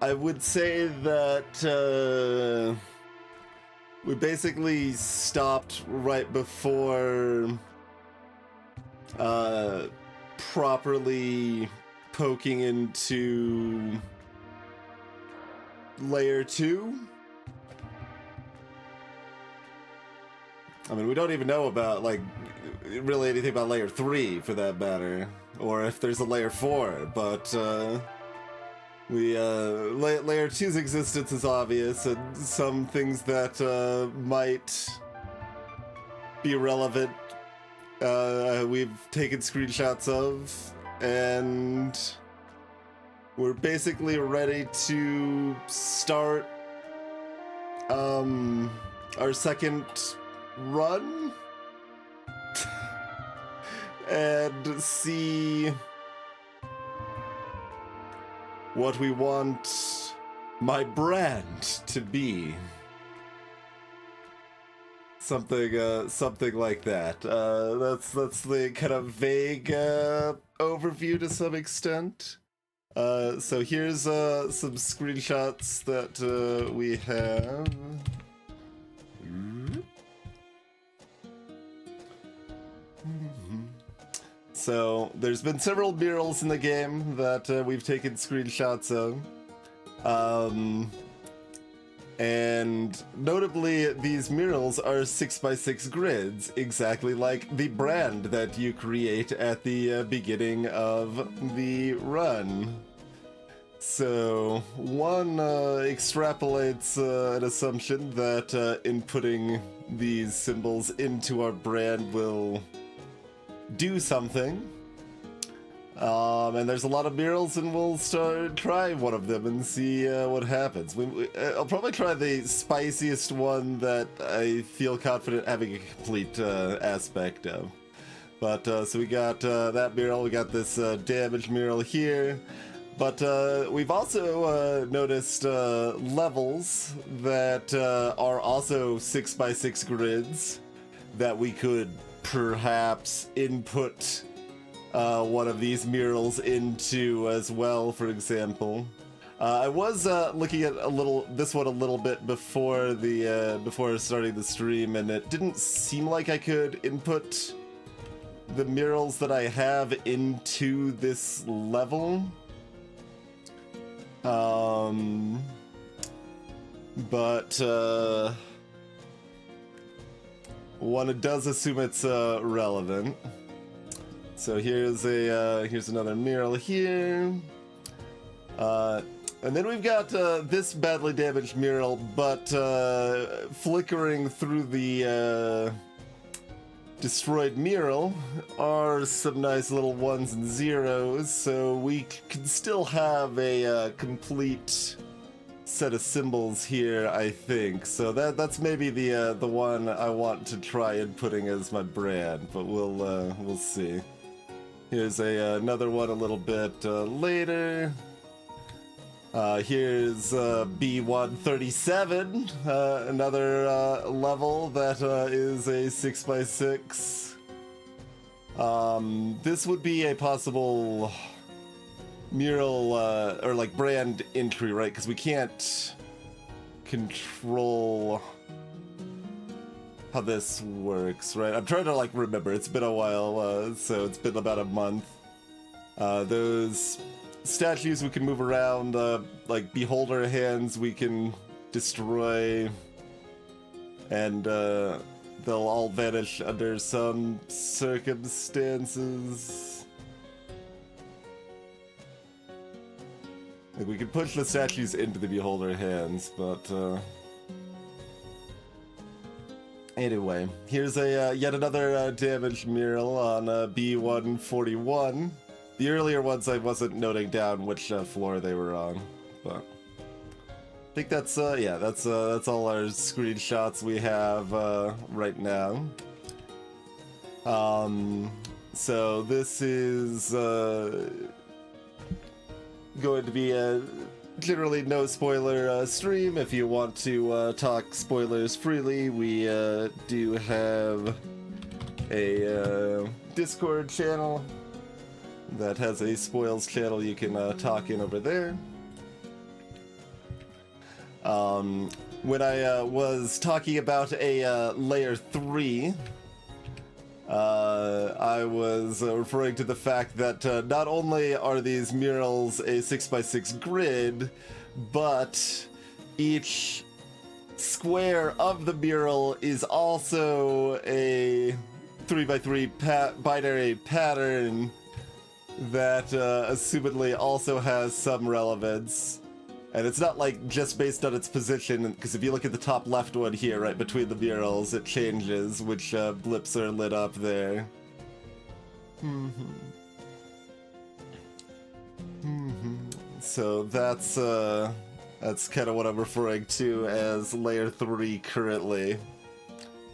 I would say that we basically stopped right before properly poking into layer 2. I mean, we don't even know about, like, really anything about layer 3, for that matter. Or if there's a layer 4, but, layer 2's existence is obvious, and some things that, might be relevant, we've taken screenshots of, and we're basically ready to start, our second run and see what we want my brand to be. Something like that. That's the kind of vague overview to some extent. So here's some screenshots that we have. So there's been several murals in the game that we've taken screenshots of. And notably, these murals are 6x6 grids, exactly like the brand that you create at the beginning of the run. So one extrapolates an assumption that inputting these symbols into our brand will do something. And there's a lot of murals, and we'll try one of them and see what happens. I'll probably try the spiciest one that I feel confident having a complete aspect of. But so we got that mural, we got this damage mural here. But we've also noticed levels that are also 6x6 grids that we could perhaps input one of these murals into as well, for example. I was looking at this one a little bit before before starting the stream, and it didn't seem like I could input the murals that I have into this level. But one does assume it's relevant. So here's another mural here. And then we've got this badly damaged mural, but flickering through the destroyed mural are some nice little ones and zeros, so we can still have a complete set of symbols here, I think. So that's maybe the one I want to try inputting as my brand, but we'll see. Here's another one a little bit later. Here's B137, another level that is a 6x6. This would be a possible mural or like brand entry, right? Because we can't control how this works, right? I'm trying to like remember. It's been a while, so it's been about a month. Those statues we can move around, like beholder hands we can destroy, and they'll all vanish under some circumstances. Like we can push the statues into the beholder hands, but anyway, here's a yet another damaged mural on B141. The earlier ones I wasn't noting down which floor they were on, but I think that's yeah, that's all our screenshots we have right now. So this is going to be a generally no spoiler stream. If you want to talk spoilers freely, we do have a Discord channel that has a spoils channel you can talk in over there. When I was talking about a layer 3, I was referring to the fact that not only are these murals a 6x6 grid, but each square of the mural is also a 3x3 binary pattern that assumedly also has some relevance. And it's not like just based on its position, because if you look at the top left one here, right between the murals, it changes which blips are lit up there. So that's kind of what I'm referring to as layer 3 currently.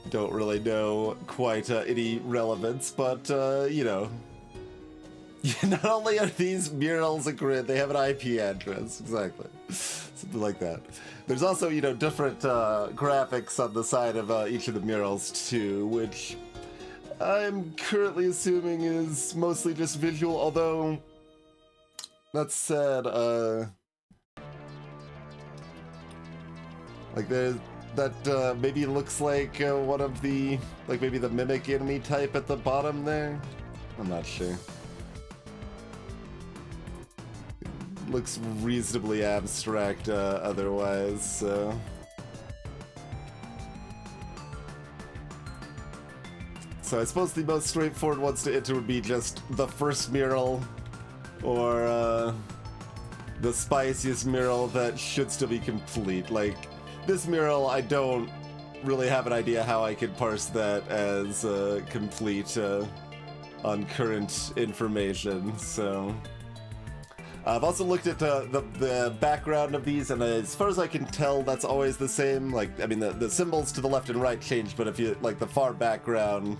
Don't really know quite any relevance, but you know. Not only are these murals a grid, they have an IP address. Exactly. Something like that. There's also, you know, different graphics on the side of each of the murals too, which I'm currently assuming is mostly just visual, although that said, like there's that maybe looks like one of the, like maybe the mimic enemy type at the bottom there. I'm not sure. Looks reasonably abstract otherwise, so. So I suppose the most straightforward ones to enter would be just the first mural, or the spiciest mural that should still be complete. Like, this mural, I don't really have an idea how I could parse that as complete on current information, so. I've also looked at the background of these, and as far as I can tell, that's always the same. Like, I mean, the symbols to the left and right change, but if you, like, the far background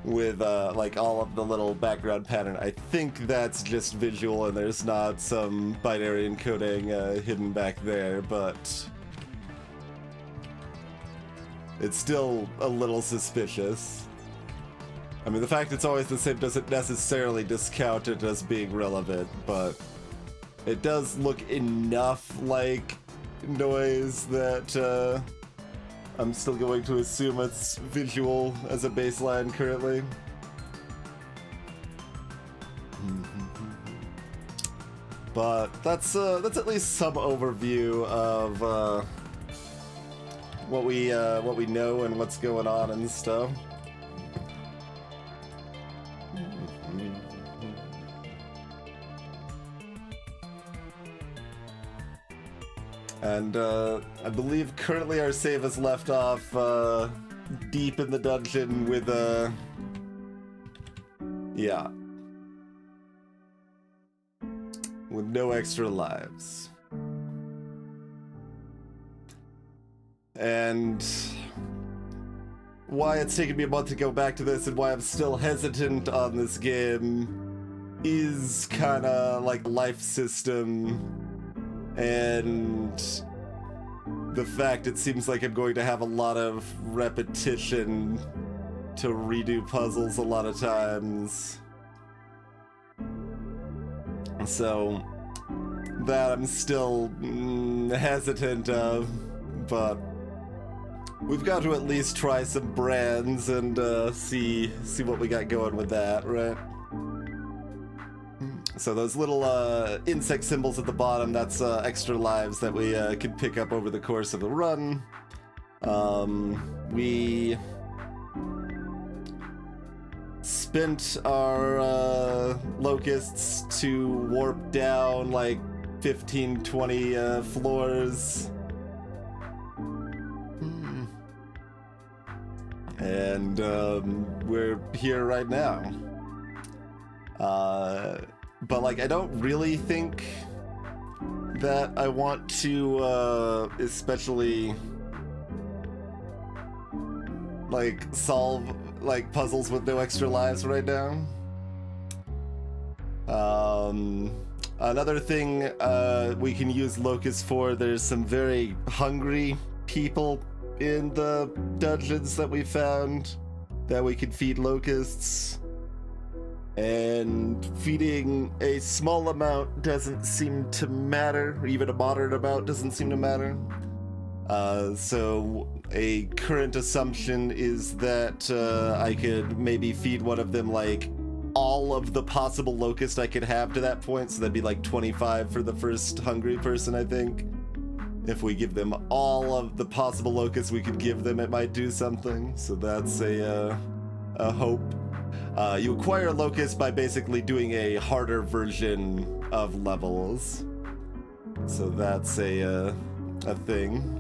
with, like, all of the little background pattern, I think that's just visual, and there's not some binary encoding hidden back there, but it's still a little suspicious. I mean, the fact it's always the same doesn't necessarily discount it as being relevant, but it does look enough like noise that I'm still going to assume it's visual as a baseline currently. But that's at least some overview of what we know and what's going on and stuff. And I believe currently our save is left off deep in the dungeon with yeah, with no extra lives. And why it's taken me a month to go back to this and why I'm still hesitant on this game is kind of like life system. And the fact it seems like I'm going to have a lot of repetition to redo puzzles a lot of times. So that I'm still hesitant of, but we've got to at least try some brands and see what we got going with that, right? So those little insect symbols at the bottom, that's extra lives that we could pick up over the course of the run. We spent our locusts to warp down like 15, 20 floors. And we're here right now. But like, I don't really think that I want to especially like solve like puzzles with no extra lives right now. Another thing we can use locusts for, there's some very hungry people in the dungeons that we found that we could feed locusts. And feeding a small amount doesn't seem to matter, or even a moderate amount doesn't seem to matter. So a current assumption is that I could maybe feed one of them like all of the possible locust I could have to that point, so that'd be like 25 for the first hungry person, I think. If we give them all of the possible locusts we could give them, it might do something. So that's a hope. You acquire locusts by basically doing a harder version of levels. So that's a thing.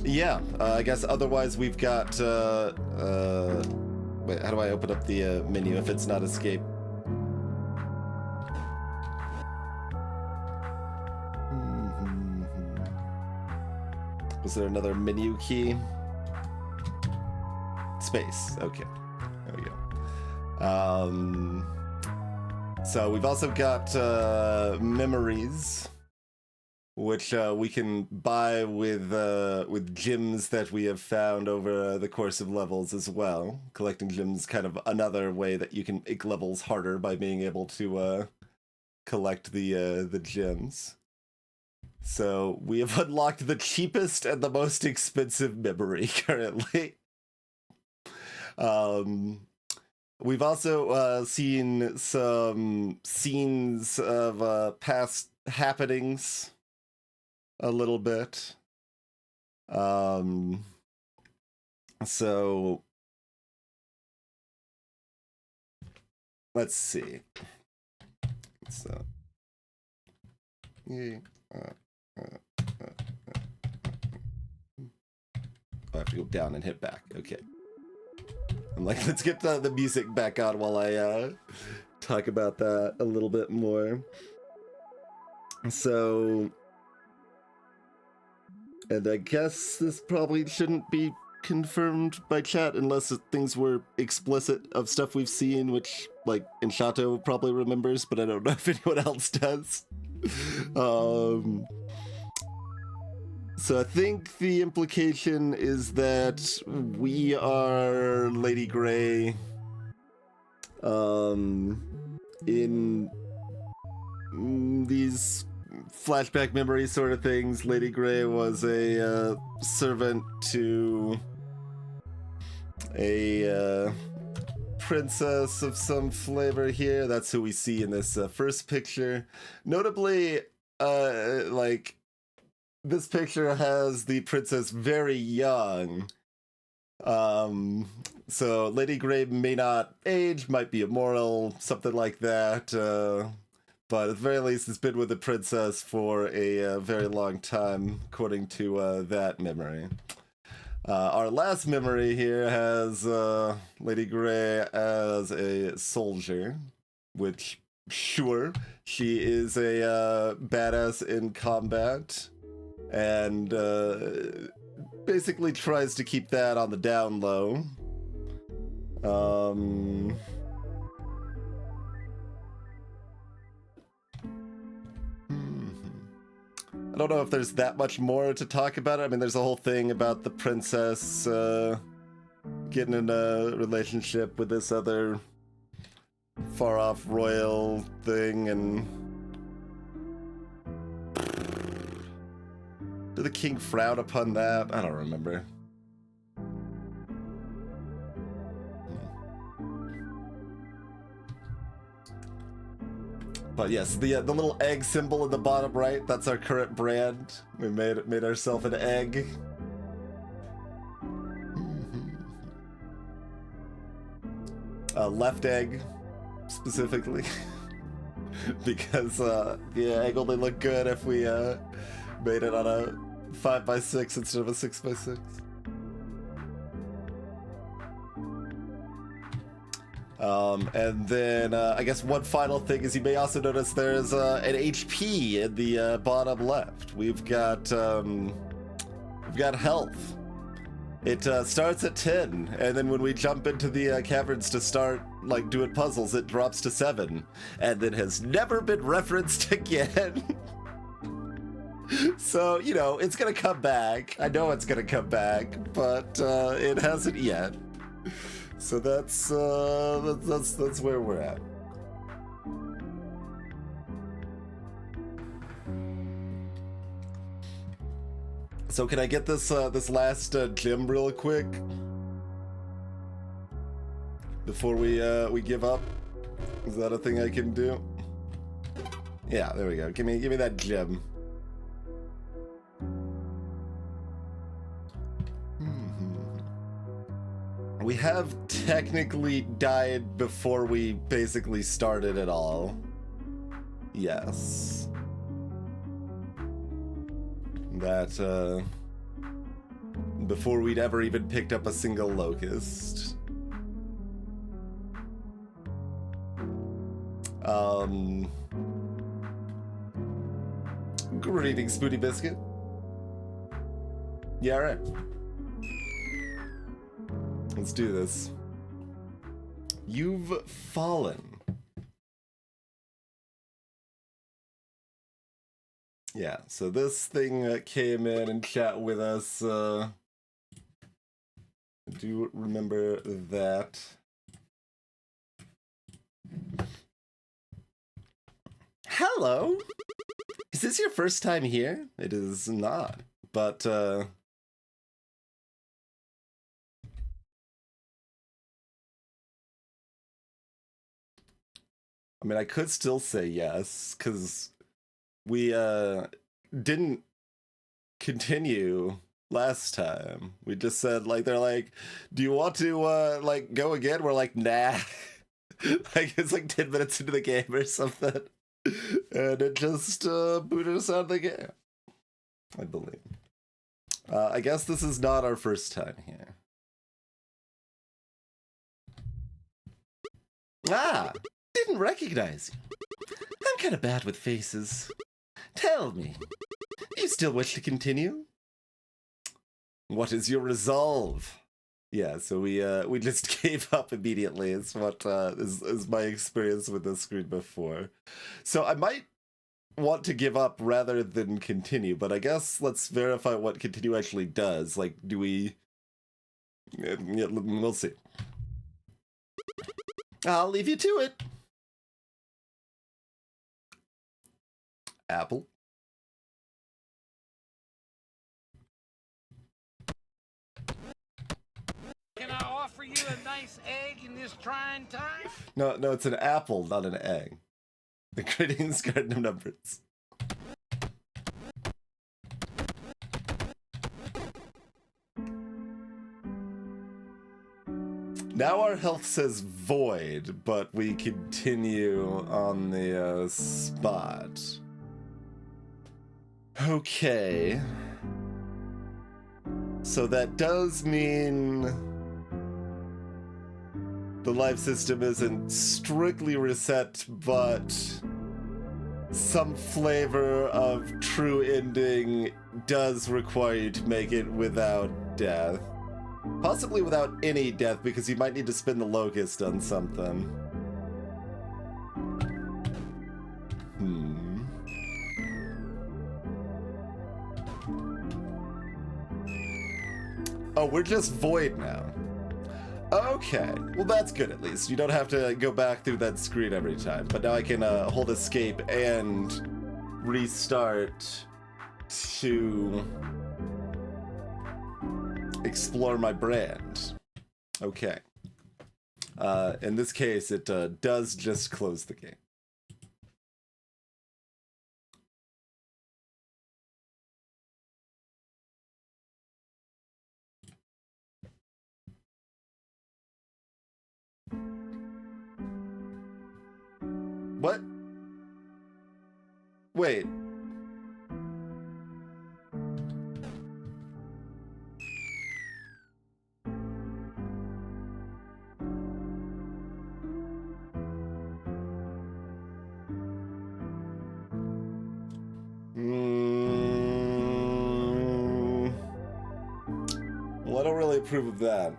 Yeah, I guess otherwise we've got, wait, how do I open up the menu if it's not escape? Was there another menu key? Space, okay, there we go. So we've also got memories, which we can buy with gems that we have found over the course of levels as well. Collecting gems kind of another way that you can make levels harder by being able to collect the gems. So we have unlocked the cheapest and the most expensive memory currently. We've also seen some scenes of past happenings a little bit. So let's see. So yeah. I have to go down and hit back. Okay. I'm like, let's get the music back on while I talk about that a little bit more. So, and I guess this probably shouldn't be confirmed by chat unless things were explicit of stuff we've seen, which, like, Inshato probably remembers, but I don't know if anyone else does. So I think the implication is that we are Lady Grey in these flashback memory sort of things. Lady Grey was a servant to a princess of some flavor here. That's who we see in this first picture. Notably, like, this picture has the princess very young. So Lady Grey may not age, might be immortal, something like that. But at the very least, it's been with the princess for a very long time, according to that memory. Our last memory here has Lady Grey as a soldier, which, sure, she is a badass in combat. And basically tries to keep that on the down low. I don't know if there's that much more to talk about it. I mean, there's a whole thing about the princess getting in a relationship with this other far-off royal thing, and did the king frown upon that? I don't remember. But yes, the little egg symbol in the bottom right, that's our current brand. We made ourselves an egg. Left egg, specifically. Because the egg only looked good if we made it on a 5x6 instead of a 6x6. And then I guess one final thing is you may also notice there's an HP in the bottom left. We've got health. It starts at 10, and then when we jump into the caverns to start like doing puzzles, it drops to 7, and then has never been referenced again. So, you know, it's gonna come back. I know it's gonna come back, but it hasn't yet. So that's where we're at. So can I get this this last gem real quick before we give up? Is that a thing I can do? Yeah, there we go. Give me that gem. We have technically died before we basically started at all. Yes. That, before we'd ever even picked up a single locust. Greetings, Spoody Biscuit. Yeah, alright. Let's do this. You've fallen. Yeah, so this thing came in and chat with us. I do remember that. Hello! Is this your first time here? It is not, but I mean, I could still say yes, because we didn't continue last time. We just said, like, they're like, do you want to like go again? We're like, nah. Like, it's like 10 minutes into the game or something. And it just booted us out of the game, I believe. I guess this is not our first time here. Ah, didn't recognize you. I'm kind of bad with faces. Tell me, you still wish to continue? What is your resolve? Yeah, so we just gave up immediately. Is what is my experience with this screen before. So I might want to give up rather than continue, but I guess let's verify what continue actually does. Like, do we? Yeah, we'll see. I'll leave you to it. Apple. Can I offer you a nice egg in this trying time? No, it's an apple, not an egg. The greetings garden of numbers. Now our health says void, but we continue on the spot. Okay. So that does mean the life system isn't strictly reset, but some flavor of true ending does require you to make it without death. Possibly without any death, because you might need to spin the locust on something. Oh, we're just void now. Okay, well that's good at least. You don't have to go back through that screen every time. But now I can hold escape and restart to explore my brand. Okay. In this case, it does just close the game. What? Wait. Well, I don't really approve of that.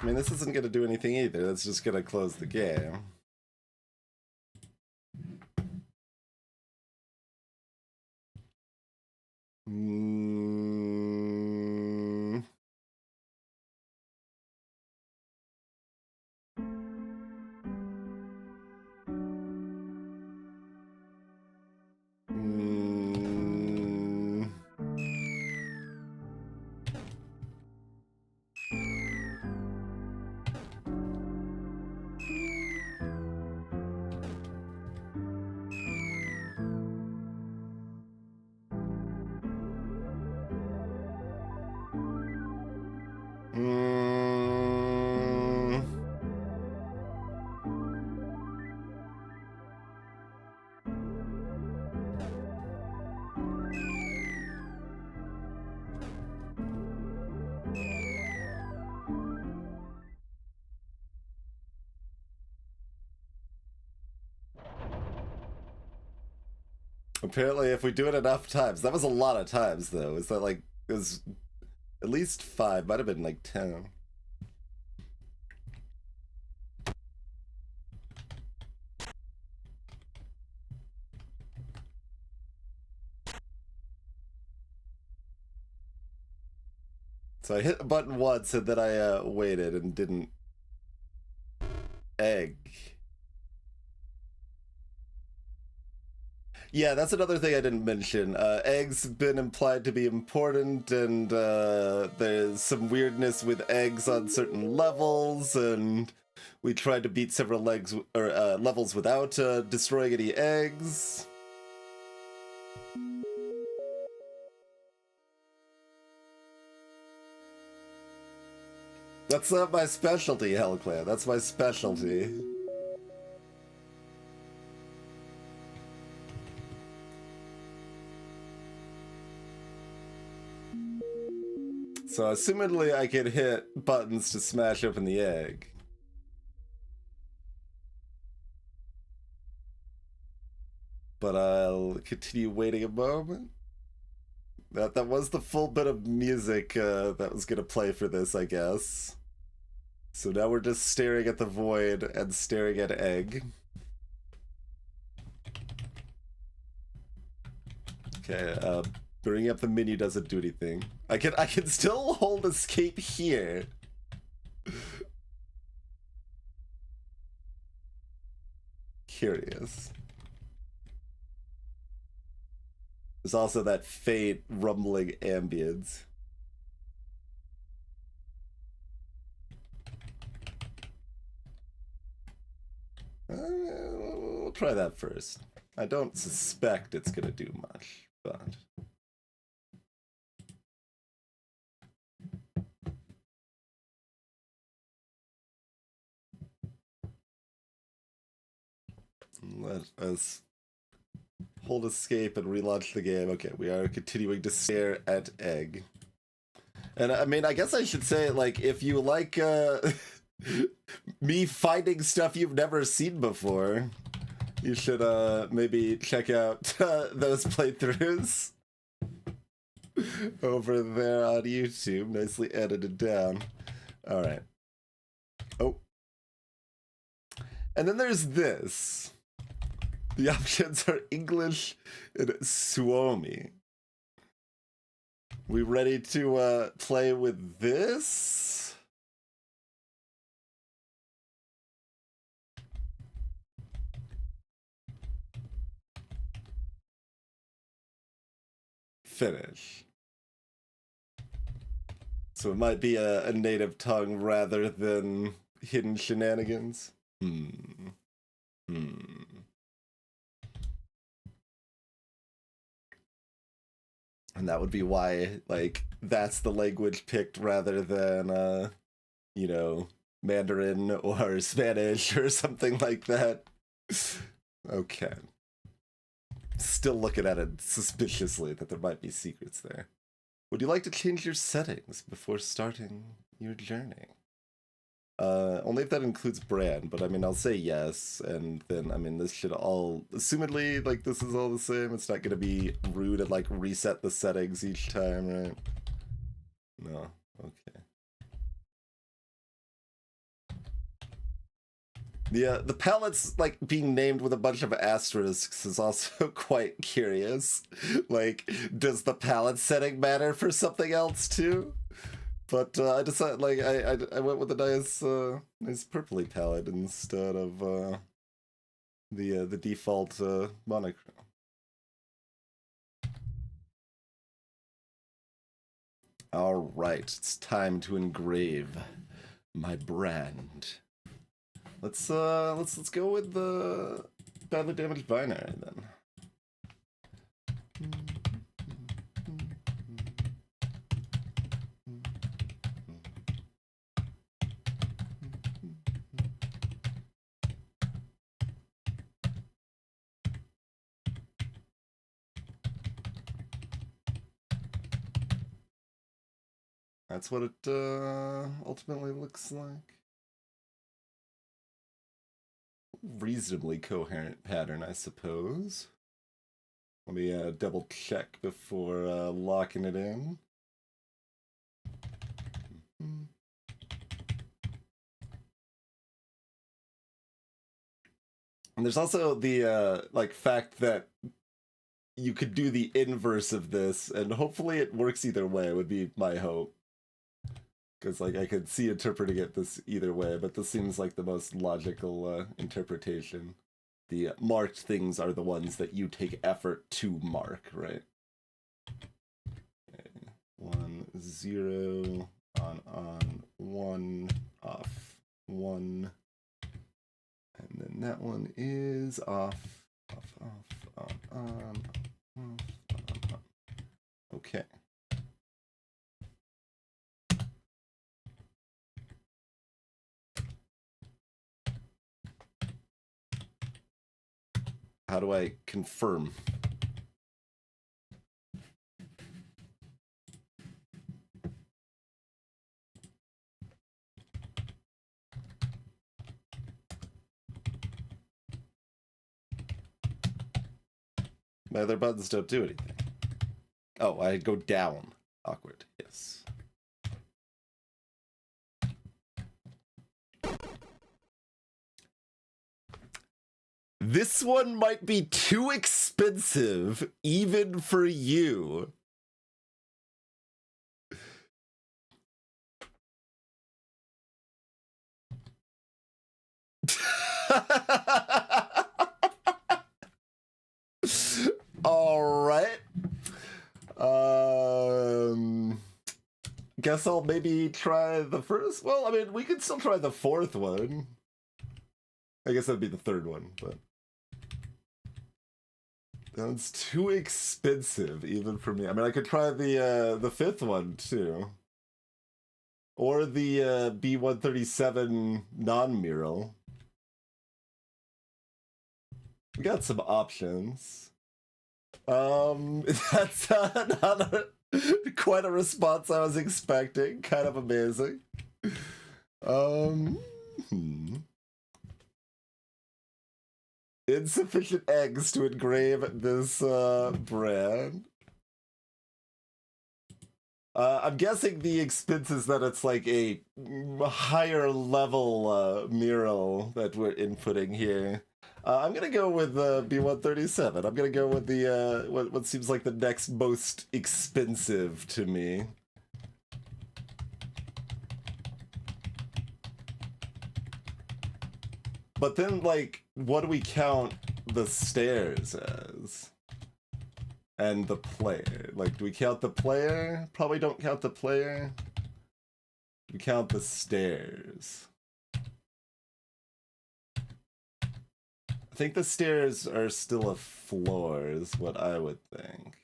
I mean, this isn't going to do anything either. That's just going to close the game. Apparently, if we do it enough times, that was a lot of times, though. Is that like, it was at least 5, might have been like 10. So I hit a button once and then I waited and didn't. Egg. Yeah, that's another thing I didn't mention. Eggs have been implied to be important, and there's some weirdness with eggs on certain levels, and we tried to beat several levels without destroying any eggs. That's not my specialty, Hellclan. That's my specialty. So, assumedly, I could hit buttons to smash open the egg. But I'll continue waiting a moment. That was the full bit of music that was gonna play for this, I guess. So now we're just staring at the void and staring at egg. Okay, bringing up the menu doesn't do anything. I can still hold escape here. Curious. There's also that faint rumbling ambience. We'll try that first. I don't suspect it's gonna do much, but... Let us hold escape and relaunch the game. Okay, we are continuing to stare at egg. And I mean, I guess I should say, like, if you like me finding stuff you've never seen before, you should maybe check out those playthroughs over there on YouTube. Nicely edited down. All right. Oh. And then there's this. The options are English and Suomi. We ready to play with this? Finnish. So it might be a native tongue rather than hidden shenanigans. And that would be why, like, that's the language picked rather than, you know, Mandarin or Spanish or something like that. Okay. Still looking at it suspiciously that there might be secrets there. Would you like to change your settings before starting your journey? Only if that includes brand, but I mean, I'll say yes, and then, I mean, this should all, assumedly, like, this is all the same. It's not gonna be rude and, like, reset the settings each time, right? No, okay. The palettes, like, being named with a bunch of asterisks is also quite curious. Like, does the palette setting matter for something else too? But I decided, like, I went with a nice purpley palette instead of the default monochrome. All right, it's time to engrave my brand. Let's go with the badly damaged binary then. That's what it ultimately looks like. Reasonably coherent pattern, I suppose. Let me double check before locking it in. And there's also the like fact that you could do the inverse of this, and hopefully it works either way, would be my hope. Because, like, I could see interpreting it this either way, but this seems like the most logical interpretation. The marked things are the ones that you take effort to mark, right? Okay. 1, 0, on, 1, off, 1. And then that one is off, on. Okay. How do I confirm? My other buttons don't do anything. Oh, I go down. Awkward, yes. This one might be too expensive, even for you. All right. Guess I'll maybe try the first. Well, I mean, we could still try the fourth one. I guess that'd be the third one, but that's too expensive even for me. I mean, I could try the fifth one too, or the B137 non-mural. We got some options. That's not quite a response I was expecting. Kind of amazing. Insufficient eggs to engrave this brand. I'm guessing the expense is that it's like a higher level mural that we're inputting here. I'm gonna go with B137. I'm gonna go with the what seems like the next most expensive to me. But then, like, what do we count the stairs as? And the player. Like, do we count the player? Probably don't count the player. We count the stairs. I think the stairs are still a floor, is what I would think.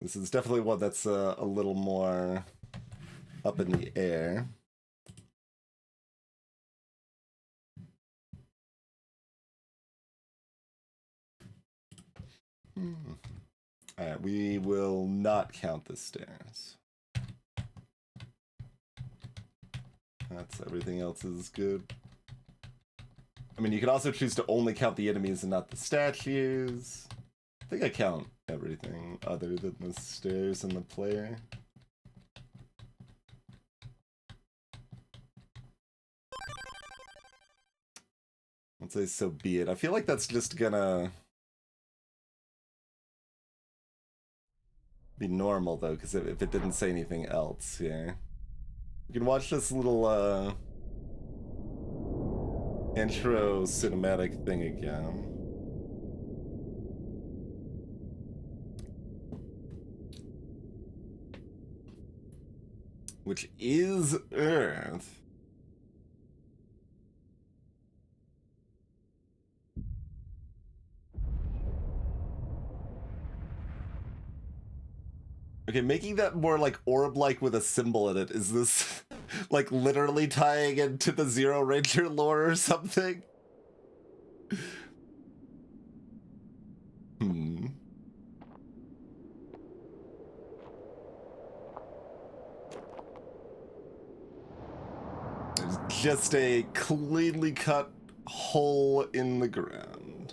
This is definitely one that's a little more up in the air. Alright, we will not count the stairs. That's everything else is good. I mean, you can also choose to only count the enemies and not the statues. I think I count everything other than the stairs and the player. I'd say so be it. I feel like that's just gonna be normal though, because if it didn't say anything else here. You can watch this little intro cinematic thing again. Which is Earth. Okay, making that more like orb-like with a symbol in it, is this like literally tying into the Zero Ranger lore or something? There's just a cleanly cut hole in the ground.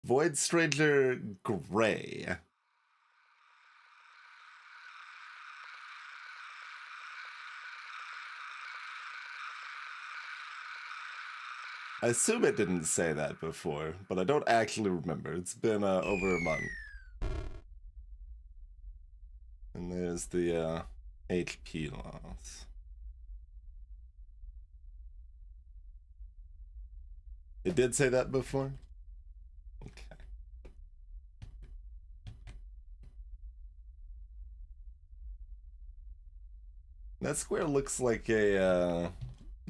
Void Stranger Gray. I assume it didn't say that before, but I don't actually remember. It's been over a month. And there's the HP loss. It did say that before? Okay. That square looks like a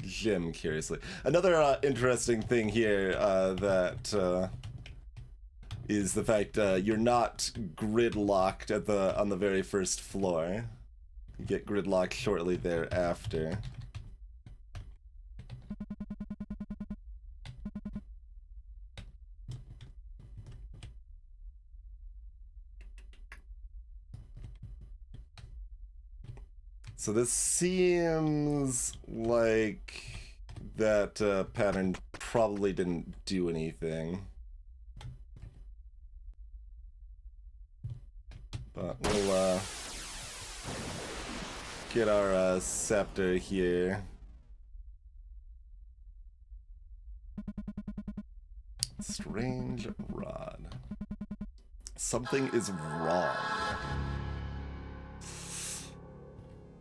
gym, curiously. Another interesting thing here that is the fact you're not gridlocked at on the very first floor. You get gridlocked shortly thereafter. So this seems like that pattern probably didn't do anything. But we'll get our scepter here. Strange rod. Something is wrong.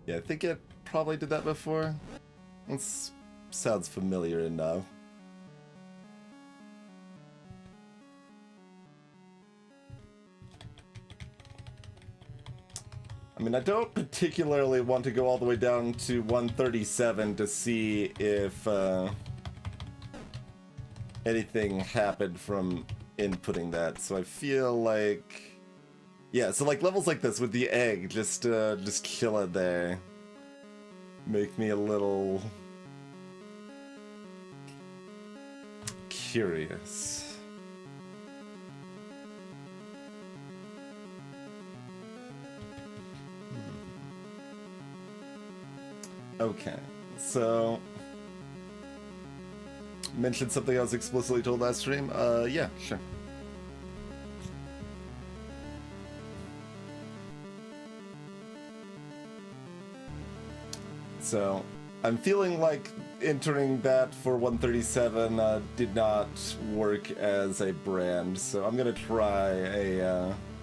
Yeah, I think it probably did that before. It sounds familiar enough. I mean, I don't particularly want to go all the way down to 137 to see if anything happened from inputting that, so I feel like... Yeah, so like levels like this with the egg, just kill it there. Make me a little... curious. Okay, so... Mentioned something I was explicitly told last stream? Yeah, sure. So, I'm feeling like entering that for 137 did not work as a brand, so I'm gonna try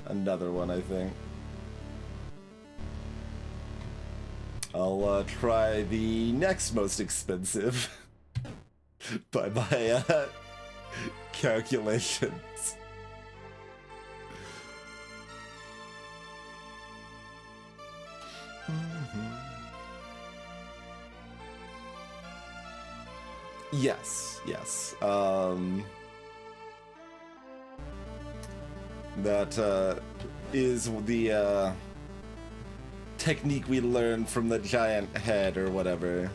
another one, I think. I'll try the next most expensive by my calculations. Yes, yes. That is the technique we learned from the giant head or whatever.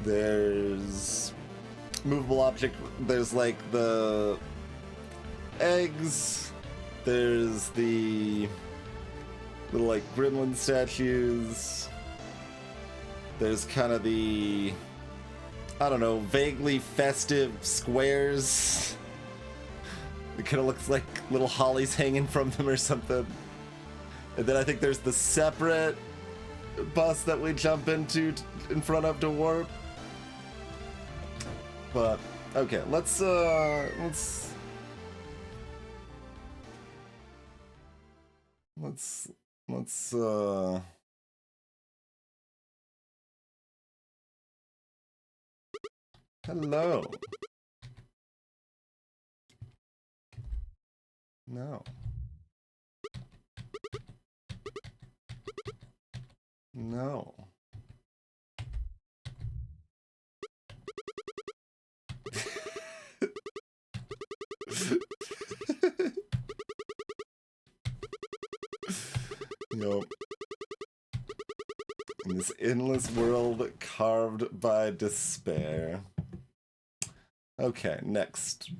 There's movable object, there's like the eggs, there's the little like gremlin statues, there's kind of the I don't know, vaguely festive squares. It kind of looks like little hollies hanging from them or something. And then I think there's the separate bus that we jump into in front of to warp. But okay, let's hello. No. No. Nope. In this endless world carved by despair. Okay, next.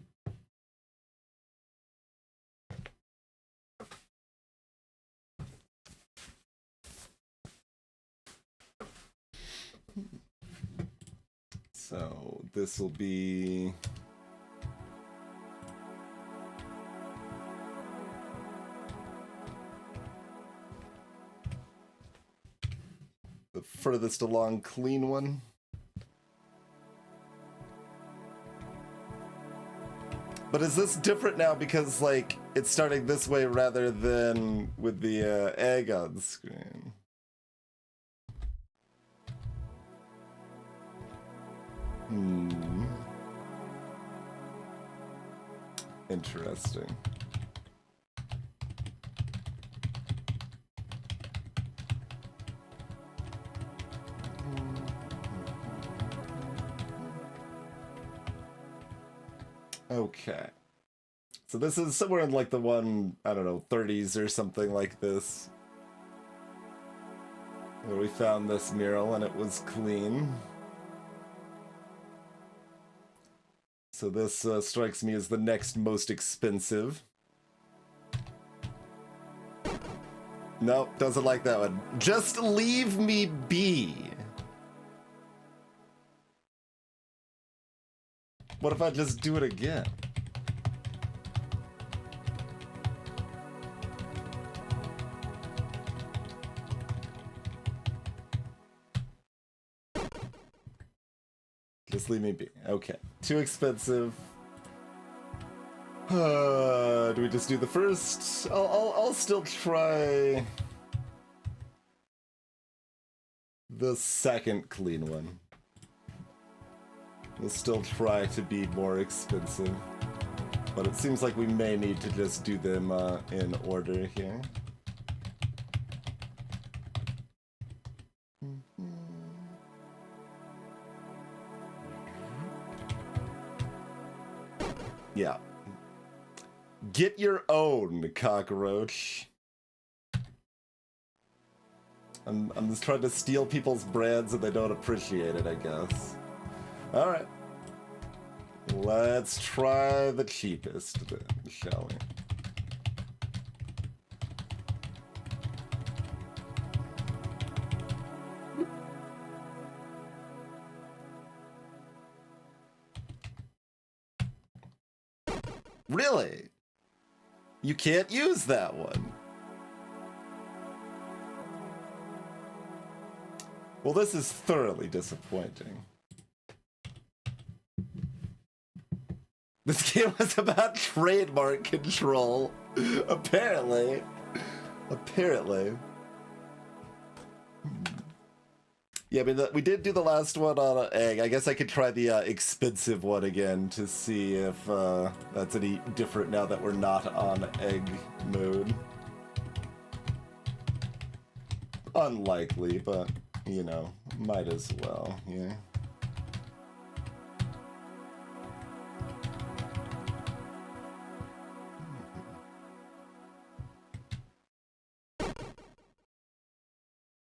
So this will be the furthest along clean one. But is this different now because, like, it's starting this way rather than with the egg on the screen? Interesting. Okay. So this is somewhere in like the one, I don't know, 30s or something like this, where we found this mural and it was clean. So this strikes me as the next most expensive. Nope, doesn't like that one. Just leave me be. What if I just do it again? Just leave me be. Okay. Too expensive. Do we just do the first? I'll still try the second clean one. We'll still try to be more expensive, but it seems like we may need to just do them in order here. Yeah. Get your own, cockroach. I'm just trying to steal people's brands and they don't appreciate it, I guess. Alright. Let's try the cheapest then, shall we? Really? You can't use that one. Well, this is thoroughly disappointing. This game was about trademark control. Apparently. Yeah, I mean, we did do the last one on egg. I guess I could try the expensive one again to see if that's any different now that we're not on egg mode. Unlikely, but, you know, might as well, yeah.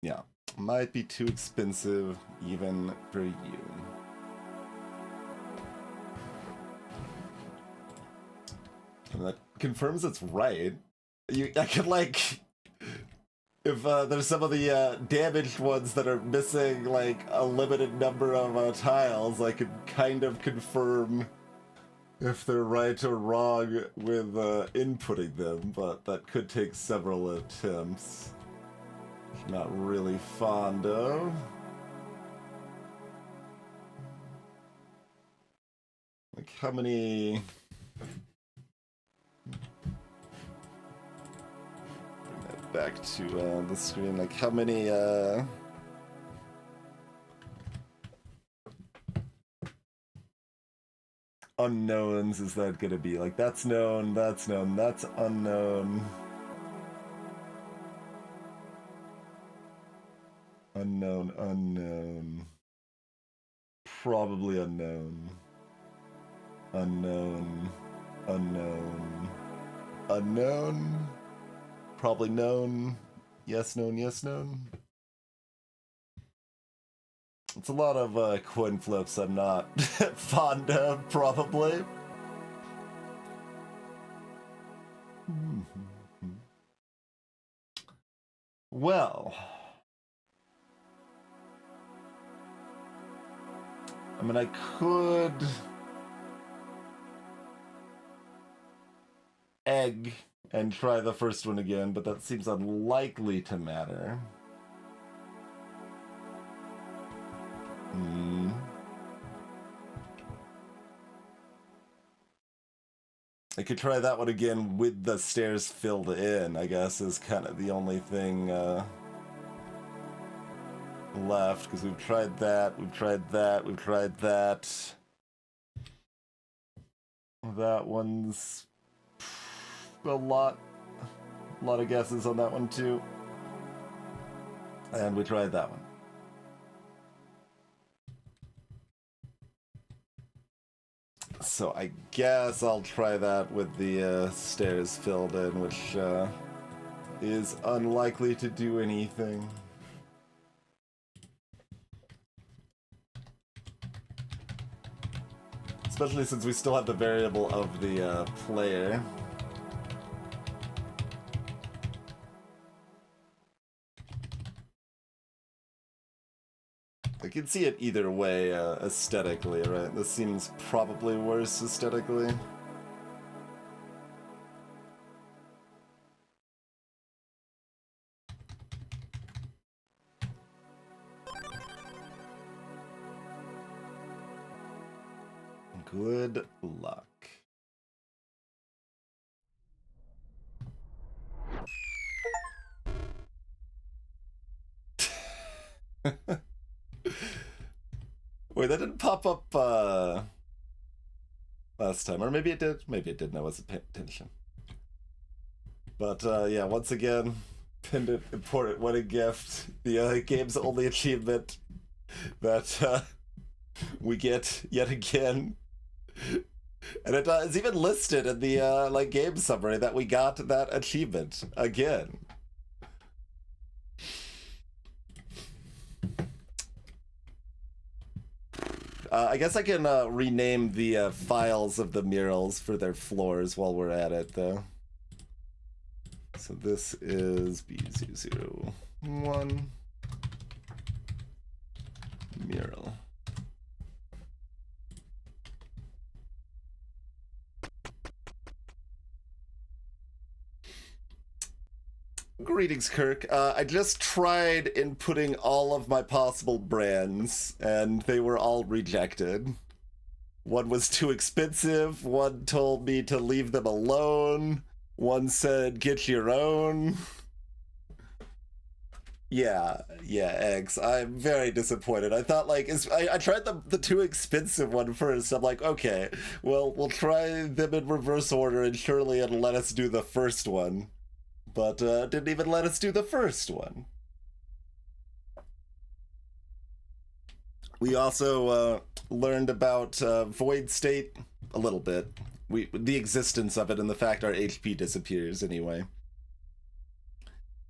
Yeah, might be too expensive even for you. And that confirms it's right. I could, like, if there's some of the damaged ones that are missing like a limited number of tiles, I could kind of confirm if they're right or wrong with inputting them, but that could take several attempts. Not really fond of. Like, how many... Bring that back to the screen. Like, how many... unknowns is that gonna be? Like, that's known, that's known, that's unknown. Unknown, unknown. Probably unknown. Unknown. Unknown. Unknown. Probably known. Yes, known, yes, known. It's a lot of coin flips I'm not fond of, probably. Well, I mean, I could egg and try the first one again, but that seems unlikely to matter. I could try that one again with the stairs filled in, I guess, is kind of the only thing left, because we've tried that, we've tried that, we've tried that. That one's a lot of guesses on that one too. And we tried that one. So I guess I'll try that with the stairs filled in, which is unlikely to do anything. Especially since we still have the variable of the player. I can see it either way aesthetically, right? This seems probably worse aesthetically. Good luck. Wait, that didn't pop up last time, or maybe it did. Maybe it didn't. I wasn't paying attention. But yeah, once again, pinned it, important, what a gift. The game's only achievement that we get yet again. And it is even listed in the like game summary that we got that achievement again. I guess I can rename the files of the murals for their floors while we're at it, though. So this is B001 mural. Greetings, Kirk. I just tried inputting all of my possible brands, and they were all rejected. One was too expensive, one told me to leave them alone, one said, get your own. Yeah, Eggs. I'm very disappointed. I thought, like, I tried the too expensive one first. I'm like, okay, well, we'll try them in reverse order, and surely it'll let us do the first one. But didn't even let us do the first one. We also learned about Void State a little bit. The existence of it and the fact our HP disappears anyway.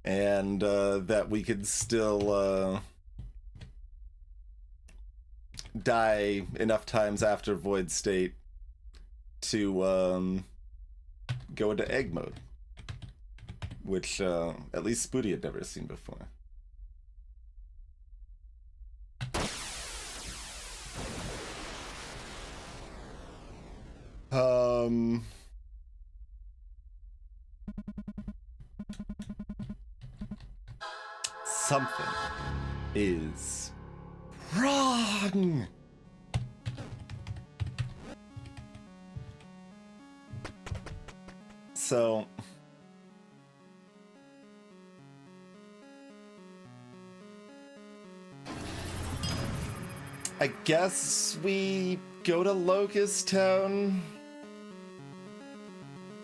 And that we could still die enough times after Void State to go into egg mode. which at least Spoody had never seen before. Something is wrong. So I guess we go to Locust Town.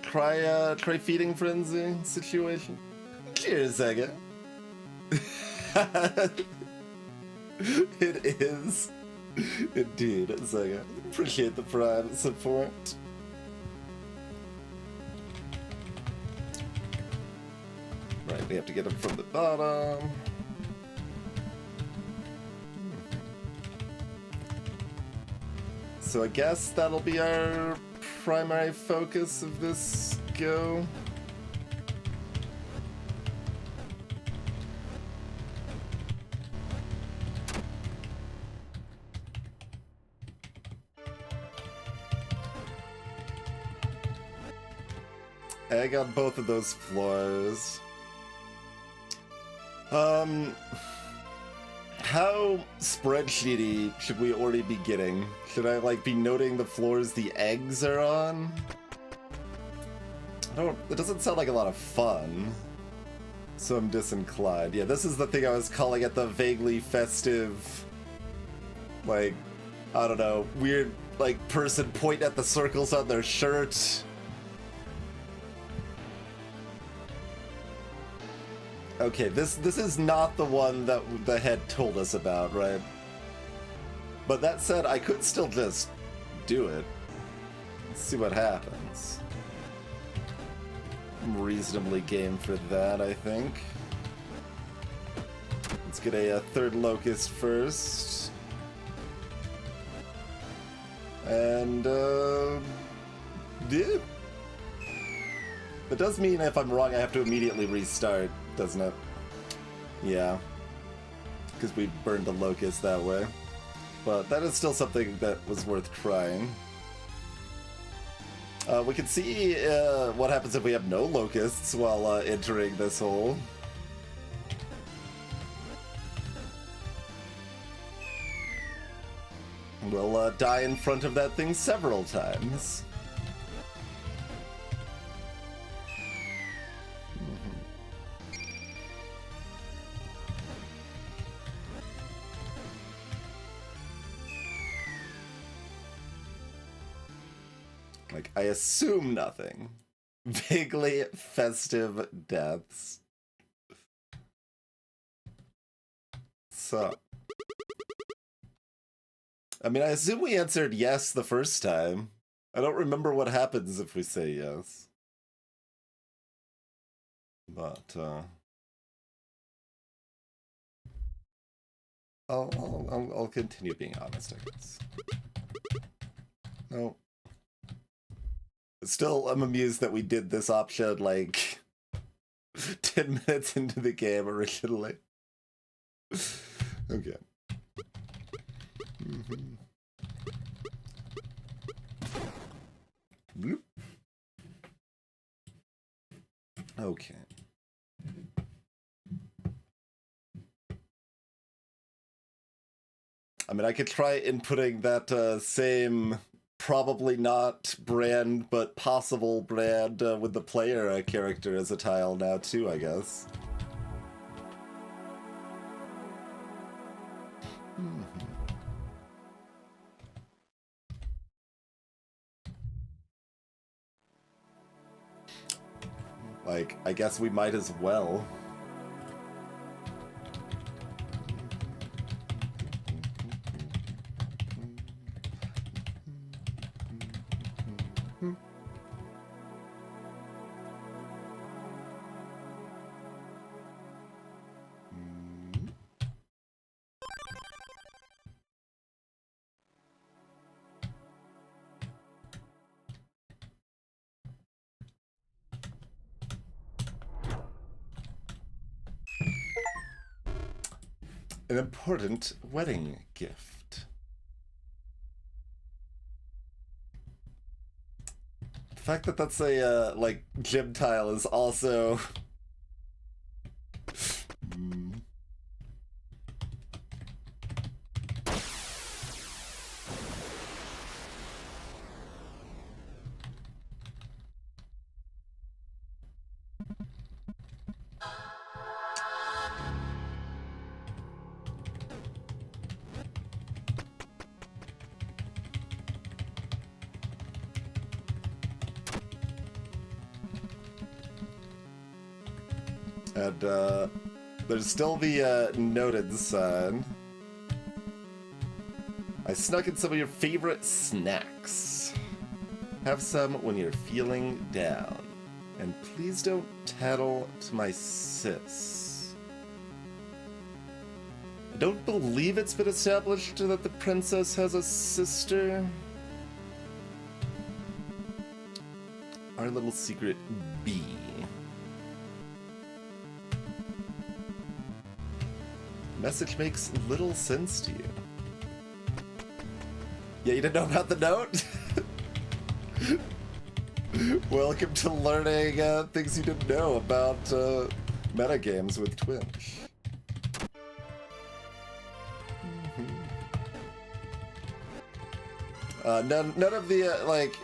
Try feeding frenzy situation. Cheers, Sega. It is indeed, Sega. Appreciate the prime support. Right, we have to get him from the bottom. So I guess that'll be our primary focus of this go. I got both of those floors. How spreadsheety should we already be getting? Should I, like, be noting the floors the eggs are on? It doesn't sound like a lot of fun. So I'm disinclined. Yeah, this is the thing I was calling it, the vaguely festive, like, I don't know, weird, like, person pointing at the circles on their shirt. Okay, this is not the one that the head told us about, right? But that said, I could still just do it. See what happens. I'm reasonably game for that, I think. Let's get a third locust first. And, yeah. That does mean if I'm wrong, I have to immediately restart, doesn't it? Yeah. Because we burned a locust that way. But that is still something that was worth trying. We can see what happens if we have no locusts while entering this hole. We'll die in front of that thing several times. Like, I assume nothing. Vaguely festive deaths. So. I mean, I assume we answered yes the first time. I don't remember what happens if we say yes. But, I'll continue being honest, I guess. No. Still, I'm amused that we did this option, like, 10 minutes into the game originally. Okay. Bloop. Okay. I mean, I could try inputting that same... probably not brand, but possible brand with the player character as a tile now too, I guess. Like, I guess we might as well. an important wedding gift. The fact that that's a, like, gym tile is also... And, there's still the, noted sign. I snuck in some of your favorite snacks. Have some when you're feeling down. And please don't tattle to my sis. I don't believe it's been established that the princess has a sister. Our little secret B. Message makes little sense to you. Yeah, you didn't know about the note? Welcome to learning things you didn't know about metagames with Twitch. None of the, like,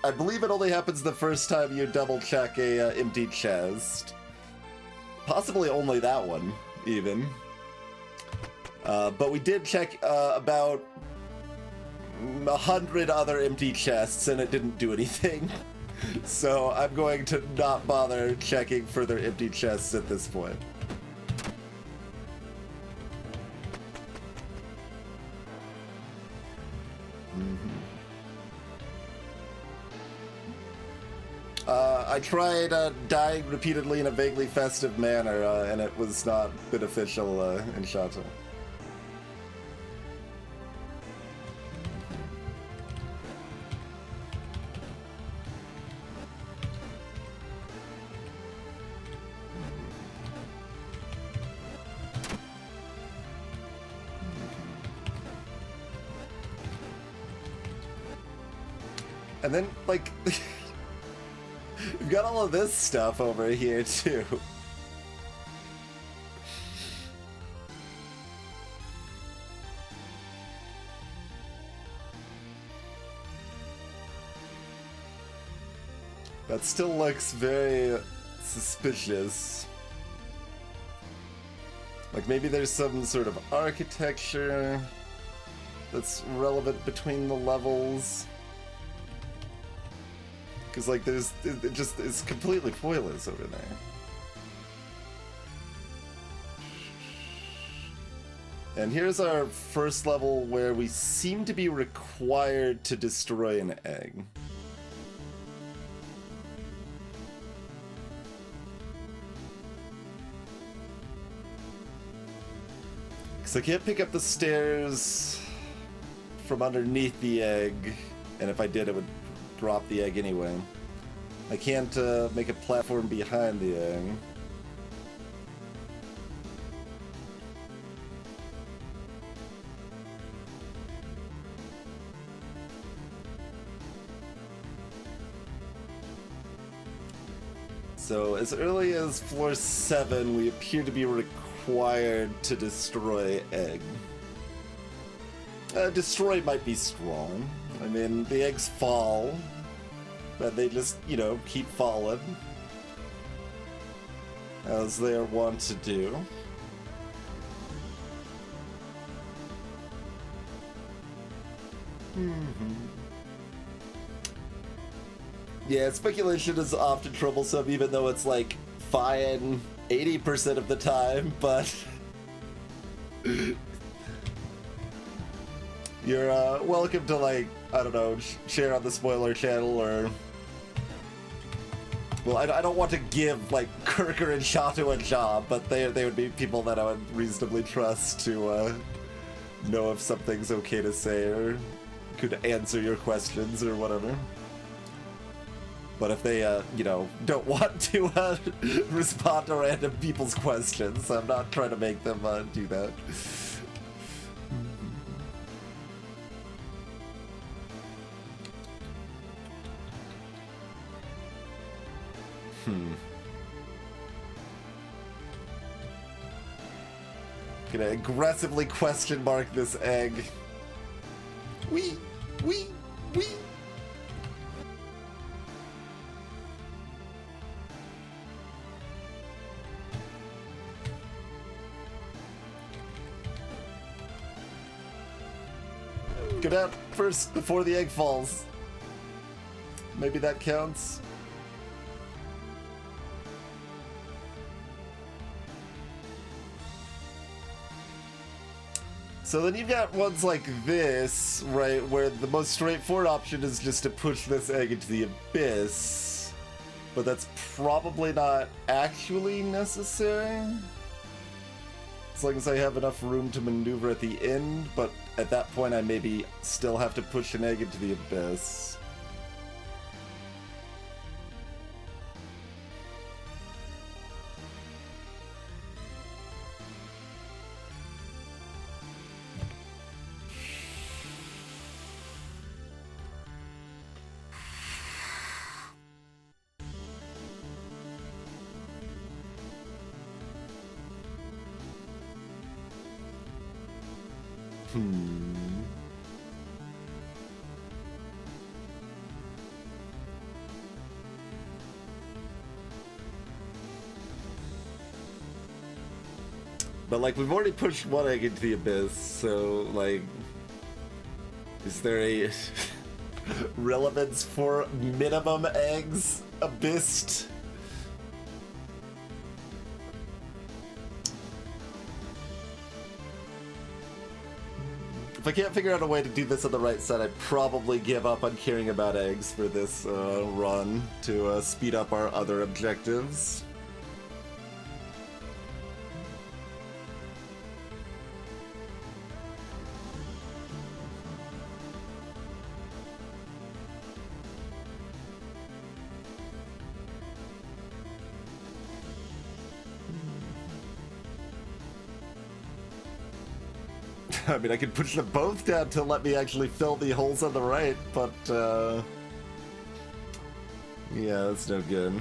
I believe it only happens the first time you double check a empty chest. Possibly only that one, even. But we did check about 100 other empty chests and it didn't do anything. So I'm going to not bother checking further empty chests at this point. I tried dying repeatedly in a vaguely festive manner, and it was not beneficial in Shato. And then, like, we've got all of this stuff over here, too. That still looks very suspicious. Like, maybe there's some sort of architecture that's relevant between the levels. Because, like, it's completely pointless over there. And here's our first level where we seem to be required to destroy an egg. Because I can't pick up the stairs from underneath the egg, and if I did, it would drop the egg anyway. I can't make a platform behind the egg. So as early as floor 7, we appear to be required to destroy egg. Destroy might be strong. I mean, the eggs fall, but they just, you know, keep falling, as they are wont to do. Yeah, speculation is often troublesome, even though it's, like, fine 80% of the time, but... You're welcome to, like, I don't know, share on the spoiler channel, or... Well, I don't want to give, like, Kirker and Shato a job, but they would be people that I would reasonably trust to know if something's okay to say, or could answer your questions, or whatever. But if they, you know, don't want to respond to random people's questions, I'm not trying to make them do that. Gonna aggressively question mark this egg. Wee! Wee! Wee! Go down first before the egg falls. Maybe that counts. So then you've got ones like this, right, where the most straightforward option is just to push this egg into the abyss. But that's probably not actually necessary. As long as I have enough room to maneuver at the end, but at that point I maybe still have to push an egg into the abyss. But, like, we've already pushed one egg into the abyss, so, like, is there a relevance for minimum eggs abyssed? If I can't figure out a way to do this on the right side, I'd probably give up on caring about eggs for this run to speed up our other objectives. I mean, I could push them both down to let me actually fill the holes on the right, but, yeah, that's no good.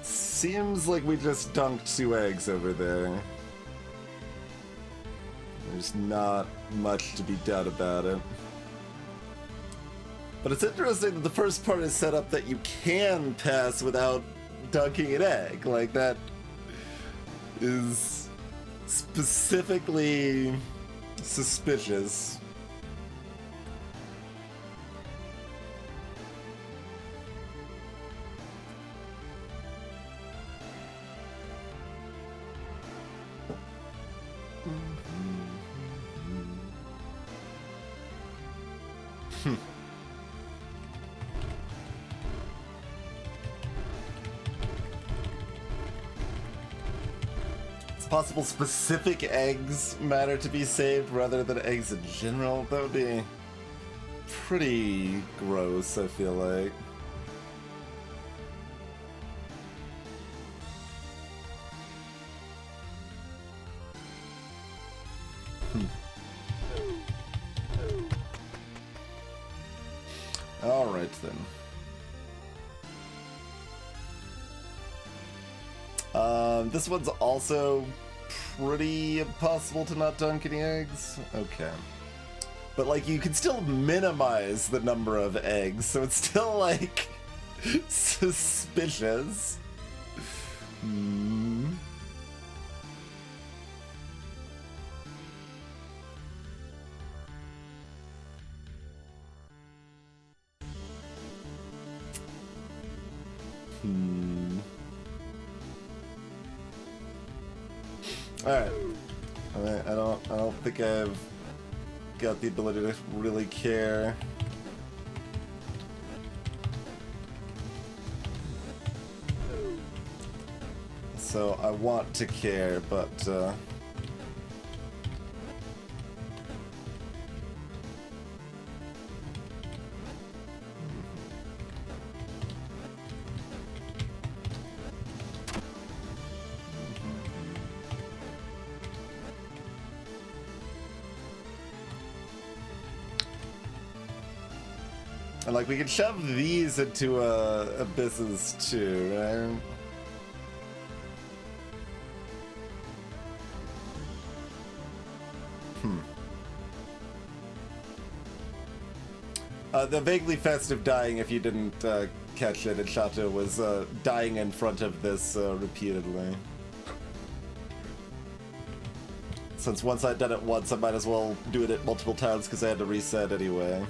Seems like we just dunked 2 eggs over there. There's not much to be done about it. But it's interesting that the first part is set up that you can pass without dunking an egg. Like, that is specifically suspicious. Possible specific eggs matter to be saved rather than eggs in general. That would be pretty gross, I feel like. All right then. This one's also pretty impossible to not dunk any eggs. Okay. But, like, you can still minimize the number of eggs, so it's still, like, suspicious. Alright. I don't think I've got the ability to really care. So I want to care, but And like we can shove these into abysses too, right? The vaguely festive dying, if you didn't catch it, Chateau was dying in front of this repeatedly. Since once I'd done it once, I might as well do it multiple times because I had to reset anyway.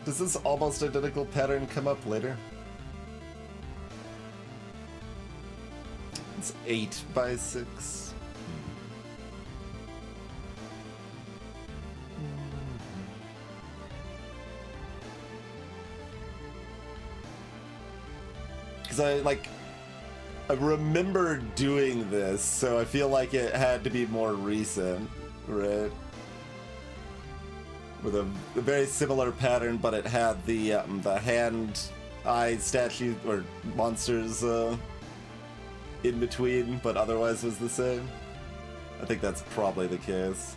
Does this almost identical pattern come up later? It's 8 by 6. Because I remember doing this, so I feel like it had to be more recent, right? With a very similar pattern, but it had the hand-eye statue or monsters in between, but otherwise was the same. I think that's probably the case.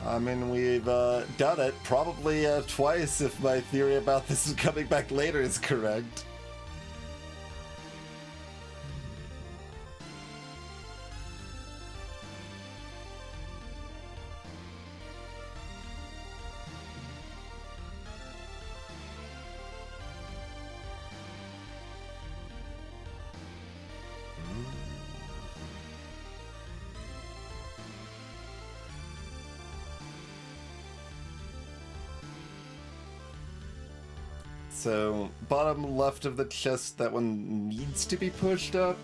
I mean, we've done it probably twice if my theory about this is coming back later is correct. So, bottom left of the chest, that one needs to be pushed up,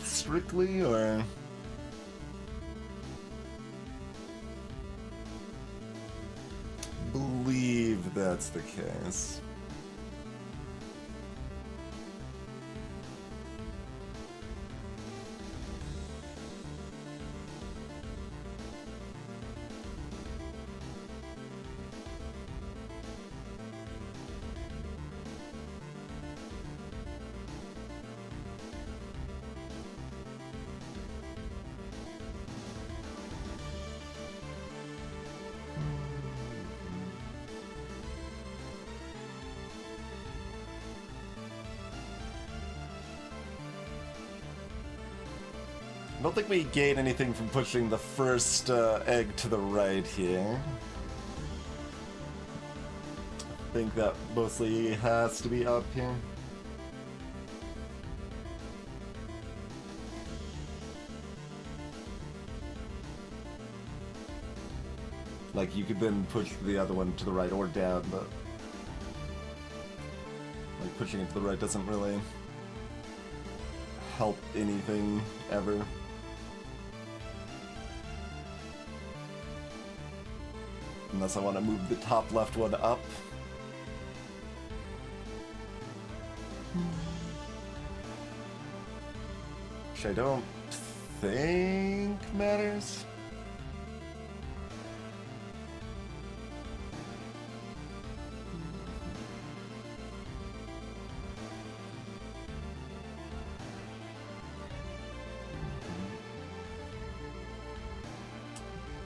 strictly, or? Believe that's the case. I don't think we gain anything from pushing the first egg to the right here. I think that mostly has to be up here. Like, you could then push the other one to the right or down, but like pushing it to the right doesn't really help anything ever. Unless I want to move the top left one up. Which I don't think matters.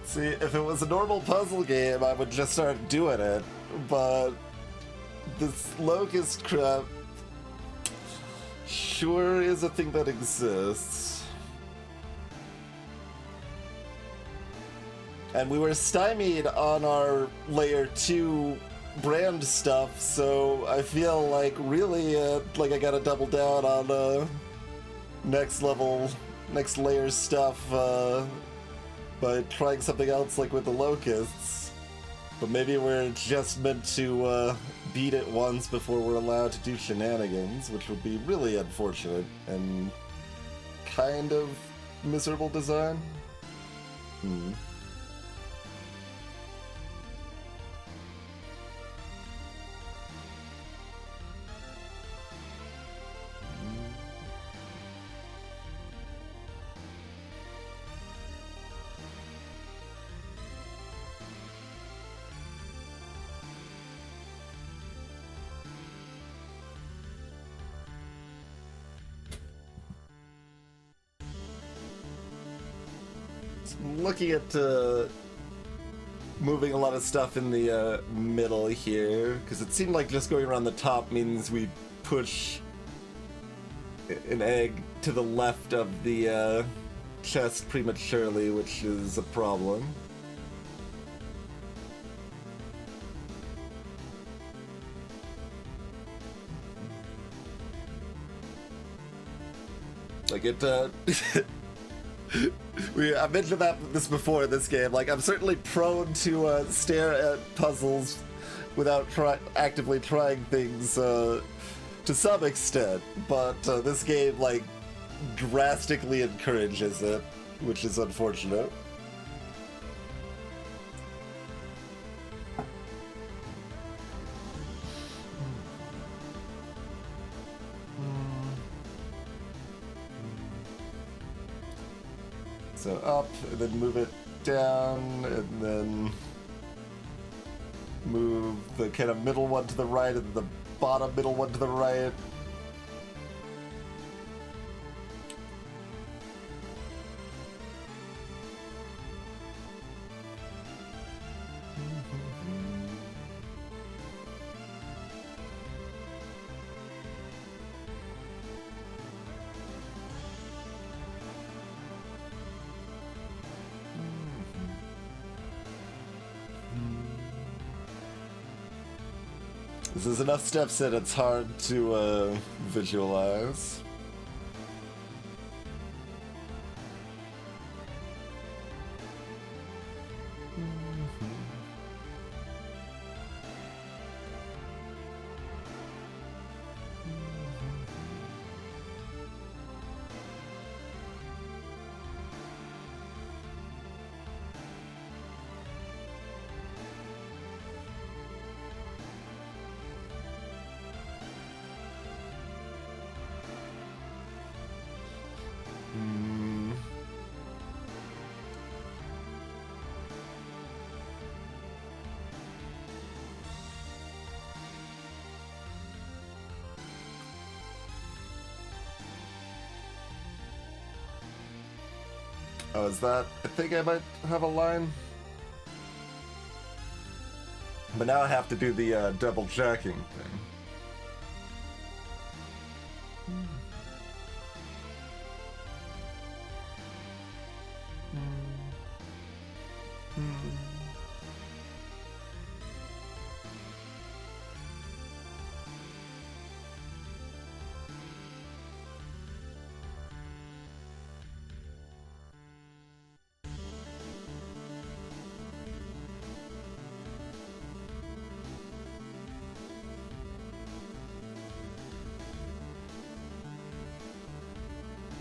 See, if it was a normal puzzle game, I would just start doing it, but this locust crap sure is a thing that exists. And we were stymied on our layer 2 brand stuff, so I feel like really like I gotta double down on next layer stuff by trying something else like with the locusts. But maybe we're just meant to beat it once before we're allowed to do shenanigans, which would be really unfortunate and kind of miserable design. looking at moving a lot of stuff in the middle here, because it seemed like just going around the top means we push an egg to the left of the chest prematurely, which is a problem. Like it, I mentioned this before in this game. Like, I'm certainly prone to stare at puzzles without actively trying things to some extent, but this game, like, drastically encourages it, which is unfortunate. So up, and then move it down, and then move the kind of middle one to the right, and the bottom middle one to the right. This is enough steps that it's hard to visualize. Oh, is that? I think I might have a line. But now I have to do the double jacking thing.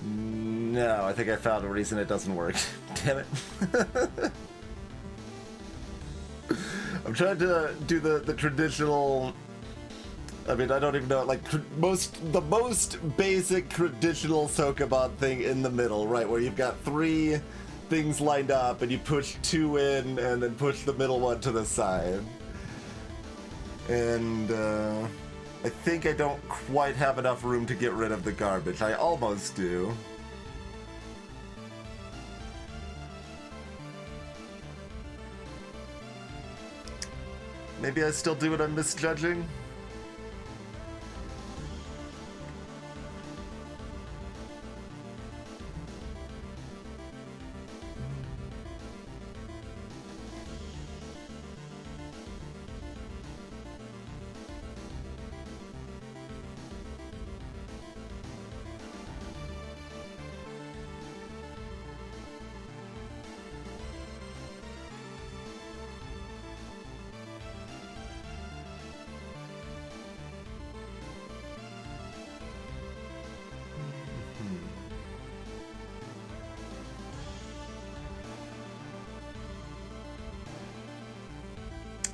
No, I think I found a reason it doesn't work. Damn it. I'm trying to do the traditional... I mean, I don't even know, like, the most basic traditional Sokoban thing in the middle, right? Where you've got 3 things lined up, and you push 2 in, and then push the middle one to the side. And, I think I don't quite have enough room to get rid of the garbage. I almost do. Maybe I still do it, I'm misjudging?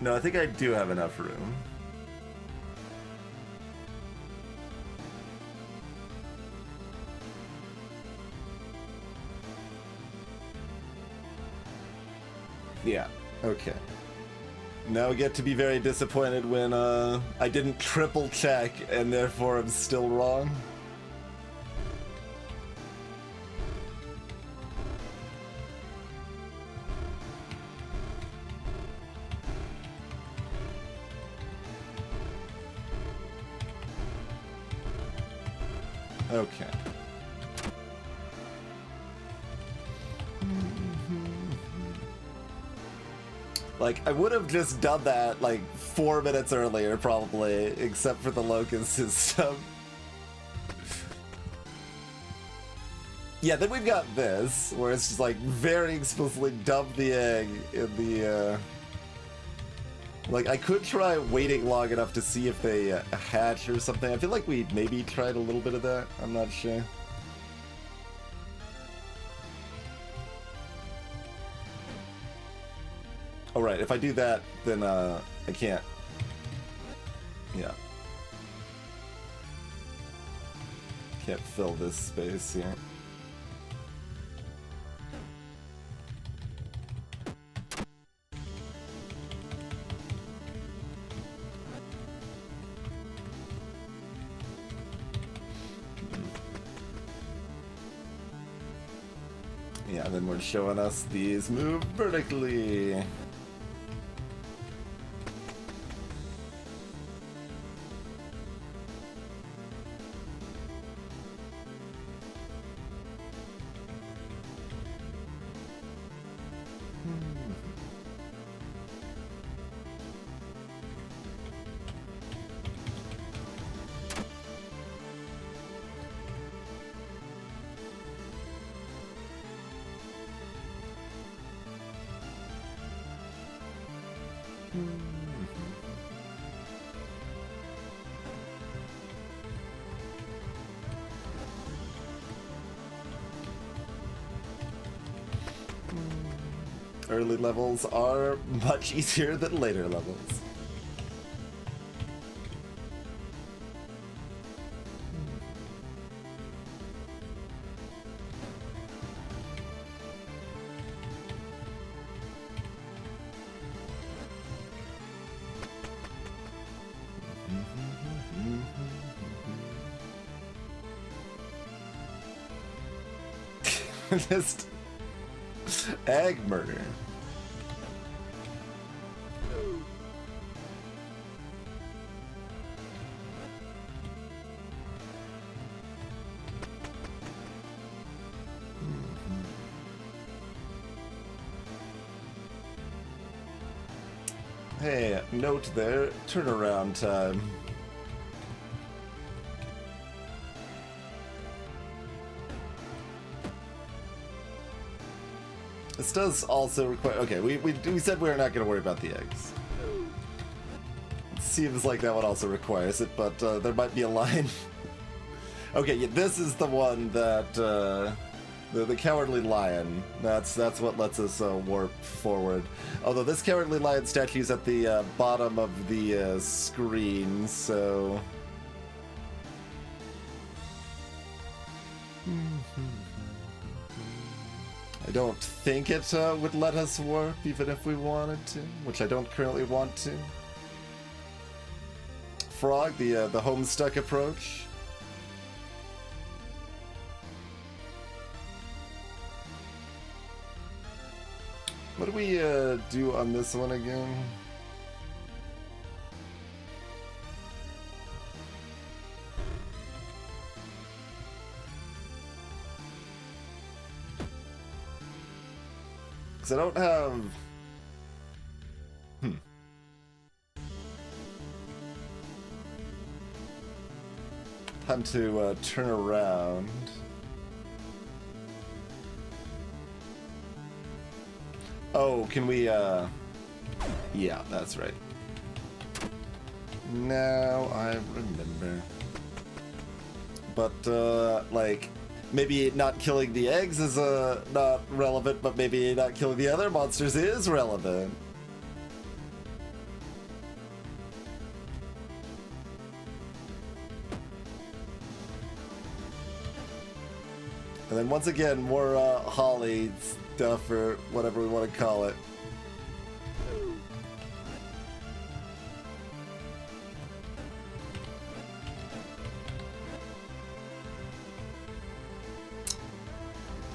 No, I think I do have enough room. Yeah, okay. Now I get to be very disappointed when I didn't triple check and therefore I'm still wrong. Okay. Like, I would have just done that, like, 4 minutes earlier, probably, except for the locust system. Yeah, then we've got this, where it's just, like, very explicitly dump the egg in the, Like, I could try waiting long enough to see if they hatch or something. I feel like we maybe tried a little bit of that. I'm not sure. Oh, right. If I do that, then I can't. Yeah. Can't fill this space here. Yeah, then we're showing us these move vertically. Early levels are much easier than later levels. Just egg murder. Hey, note there, turnaround time. This does also require... Okay, we said we were not going to worry about the eggs. It seems like that one also requires it, but there might be a line. Okay, yeah, this is the one that... The Cowardly Lion. That's what lets us warp forward. Although this Cowardly Lion statue is at the bottom of the screen, so... I don't think it would let us warp, even if we wanted to, which I don't currently want to. Frog, the Homestuck approach. What do we do on this one again? I don't have... Time to turn around. Oh, can we, Yeah, that's right. Now I remember. But, like... Maybe not killing the eggs is not relevant, but maybe not killing the other monsters is relevant. And then once again, more Holly stuff or whatever we want to call it.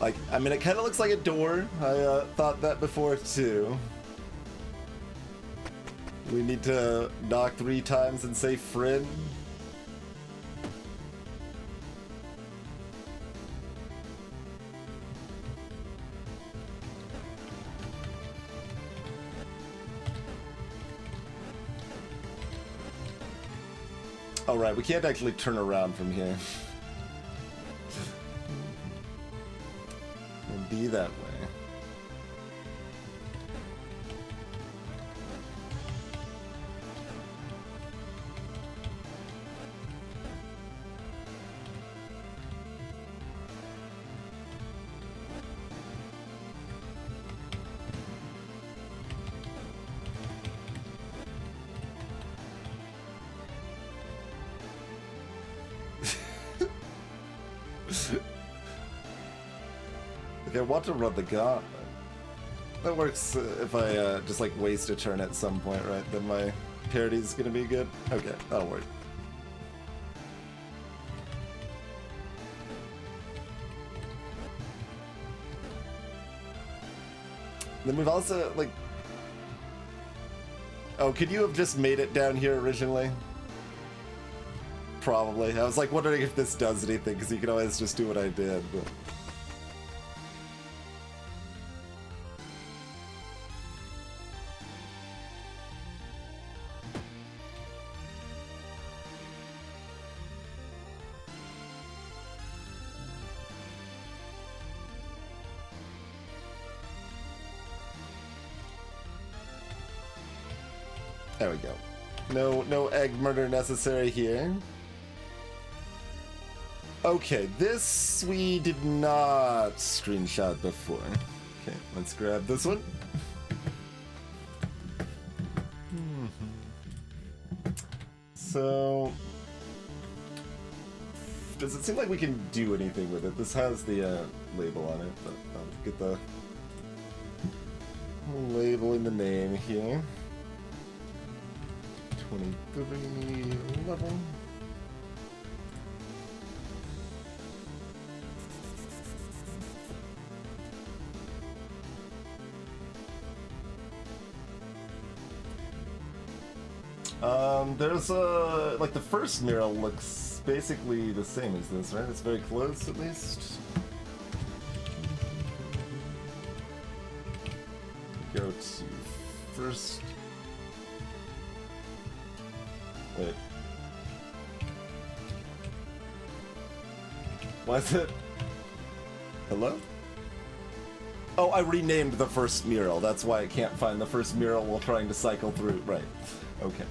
Like, I mean, it kind of looks like a door. I thought that before, too. We need to knock 3 times and say friend. Oh, right, we can't actually turn around from here. It'll be that way. Like, I want to run the gauntlet. That works if I just like waste a turn at some point, right? Then my parody's gonna be good. Okay, that'll work. Then we've also like. Oh, could you have just made it down here originally? Probably. I was like wondering if this does anything, because you can always just do what I did. But... There we go. No egg murder necessary here. Okay, this we did not screenshot before. Okay, let's grab this one. So, does it seem like we can do anything with it? This has the label on it, but I'll get the label in the name here. 23 level. There's like the first mural looks basically the same as this, right? It's very close at least. Go to first. Wait. Why is it? Hello? Oh, I renamed the first mural. That's why I can't find the first mural while trying to cycle through. Right. Okay.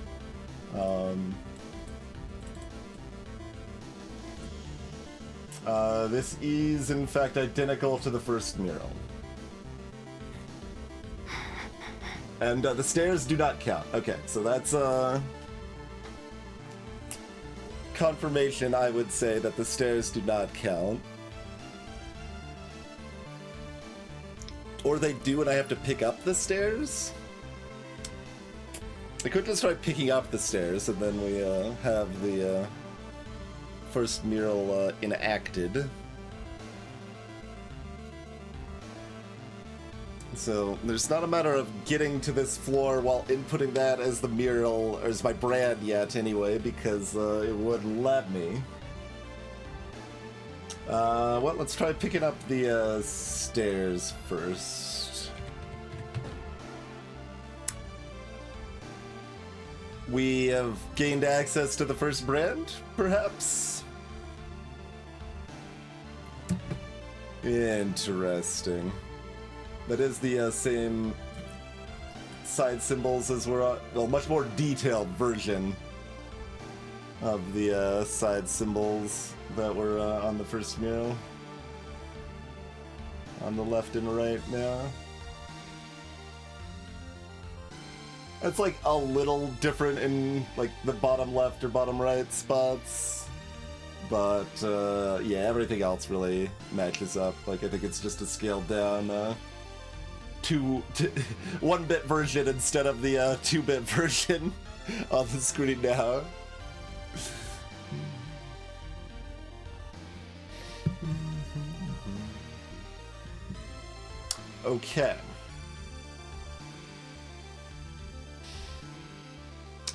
This is, in fact, identical to the first mural. And the stairs do not count. Okay, so that's confirmation, I would say, that the stairs do not count. Or they do and I have to pick up the stairs? I could just try picking up the stairs and then we have the first mural enacted. So there's not a matter of getting to this floor while inputting that as the mural, or as my brand yet anyway, because it wouldn't let me. Well, let's try picking up the stairs first. We have gained access to the first brand, perhaps? Interesting. That is the same side symbols as we're well, much more detailed version of the side symbols that were on the first mural. On the left and right now. It's like a little different in like the bottom left or bottom right spots. But yeah, everything else really matches up. Like I think it's just a scaled down 1-bit version instead of the 2-bit version on the screen now. Okay.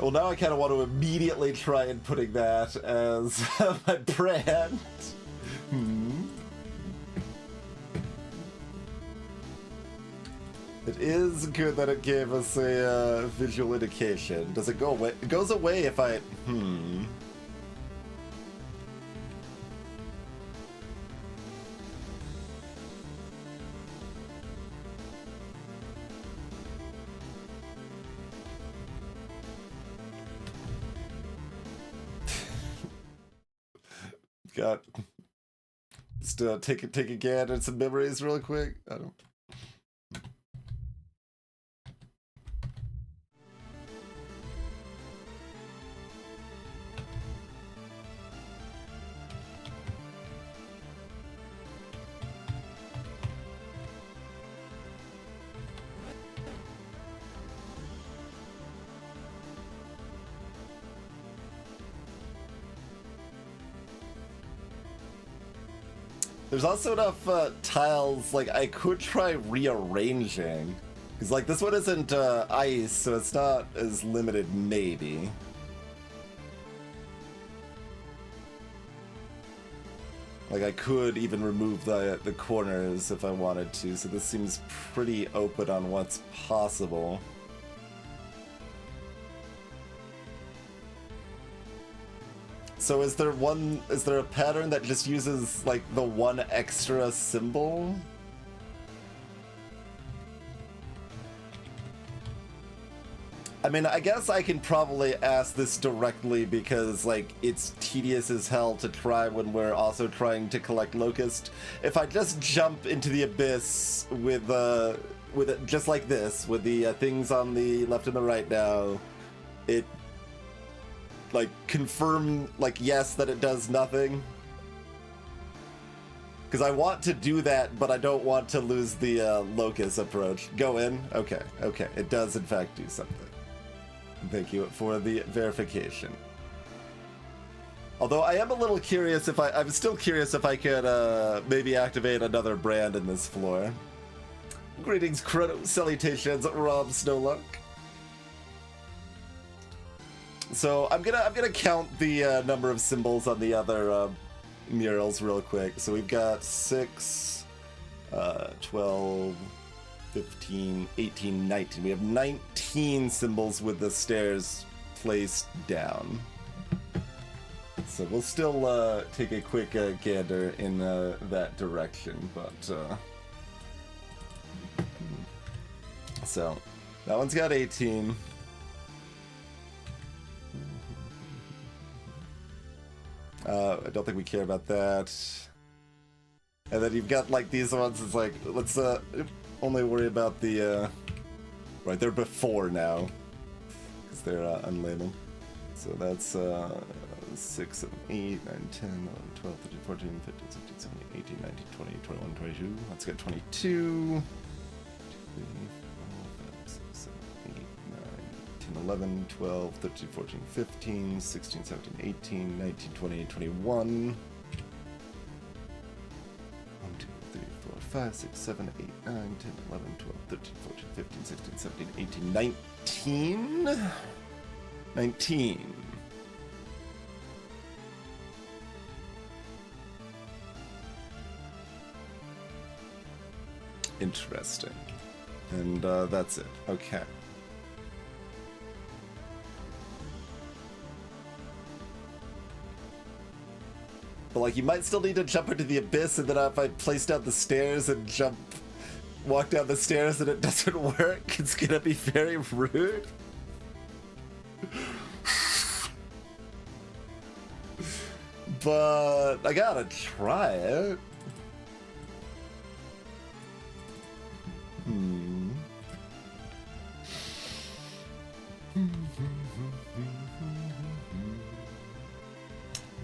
Well, now I kind of want to immediately try and putting that as my brand. It is good that it gave us a visual indication. Does it go away? It goes away if I... Got just take a gander at some memories real quick. I don't. There's also enough tiles, like, I could try rearranging. Because, like, this one isn't ice, so it's not as limited, maybe. Like, I could even remove the corners if I wanted to, so this seems pretty open on what's possible. So is there a pattern that just uses, like, the one extra symbol? I mean, I guess I can probably ask this directly because, like, it's tedious as hell to try when we're also trying to collect Locust. If I just jump into the abyss with it just like this, with the things on the left and the right now, it, like, confirm, like, yes, that it does nothing. Because I want to do that, but I don't want to lose the Locust approach. Go in? Okay, okay. It does, in fact, do something. Thank you for the verification. Although I am a little curious if I'm still curious if I could maybe activate another brand in this floor. Greetings, Chrono. Salutations, Rob Snowluck. So I'm gonna count the number of symbols on the other murals real quick. So we've got 6, 12, 15, 18, 19. We have 19 symbols with the stairs placed down. So we'll still take a quick gander in that direction, but so that one's got 18. I don't think we care about that. And then you've got, like, these ones. It's like, let's only worry about the right, they're before now because they're unlabeled. So that's 6, 7, 8, 9, 10, 11, 12, 13, 14, 15, 16, 17, 18, 19, 20, 21, 22. Let's get 22. 3, 4, 5, 6, 7, 8, 9, 10, 11, 12, 13, 14, 15, 16, 17, 18, 19, 20, 21. 5, 6, 7, 8, 9, 10, 11, 12, 13, 14, 15, 16, 17, 18, 19. 19. Interesting. And that's it. Okay. But, like, you might still need to jump into the abyss, and then if I place down the stairs and walk down the stairs and it doesn't work, it's gonna be very rude. But I gotta try it.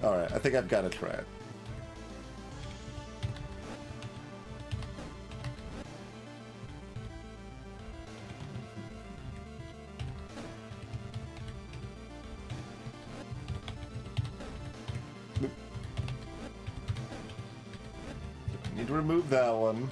Alright, I think I've got to try it. Need to remove that one.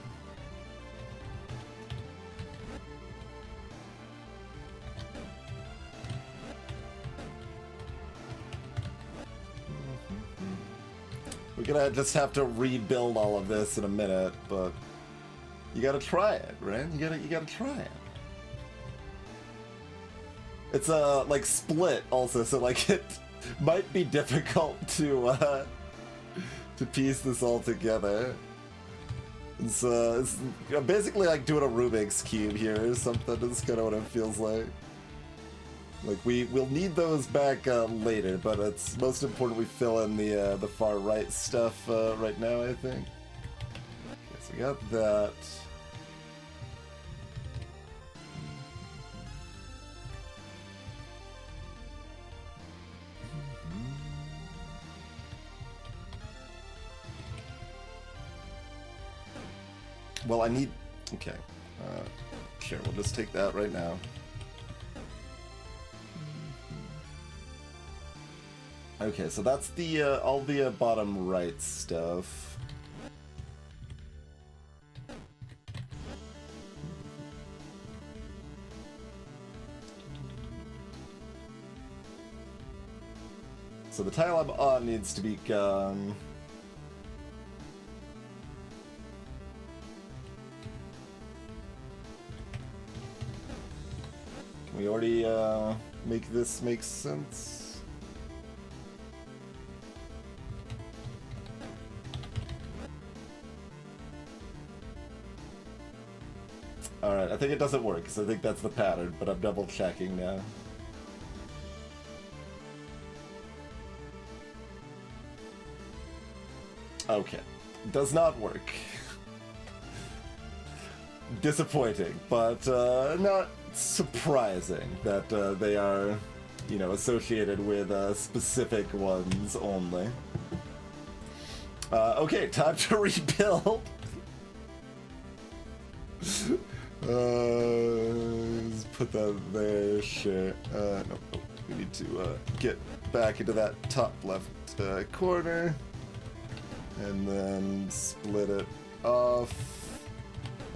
We're gonna just have to rebuild all of this in a minute, but you gotta try it, right? You gotta try it. It's like split also, so like it might be difficult to piece this all together. It's basically like doing a Rubik's Cube here or something. That's kind of what it feels like. Like, we'll need those back later, but it's most important we fill in the far right stuff right now, I think. Okay, so we got that. Well, I need... Okay. Sure, we'll just take that right now. Okay, so that's the all the bottom right stuff. So the tile I'm on needs to be gone. Can we already make this make sense? Alright, I think it doesn't work, because I think that's the pattern, but I'm double checking now. Okay. Does not work. Disappointing, but not surprising that they are, you know, associated with specific ones only. Okay, time to rebuild. Let's put that there, sure. No, we need to get back into that top left corner. And then split it off.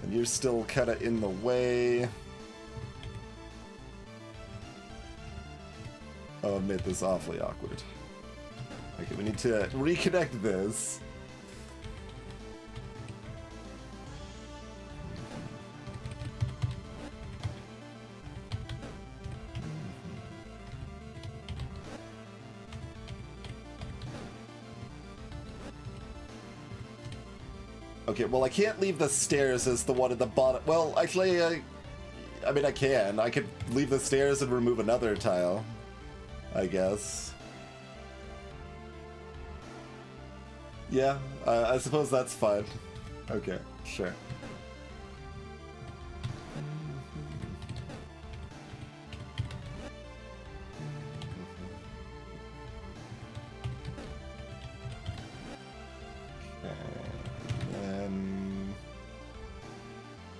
And you're still kind of in the way. Oh, I made this awfully awkward. Okay, we need to reconnect this. Okay, well, I can't leave the stairs as the one at the bottom. Well, actually, I mean, I can. I could leave the stairs and remove another tile, I guess. Yeah, I suppose that's fine. Okay, sure.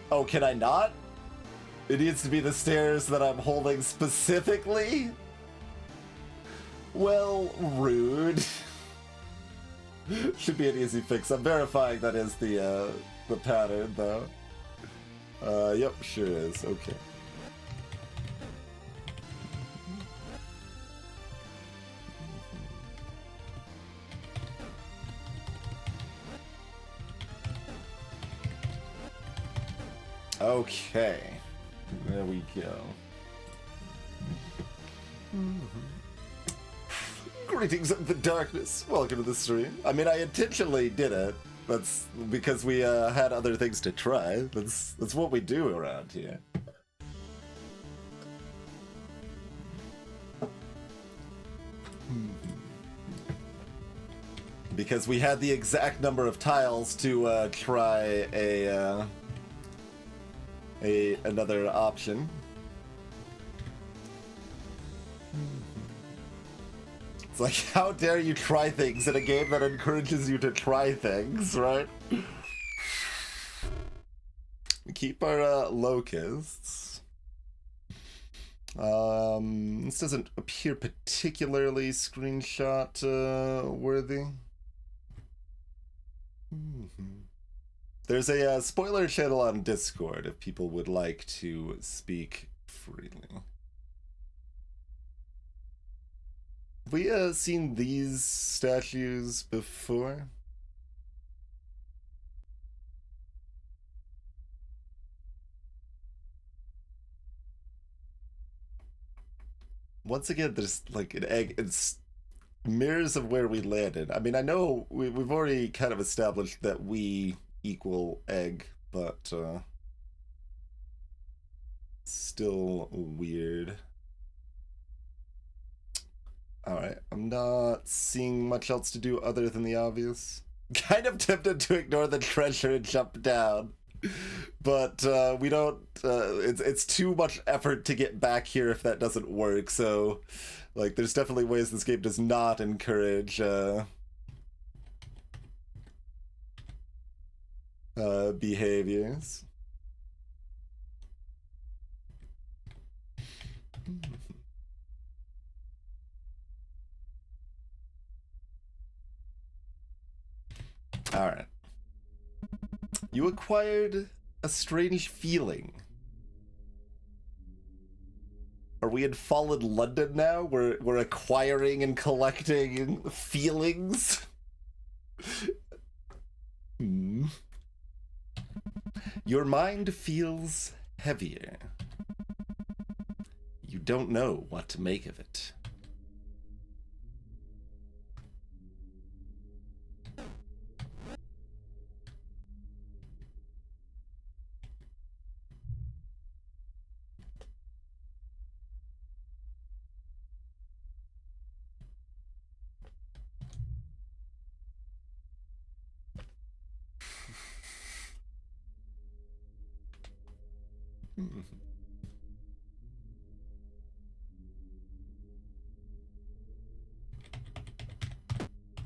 Oh, can I not? It needs to be the stairs that I'm holding specifically? Well, rude. Should be an easy fix. I'm verifying that is the pattern, though. Yep, sure is. Okay. Okay, there we go. Greetings of the darkness. Welcome to the stream. I mean, I intentionally did it. That's because we had other things to try. That's what we do around here. Because we had the exact number of tiles to try another option. It's like, how dare you try things in a game that encourages you to try things, right? Keep our locusts. This doesn't appear particularly screenshot worthy. There's a spoiler channel on Discord if people would like to speak freely. Have we seen these statues before? Once again, there's like an egg. It's mirrors of where we landed. I mean, I know we've already kind of established that we equal egg, but still weird. Alright, I'm not seeing much else to do other than the obvious. Kind of tempted to ignore the treasure and jump down. But we don't, it's too much effort to get back here if that doesn't work, so, like, there's definitely ways this game does not encourage, behaviors. Alright. You acquired a strange feeling. Are we in fallen London now? We're acquiring and collecting feelings? Your mind feels heavier. You don't know what to make of it.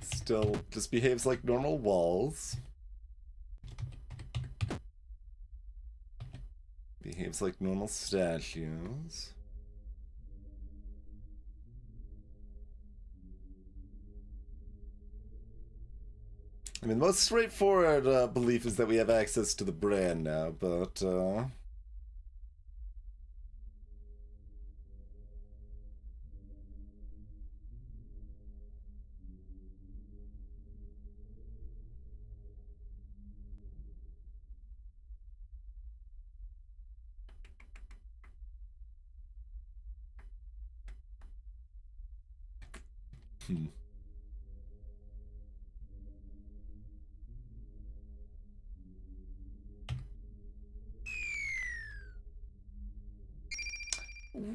Still just behaves like normal walls. Behaves like normal statues. I mean, the most straightforward belief is that we have access to the brand now, but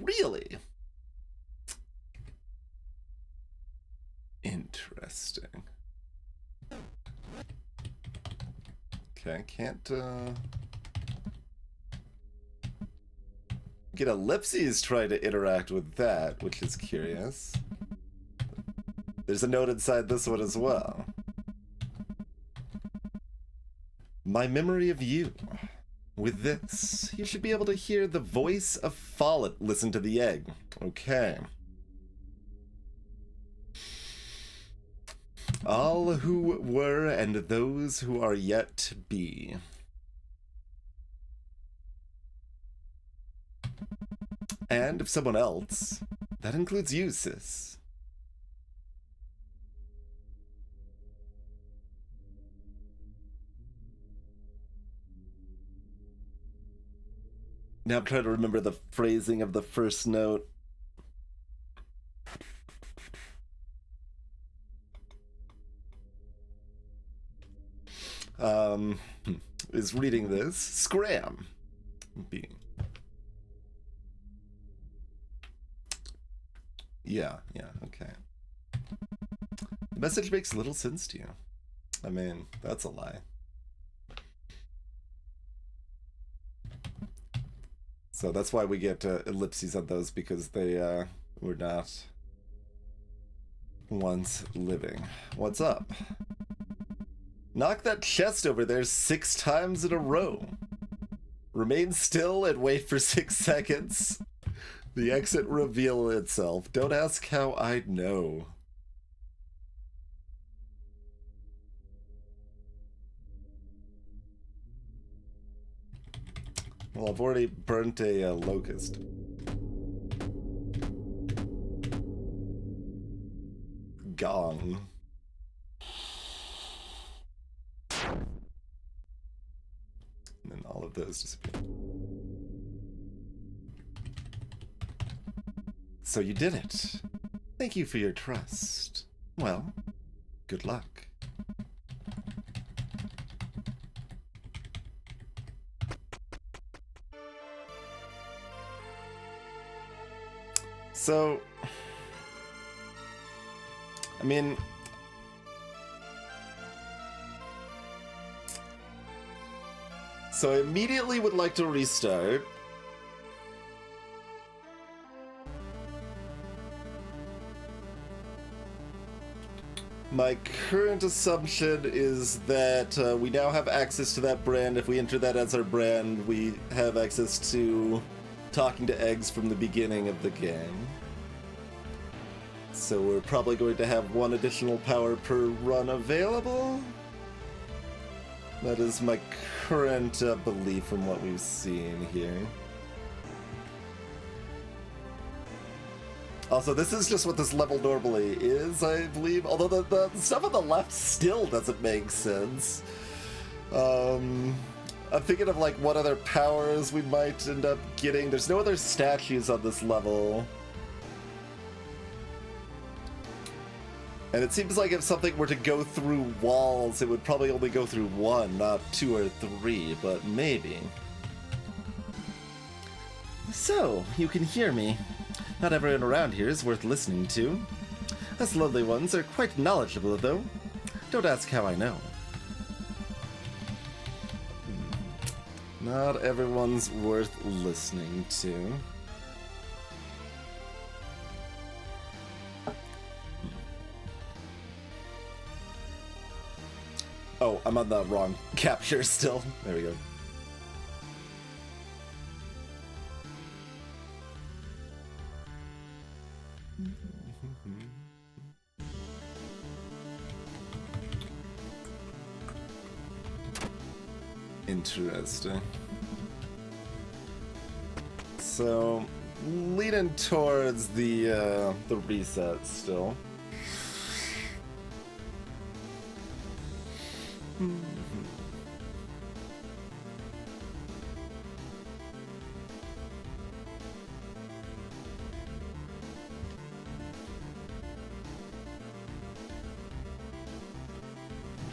Really? Interesting. Okay, can't get Ellipses try to interact with that, which is curious. There's a note inside this one as well. My memory of you. With this, you should be able to hear the voice of Follett listen to the egg. Okay. All who were and those who are yet to be. And if someone else, that includes you, sis. Now I'm trying to remember the phrasing of the first note. Is reading this. Scram. B. Yeah, okay. The message makes little sense to you. I mean, that's a lie. So that's why we get ellipses on those, because they were not once living. What's up? Knock that chest over there 6 times in a row. Remain still and wait for 6 seconds. The exit reveal itself. Don't ask how I know. Well, I've already burnt a locust. Gong. And then all of those disappear. So you did it. Thank you for your trust. Well, good luck. So, I mean, so I immediately would like to restart. My current assumption is that we now have access to that brand. If we enter that as our brand, we have access to talking to eggs from the beginning of the game. So we're probably going to have one additional power per run available. That is my current belief from what we've seen here. Also, this is just what this level normally is, I believe. Although the stuff on the left still doesn't make sense. I'm thinking of like what other powers we might end up getting. There's no other statues on this level. And it seems like if something were to go through walls, it would probably only go through one, not two or three, but maybe. So, you can hear me. Not everyone around here is worth listening to. Us lonely ones are quite knowledgeable, though. Don't ask how I know. Not everyone's worth listening to. Oh, I'm on the wrong capture still. There we go. Interesting. So, leaning towards the reset still.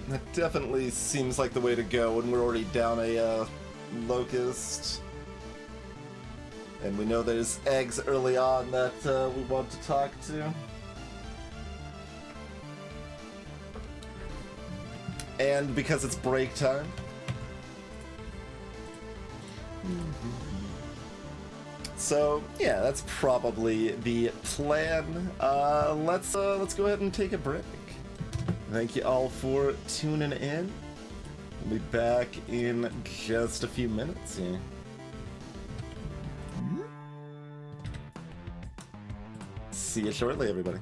That definitely seems like the way to go when we're already down a locust. And we know there's eggs early on that we want to talk to. And because it's break time. So yeah, that's probably the plan. Let's go ahead and take a break. Thank you all for tuning in. We'll be back in just a few minutes here. See you shortly, everybody.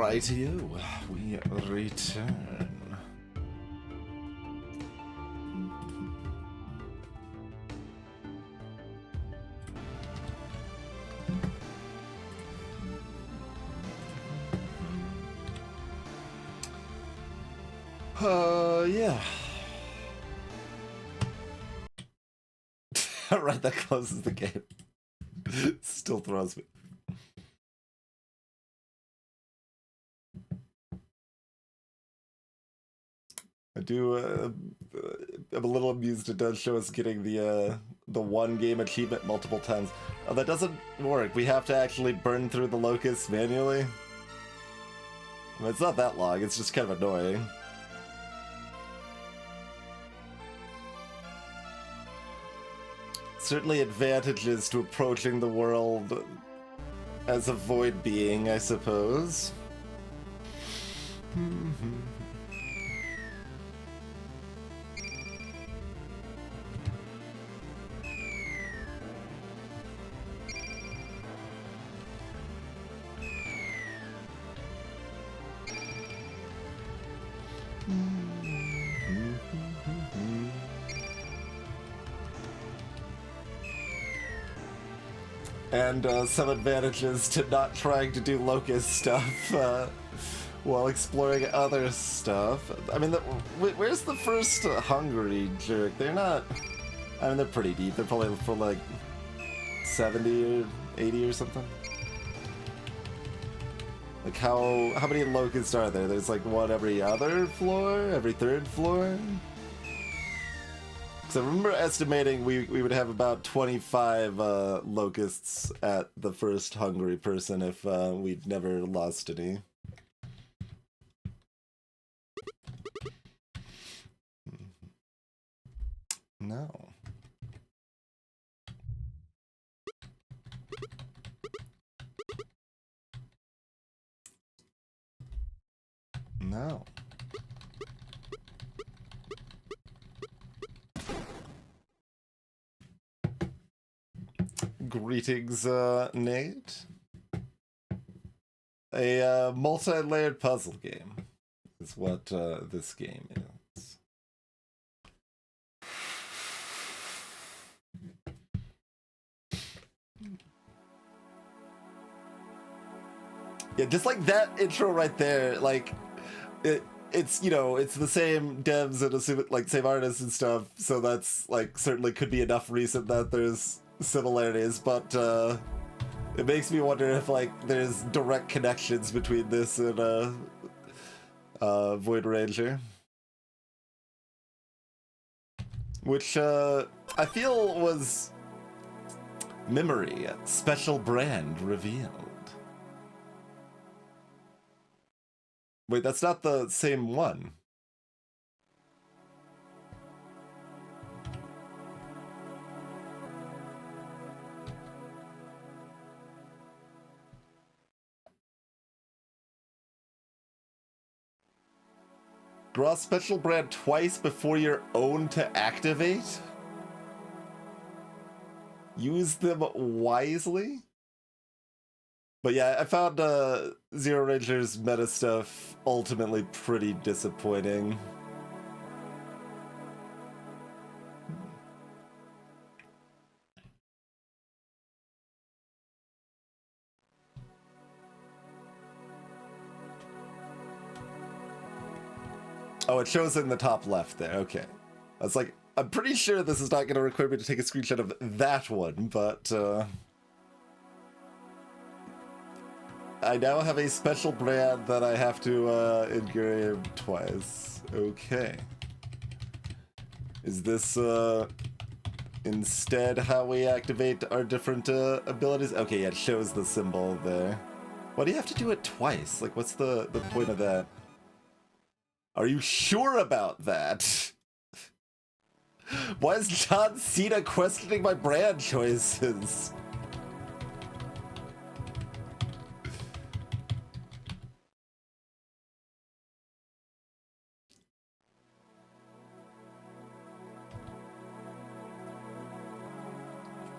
Rightio, we return. Yeah. Right, that closes the game. Still throws me. I do, I'm a little amused it does show us getting the one game achievement multiple times. Oh, that doesn't work. We have to actually burn through the locusts manually. I mean, it's not that long, it's just kind of annoying. Certainly advantages to approaching the world as a void being, I suppose. And some advantages to not trying to do locust stuff while exploring other stuff. I mean, where's the first Hungary jerk? They're not... I mean, they're pretty deep. They're probably for like 70 or 80 or something. Like how many locusts are there? There's like one every other floor? Every third floor? So I remember estimating we would have about 25 locusts at the first Hungry person if we'd never lost any. No. No. Greetings, Nate. A multi-layered puzzle game is what this game is. Yeah, just like that intro right there, like it's you know, it's the same devs and like same artists and stuff, so that's like certainly could be enough reason that there's similarities, but it makes me wonder if like there's direct connections between this and Void Ranger, which I feel was Memory, special brand revealed. Wait, that's not the same one. Draw special brand twice before your own to activate? Use them wisely? But yeah, I found Zero Ranger's meta stuff ultimately pretty disappointing. Oh, it shows in the top left there, okay. I was like, I'm pretty sure this is not going to require me to take a screenshot of that one, but I now have a special brand that I have to engrave twice. Okay. Is this instead how we activate our different abilities? Okay, yeah, it shows the symbol there. Why do you have to do it twice? Like, what's the point of that? Are you sure about that? Why is John Cena questioning my brand choices?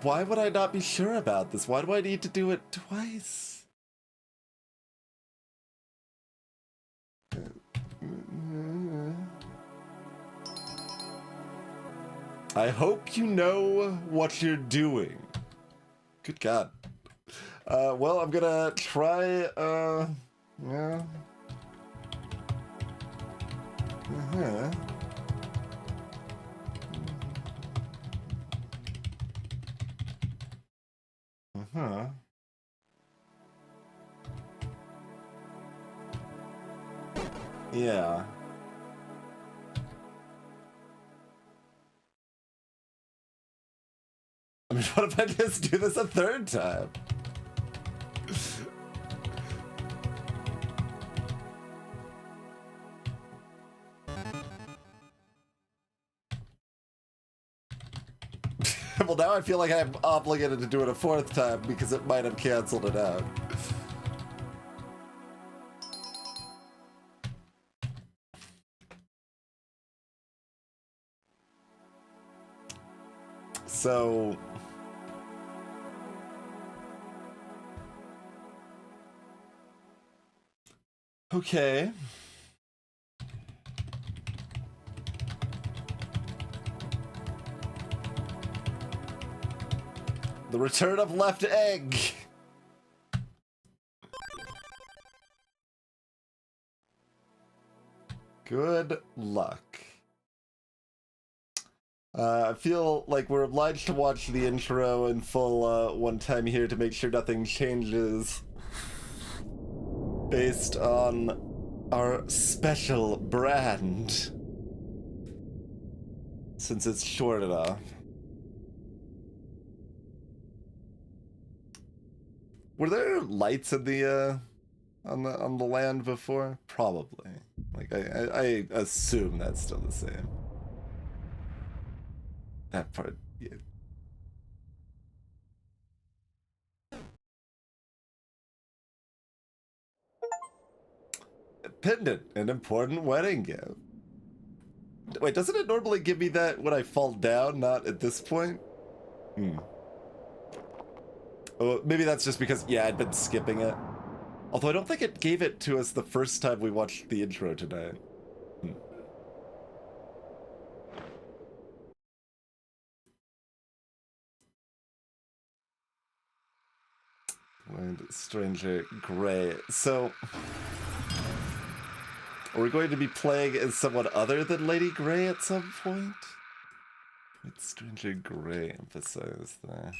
Why would I not be sure about this? Why do I need to do it twice? I hope you know what you're doing. Good God. Well, I'm gonna try, yeah. Uh-huh. Uh-huh. Yeah. I mean, what if I just do this a third time? Well, now I feel like I'm obligated to do it a fourth time because it might have canceled it out. So... Okay. The return of left egg. Good luck. I feel like we're obliged to watch the intro in full one time here to make sure nothing changes based on our special brand, since it's short enough. Were there lights in the on the land before? Probably. Like I assume that's still the same. That part, yeah. A pendant, an important wedding gift. Wait, doesn't it normally give me that when I fall down, not at this point? Oh, maybe that's just because, yeah, I'd been skipping it. Although I don't think it gave it to us the first time we watched the intro tonight. And Stranger Gray. So, are we going to be playing as someone other than Lady Grey at some point? It's Stranger Gray emphasized there.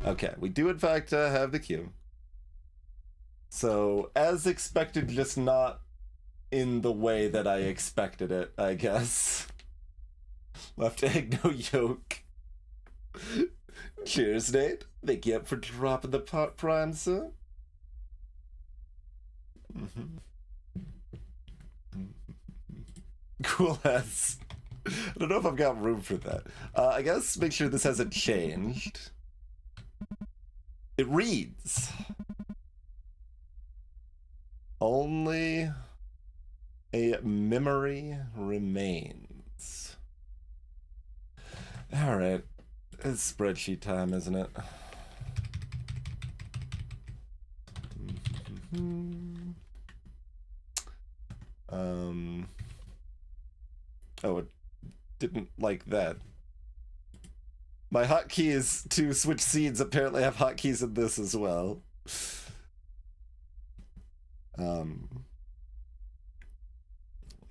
Okay, we do in fact have the cue. So, as expected, just not in the way that I expected it, I guess. Left egg, no yolk. Cheers, Nate. Thank you for dropping the pot prime, sir. Cool ass. I don't know if I've got room for that. I guess make sure this hasn't changed. It reads... Only a memory remains. Alright. It's spreadsheet time, isn't it? Oh, it didn't like that. My hotkeys to switch scenes apparently have hotkeys in this as well.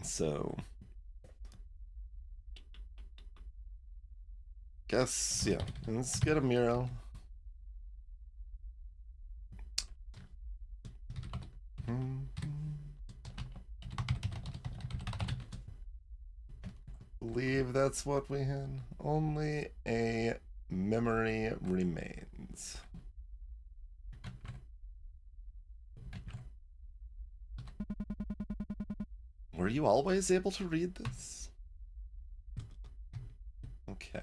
So... Guess, yeah. Let's get a mural. Believe that's what we had. Only a memory remains. Were you always able to read this? Okay.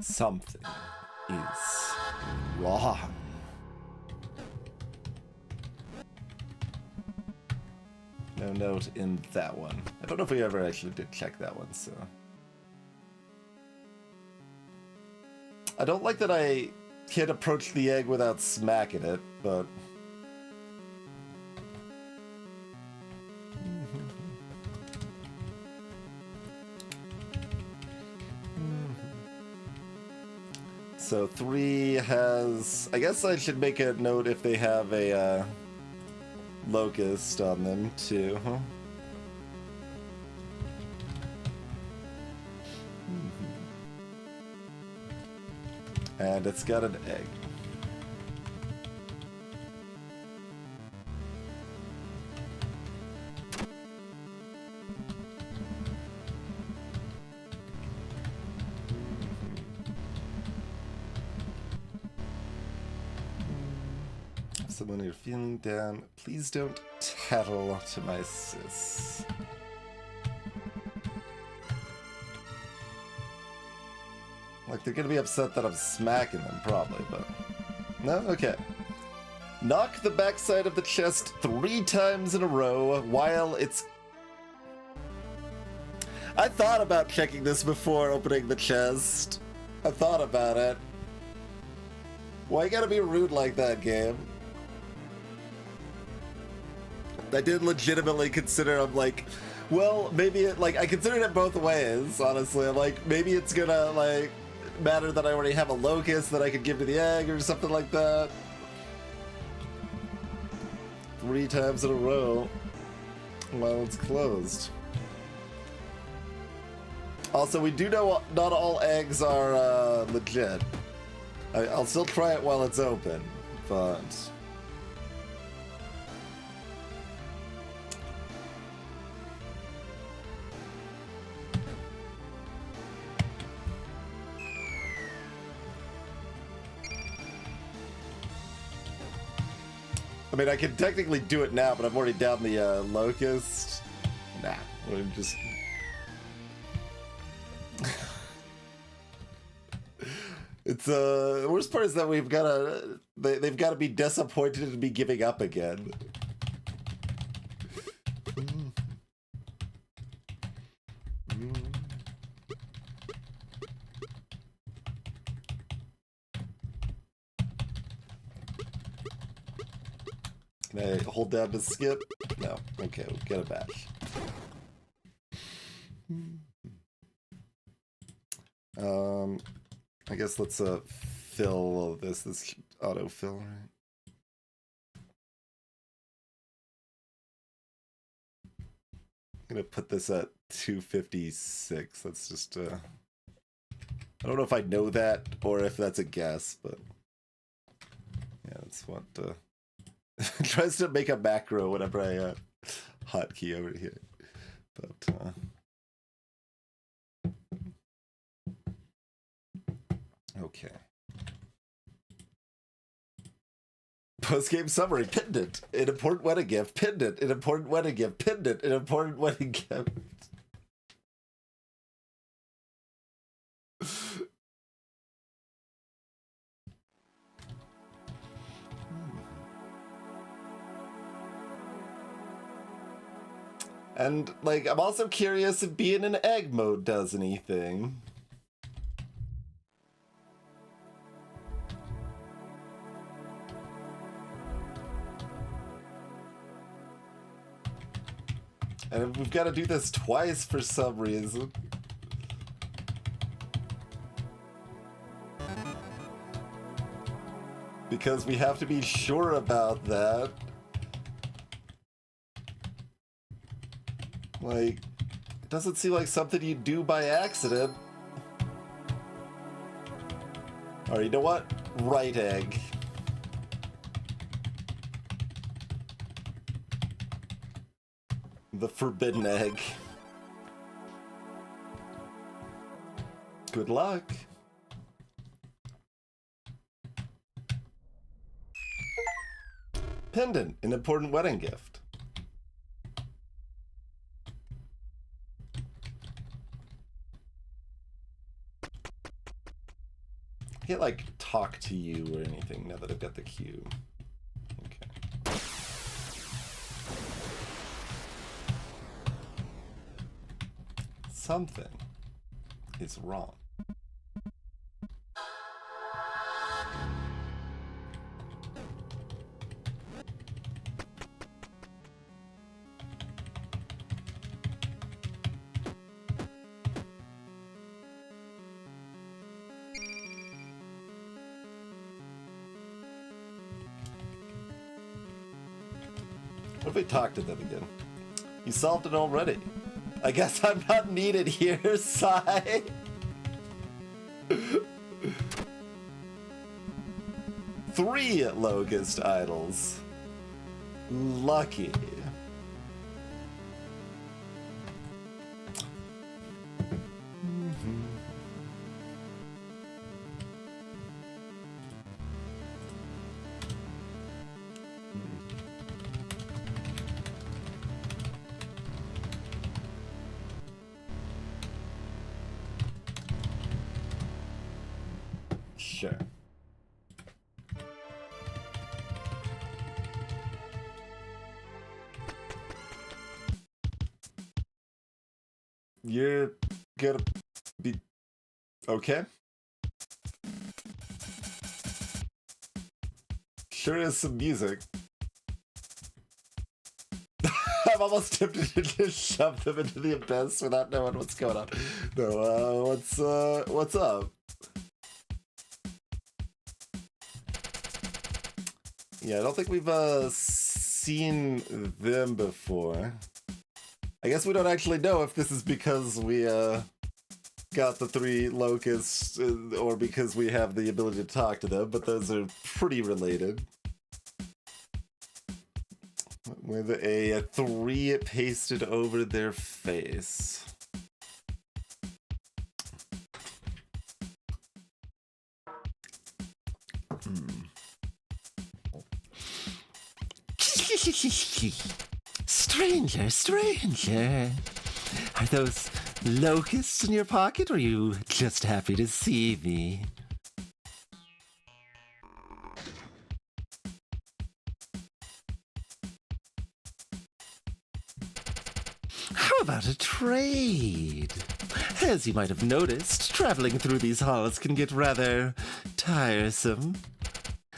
Something is wrong. No note in that one. I don't know if we ever actually did check that one, so. I don't like that I can't approach the egg without smacking it, but... So 3 has... I guess I should make a note if they have a locust on them too, huh? And it's got an egg. Someone you're feeling down, please don't tattle to my sis. Like, they're gonna be upset that I'm smacking them, probably, but... No? Okay. Knock the backside of the chest 3 times in a row while it's... I thought about checking this before opening the chest. I thought about it. Why you gotta be rude like that, game? I did legitimately consider, I'm like, well, maybe it, like, I considered it both ways, honestly. I'm like, maybe it's gonna, like, matter that I already have a locust that I could give to the egg or something like that. 3 times in a row while it's closed. Also, we do know not all eggs are legit. I'll still try it while it's open, but... I mean, I can technically do it now, but I've already down the locust. Nah, we're just... It's the worst part is that we've got to... They've got to be disappointed to be giving up again. Can I hold down to skip? No. Okay, we'll get a bash. I guess let's fill all of this autofill, right? I'm gonna put this at 256. That's just I don't know if I know that or if that's a guess, but yeah, that's what tries to make a macro whenever I hotkey over here, but okay. Post-game summary, pendant, an important wedding gift, pendant, an important wedding gift, pendant, an important wedding gift. And, like, I'm also curious if being in egg mode does anything. And we've got to do this twice for some reason. Because we have to be sure about that. Like, it doesn't seem like something you do by accident. Or you know what? Right egg. The forbidden egg. Good luck. Pendant, an important wedding gift. I can't, like, talk to you or anything now that I've got the cue. Okay. something is wrong. What if we talk to them again? You solved it already. I guess I'm not needed here, sigh. 3 locust idols. Lucky. Sure. You're gonna be okay? Sure is some music. I'm almost tempted to just shove them into the abyss without knowing what's going on. No, what's up? Yeah, I don't think we've seen them before. I guess we don't actually know if this is because we got the 3 locusts or because we have the ability to talk to them, but those are pretty related. With a 3 pasted over their face. Stranger, stranger. Are those locusts in your pocket, or are you just happy to see me? How about a trade? As you might have noticed, traveling through these halls can get rather tiresome.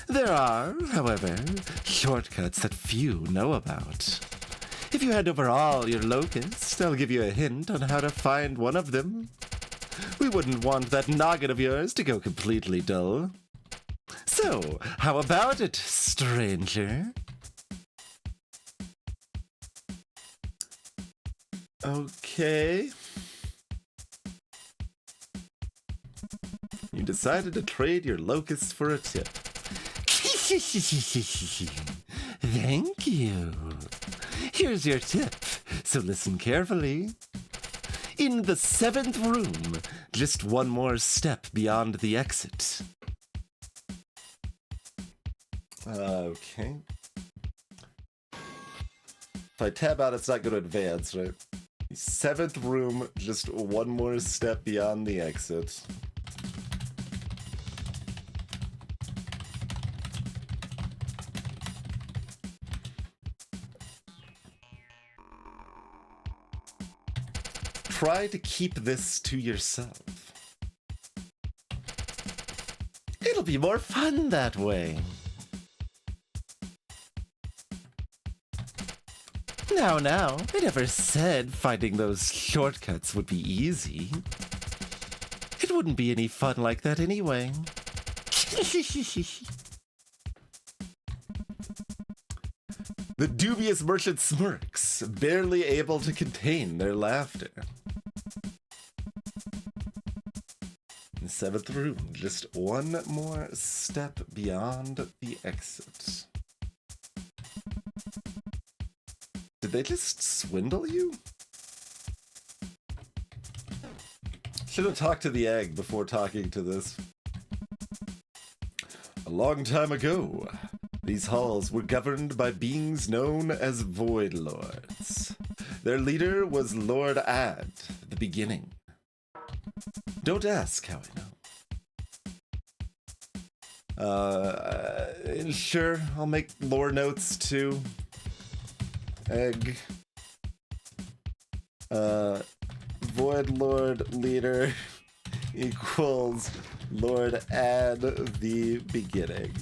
There are, however, shortcuts that few know about. If you hand over all your locusts, I'll give you a hint on how to find one of them. We wouldn't want that noggin of yours to go completely dull. So, how about it, stranger? Okay. You decided to trade your locusts for a tip. Thank you. Here's your tip, so listen carefully. In the 7th room, just one more step beyond the exit. Okay. If I tab out, it's not going to advance, right? 7th room, just one more step beyond the exit. Try to keep this to yourself. It'll be more fun that way. Now, I never said finding those shortcuts would be easy. It wouldn't be any fun like that anyway. The dubious merchant smirks, barely able to contain their laughter. In the 7th room, just one more step beyond the exit. Did they just swindle you? Should have talked to the egg before talking to this. A long time ago, these halls were governed by beings known as Void Lords. Their leader was Lord Ad, the beginning. Don't ask how I know. Sure, I'll make lore notes too. Void Lord leader equals Lord add the beginning.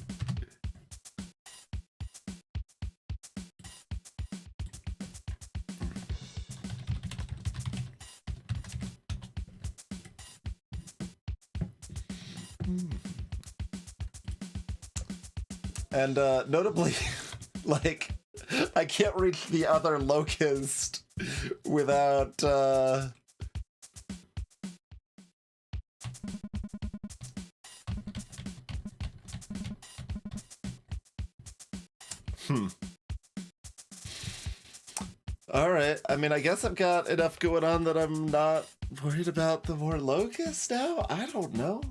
And notably, like, I can't reach the other locust without Alright, I mean, I guess I've got enough going on that I'm not worried about the more locusts now? I don't know.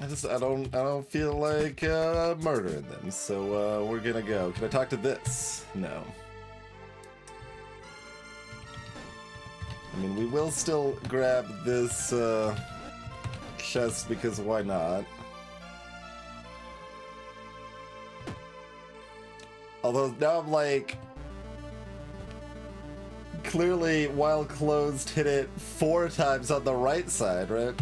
I don't feel like murdering them, so we're gonna go. Can I talk to this? No. I mean, we will still grab this chest because why not? Although now I'm like, clearly while closed hit it 4 times on the right side, right?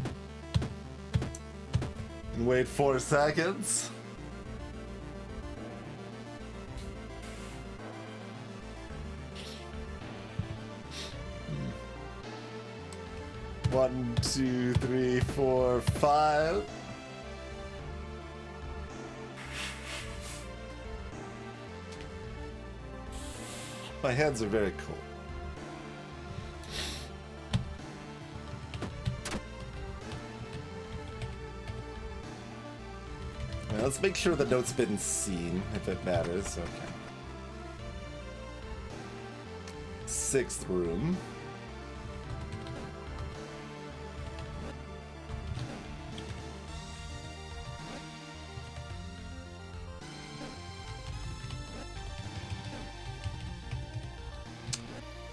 And wait 4 seconds. One, 2, 3, 4, 5. My hands are very cold. Now, let's make sure the note's been seen, if it matters. Okay. 6th room.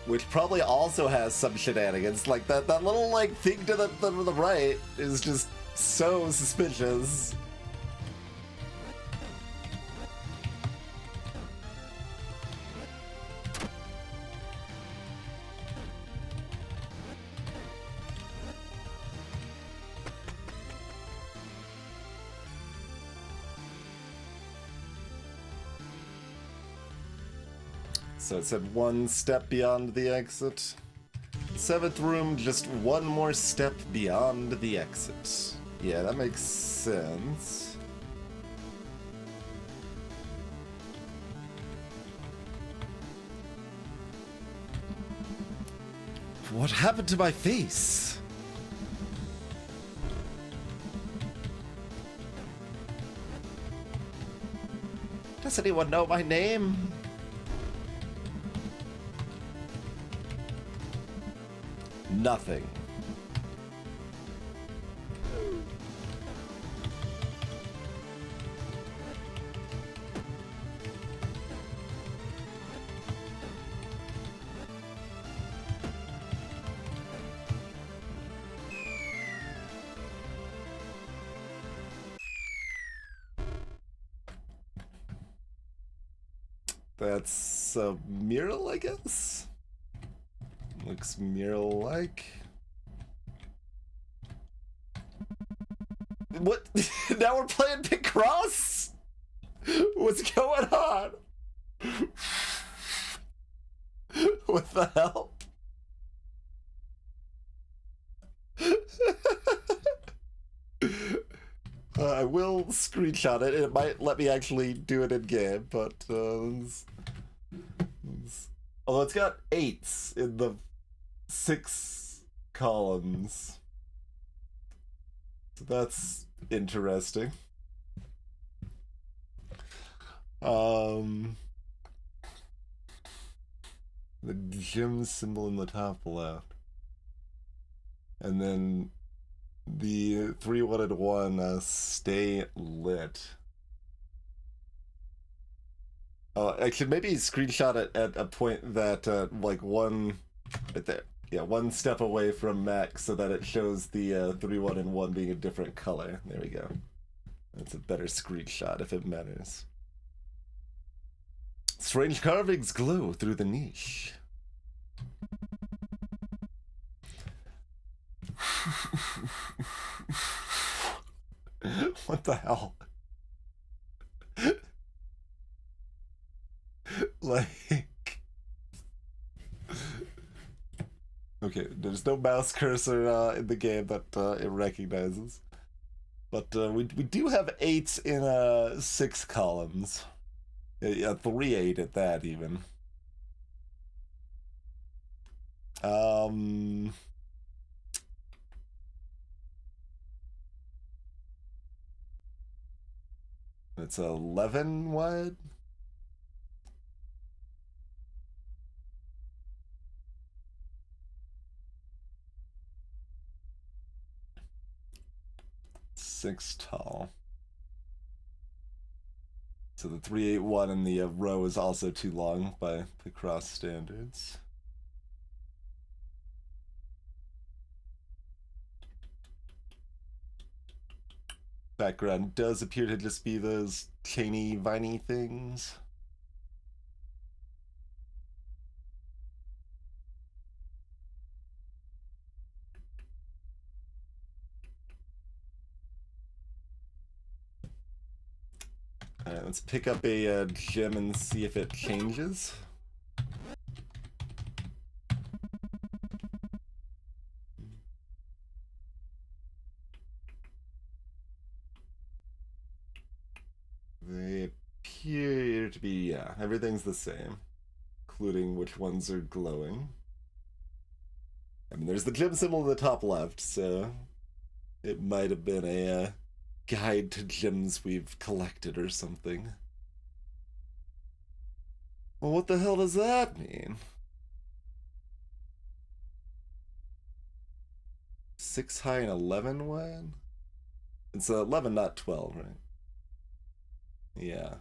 Which probably also has some shenanigans. Like that little like thing to the right is just so suspicious. So it said 1 step beyond the exit. 7th room, just 1 more step beyond the exit. Yeah, that makes sense. What happened to my face? Does anyone know my name? Nothing. That's a mural, I guess? Looks mural-like. What? Now we're playing Picross? What's going on? What the hell? I will screenshot it. It might let me actually do it in game, but although it's got 8s in the 6 columns, so that's interesting. The gym symbol in the top left, and then the 3-1-1 stay lit. I should maybe screenshot it at a point that like 1 right there. Yeah, 1 step away from max so that it shows the 3-1-1 being a different color. There we go. That's a better screenshot if it matters. Strange carvings glow through the niche. What the hell? Like... Okay, there's no mouse cursor in the game that it recognizes. But we do have 8s in 6 columns. Yeah, 3-8 at that, even. It's 11 wide. Six tall. So the 381 in the row is also too long by Picross standards. Background does appear to just be those chainy, viney things. Alright, let's pick up a gem and see if it changes. They appear to be, yeah, everything's the same, including which ones are glowing. I mean, there's the gem symbol in the top left, so it might have been a guide to gems we've collected or something. Well, what the hell does that mean? 6 high and 11 wide? It's 11, not 12, right? Yeah.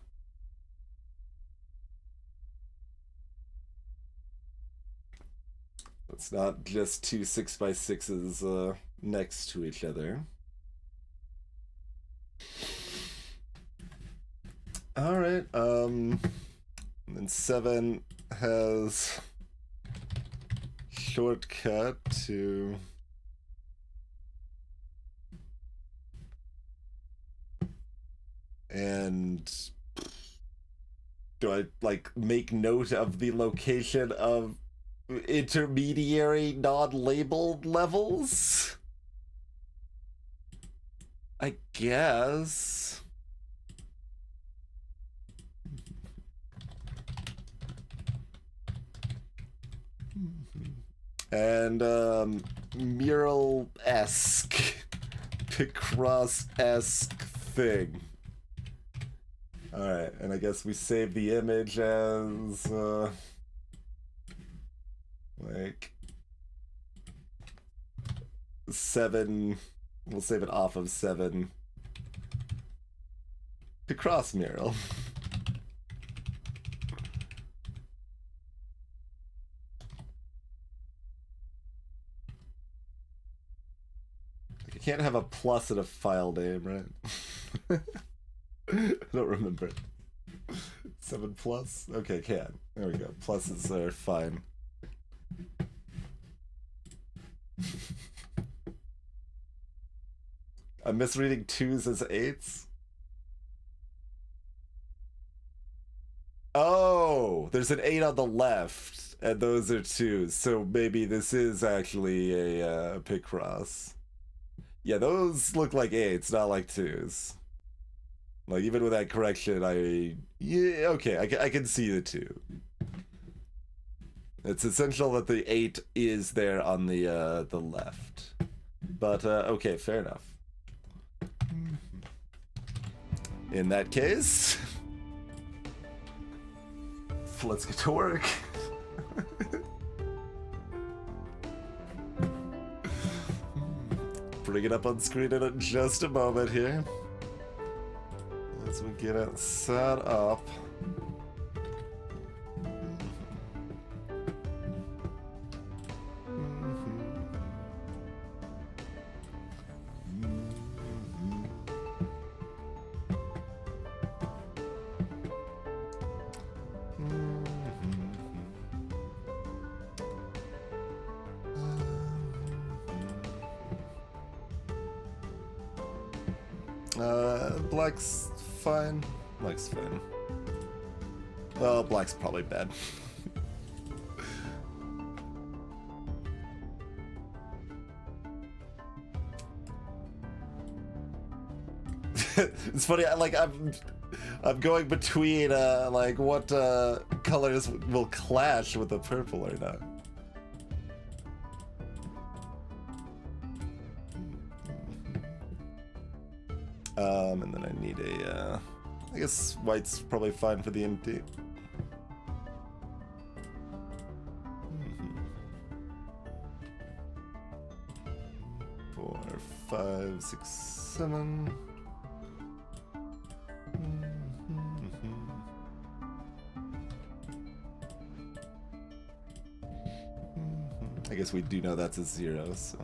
It's not just two 6x6s next to each other. Alright, and then 7 has shortcut to and do I like make note of the location of intermediary non-labeled levels? I guess. And mural-esque, Picross-esque thing. Alright, and I guess we save the image as like 7. We'll save it off of 7 Picross mural. You can't have a plus in a file name, right? I don't remember. 7 plus? Okay, can. There we go. Pluses are fine. I'm misreading 2s as 8s? Oh, there's an 8 on the left, and those are 2s, so maybe this is actually a Picross. Yeah, those look like 8s, not like 2s. Like, even with that correction, yeah, okay, I can see the 2. It's essential that the 8 is there on the left. But, okay, fair enough. In that case, let's get to work. Bring it up on screen in just a moment here. As we get it set up. Black's fine. Black's fine. Well, black's probably bad. It's funny, I'm going between like what colors will clash with the purple or not. And then I need a I guess white's probably fine for the empty. 4, 5, 6, 7. I guess we do know that's a 0, so.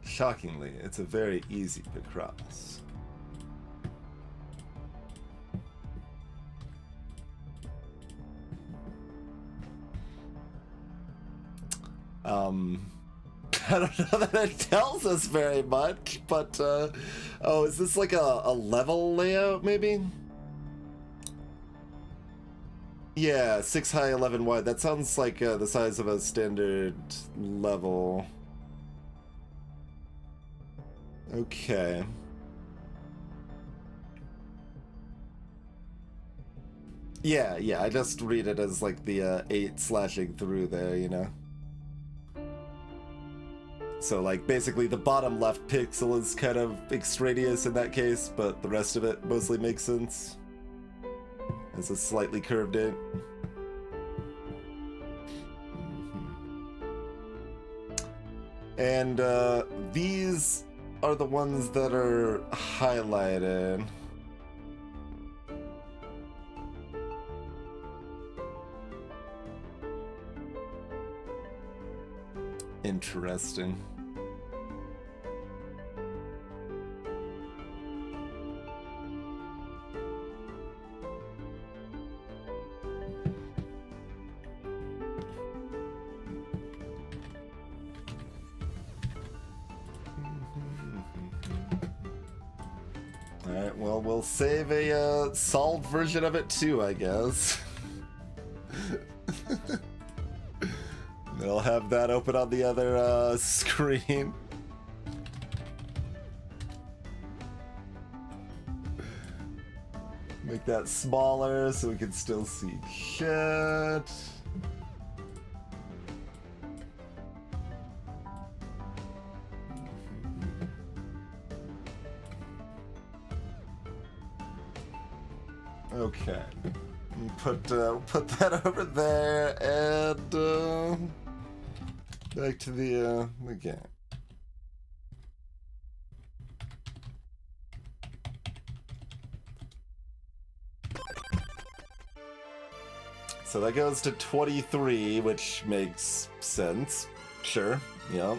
Shockingly, it's a very easy to cross. I don't know that it tells us very much, but, oh, is this like a level layout, maybe? Yeah, 6 high, 11 wide. That sounds like the size of a standard level. Okay. Yeah, I just read it as like the 8 slashing through there, you know? So like basically the bottom left pixel is kind of extraneous in that case, but the rest of it mostly makes sense. It's a slightly curved in. And these are the ones that are highlighted. Interesting. Alright, well, we'll save a solved version of it too, I guess. I'll have that open on the other screen. Make that smaller so we can still see shit. Okay. Put that over there and back to the game. So that goes to 23, which makes sense. Sure, yeah.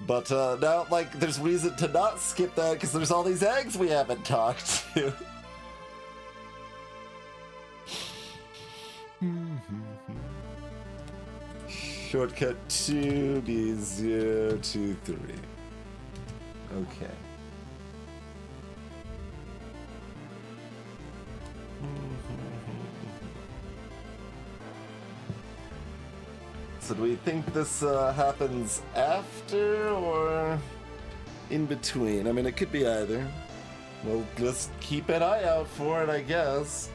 But now, like, there's reason to not skip that because there's all these eggs we haven't talked to. Shortcut 2, B0, 2, 3. Okay. So do we think this happens after or in between? I mean, it could be either. We'll just keep an eye out for it, I guess.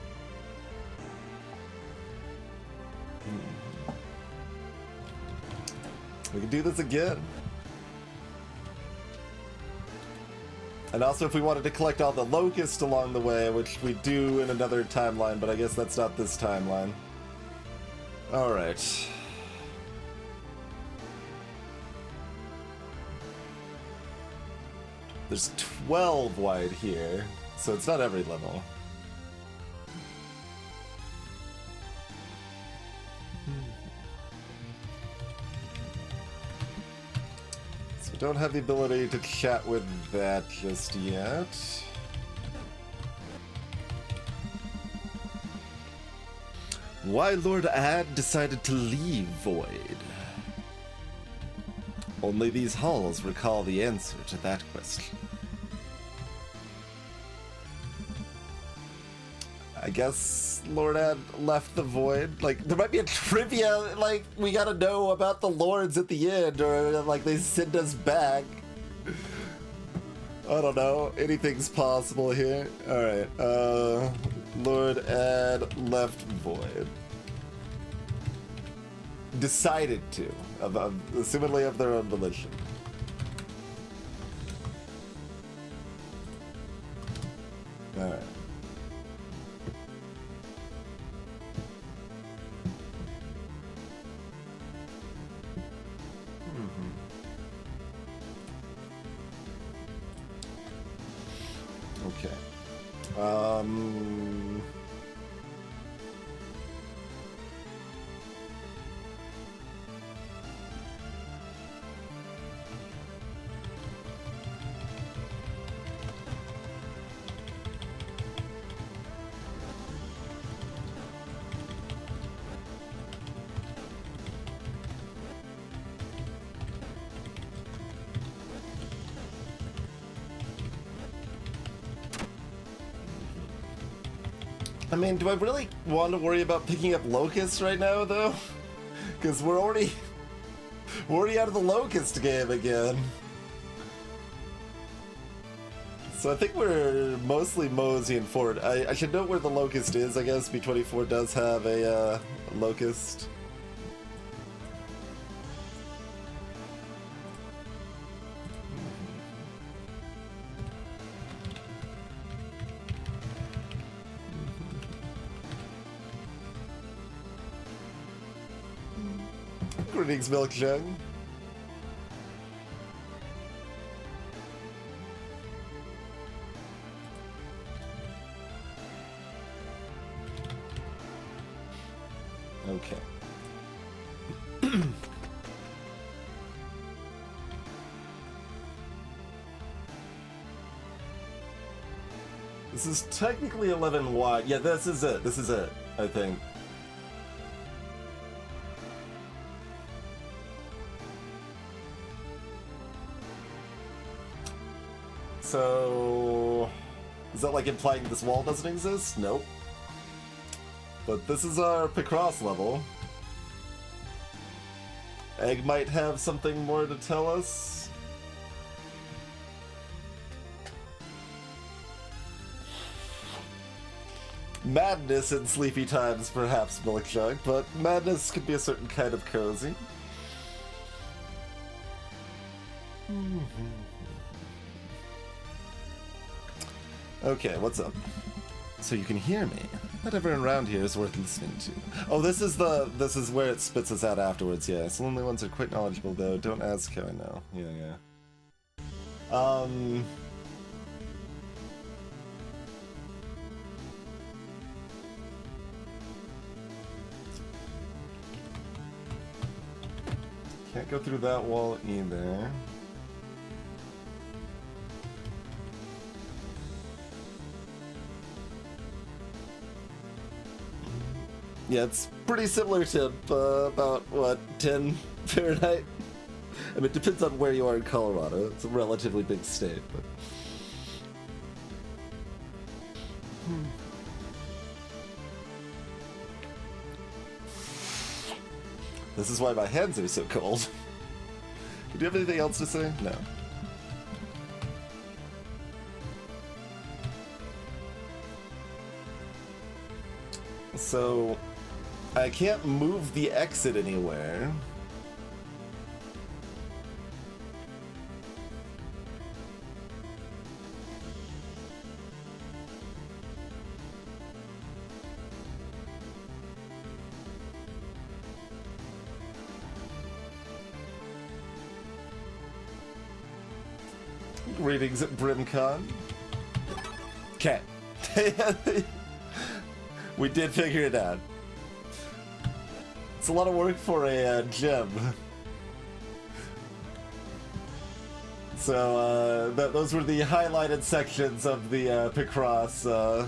We can do this again. And also if we wanted to collect all the locusts along the way, which we do in another timeline, but I guess that's not this timeline. Alright. There's 12 wide here, so it's not every level. So we don't have the ability to chat with that just yet. Why Lord Ad decided to leave Void? Only these halls recall the answer to that question. I guess Lord Ad left the Void. Like, there might be a trivia, like, we gotta know about the Lords at the end, or, like, they send us back. I don't know. Anything's possible here. Alright, Lord Ad left Void. Decided to, assumedly of their own volition. Alright. Okay. I mean, do I really want to worry about picking up locusts right now, though? Because we're already out of the locust game again. So I think we're mostly moseying forward. I should note where the locust is, I guess. B24 does have a locust. Greetings, Milk Jug. Okay. This is technically 11 wide. Yeah, this is it. This is it, I think. So, is that like implying this wall doesn't exist? Nope. But this is our Picross level. Egg might have something more to tell us. Madness in sleepy times, perhaps, Milkjug, but madness could be a certain kind of cozy. Okay, what's up? So you can hear me. Not everyone around here is worth listening to. Oh, this is where it spits us out afterwards, yeah. So lonely ones are quite knowledgeable, though. Don't ask how I know. Yeah. Can't go through that wall either. Yeah, it's pretty similar to about, what, 10 Fahrenheit? I mean, it depends on where you are in Colorado. It's a relatively big state, but... This is why my hands are so cold. Do you have anything else to say? No. So... I can't move the exit anywhere. Greetings at BrimCon. Okay. We did figure it out. It's a lot of work for a gem. So, those were the highlighted sections of the Picross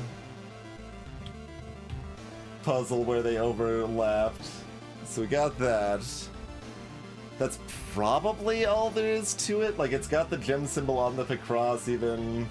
puzzle where they overlapped. So we got that. That's probably all there is to it. Like, it's got the gem symbol on the Picross even.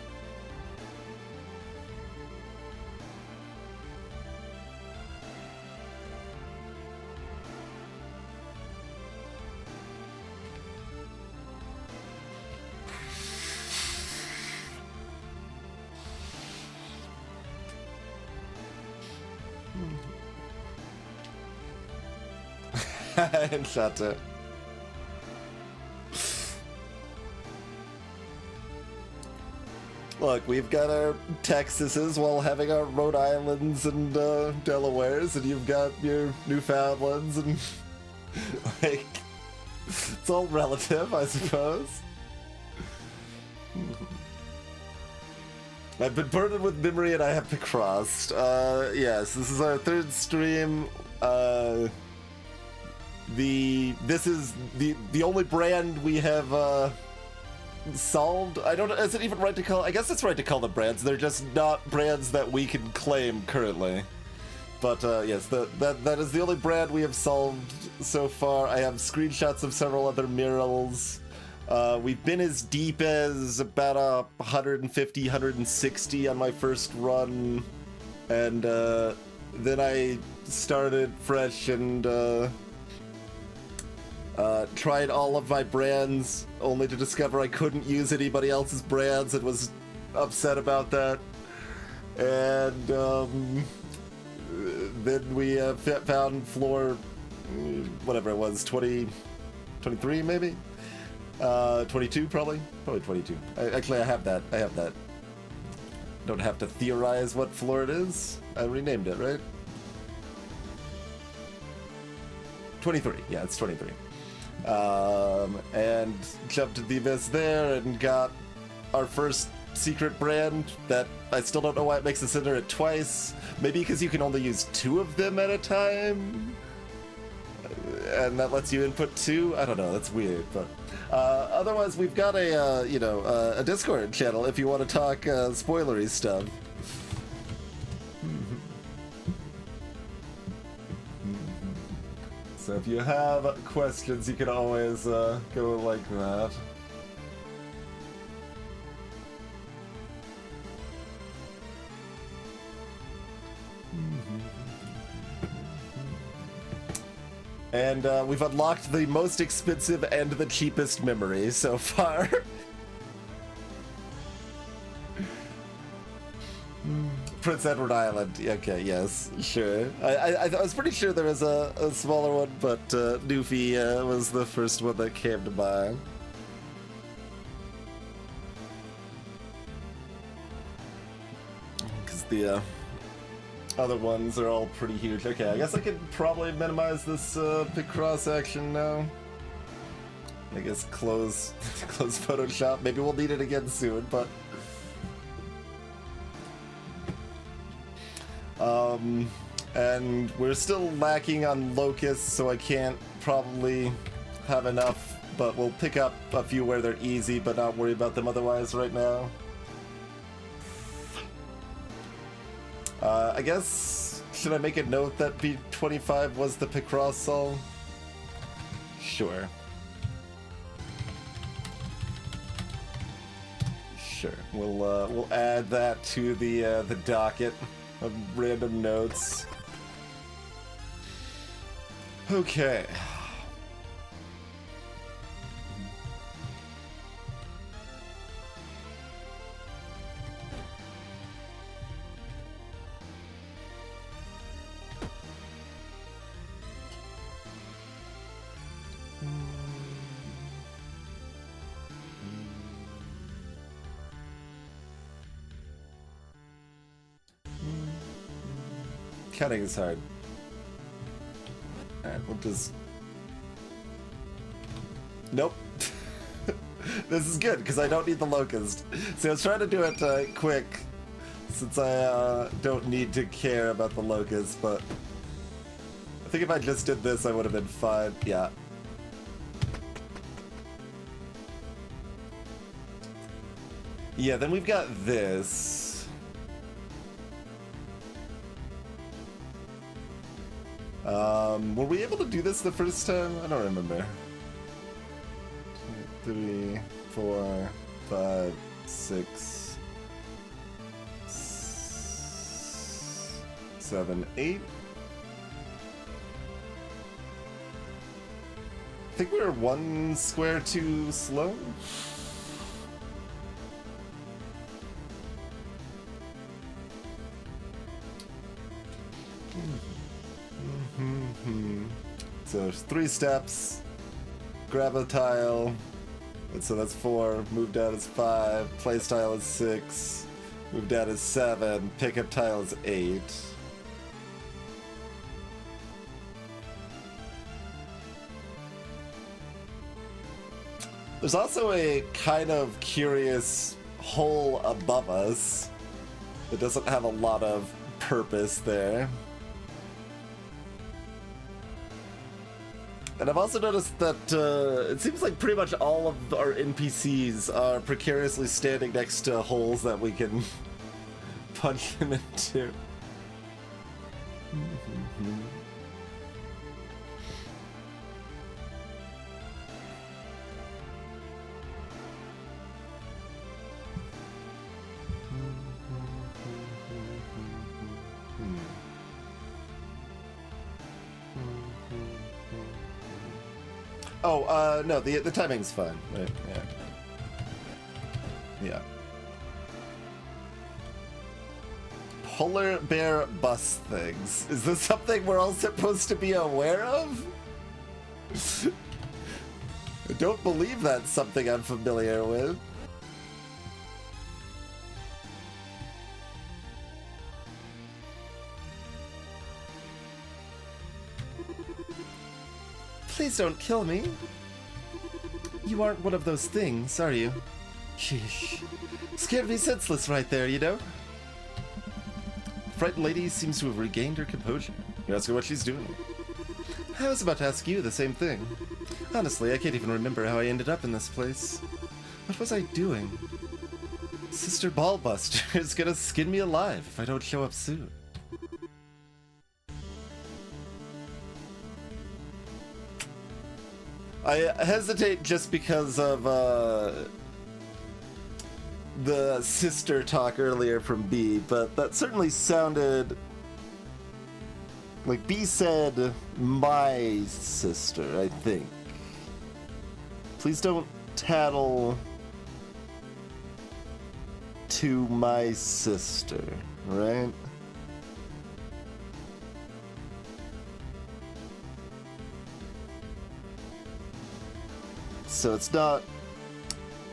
And shut it. Look, we've got our Texases while having our Rhode Islands and Delawares, and you've got your Newfoundlands, and like, it's all relative, I suppose. I've been burdened with memory and I have Picrossed. Yes, this is our third stream. This is the only brand we have solved. I don't know, is it even right to call, I guess it's right to call them brands. They're just not brands that we can claim currently. But yes, that is the only brand we have solved so far. I have screenshots of several other murals. We've been as deep as about 150, 160 on my first run. And then I started fresh and tried all of my brands, only to discover I couldn't use anybody else's brands and was upset about that. And then we found floor, whatever it was, 23 maybe? 22 probably? Probably 22. Actually, I have that. Don't have to theorize what floor it is. I renamed it, right? 23. Yeah, it's 23. And jumped to the abyss there and got our first secret brand that I still don't know why it makes us enter it twice. Maybe because you can only use 2 of them at a time, and that lets you input 2. I don't know. That's weird, but otherwise we've got a Discord channel if you want to talk spoilery stuff. So if you have questions, you can always go like that. And we've unlocked the most expensive and the cheapest memory so far. Prince Edward Island. Okay, yes, sure. I was pretty sure there was a smaller one, but Newfie was the first one that came to mind. Because the other ones are all pretty huge. Okay, I guess I could probably minimize this Picross action now. I guess close Photoshop. Maybe we'll need it again soon, but... and we're still lacking on locusts, so I can't probably have enough, but we'll pick up a few where they're easy, but not worry about them otherwise right now. I guess, should I make a note that B25 was the Picross Sol? Sure. Sure. We'll add that to the docket of random notes. Okay. Counting is hard. Alright, we'll just... Nope. This is good, because I don't need the locust. See, I was trying to do it quick, since I don't need to care about the locust, but I think if I just did this, I would have been fine. Yeah. Yeah, then we've got this. Were we able to do this the first time? I don't remember. 3, 4, 5, 6, 7, 8. I think we were 1 square too slow. So there's 3 steps. Grab a tile. And so that's 4. Move down is 5. Place tile is 6. Move down is 7. Pickup tile is 8. There's also a kind of curious hole above us that doesn't have a lot of purpose there. And I've also noticed that it seems like pretty much all of our NPCs are precariously standing next to holes that we can punch them into. Oh, no, the timing's fine, right? Yeah. Yeah. Polar bear bus things. Is this something we're all supposed to be aware of? I don't believe that's something I'm familiar with. Please don't kill me. You aren't one of those things, are you? Sheesh. Scared me senseless right there, you know? Frightened lady seems to have regained her composure. You ask her what she's doing. I was about to ask you the same thing. Honestly, I can't even remember how I ended up in this place. What was I doing? Sister Ballbuster is gonna skin me alive if I don't show up soon. I hesitate just because of the sister talk earlier from B, but that certainly sounded like B said my sister, I think. Please don't tattle to my sister, right? So it's not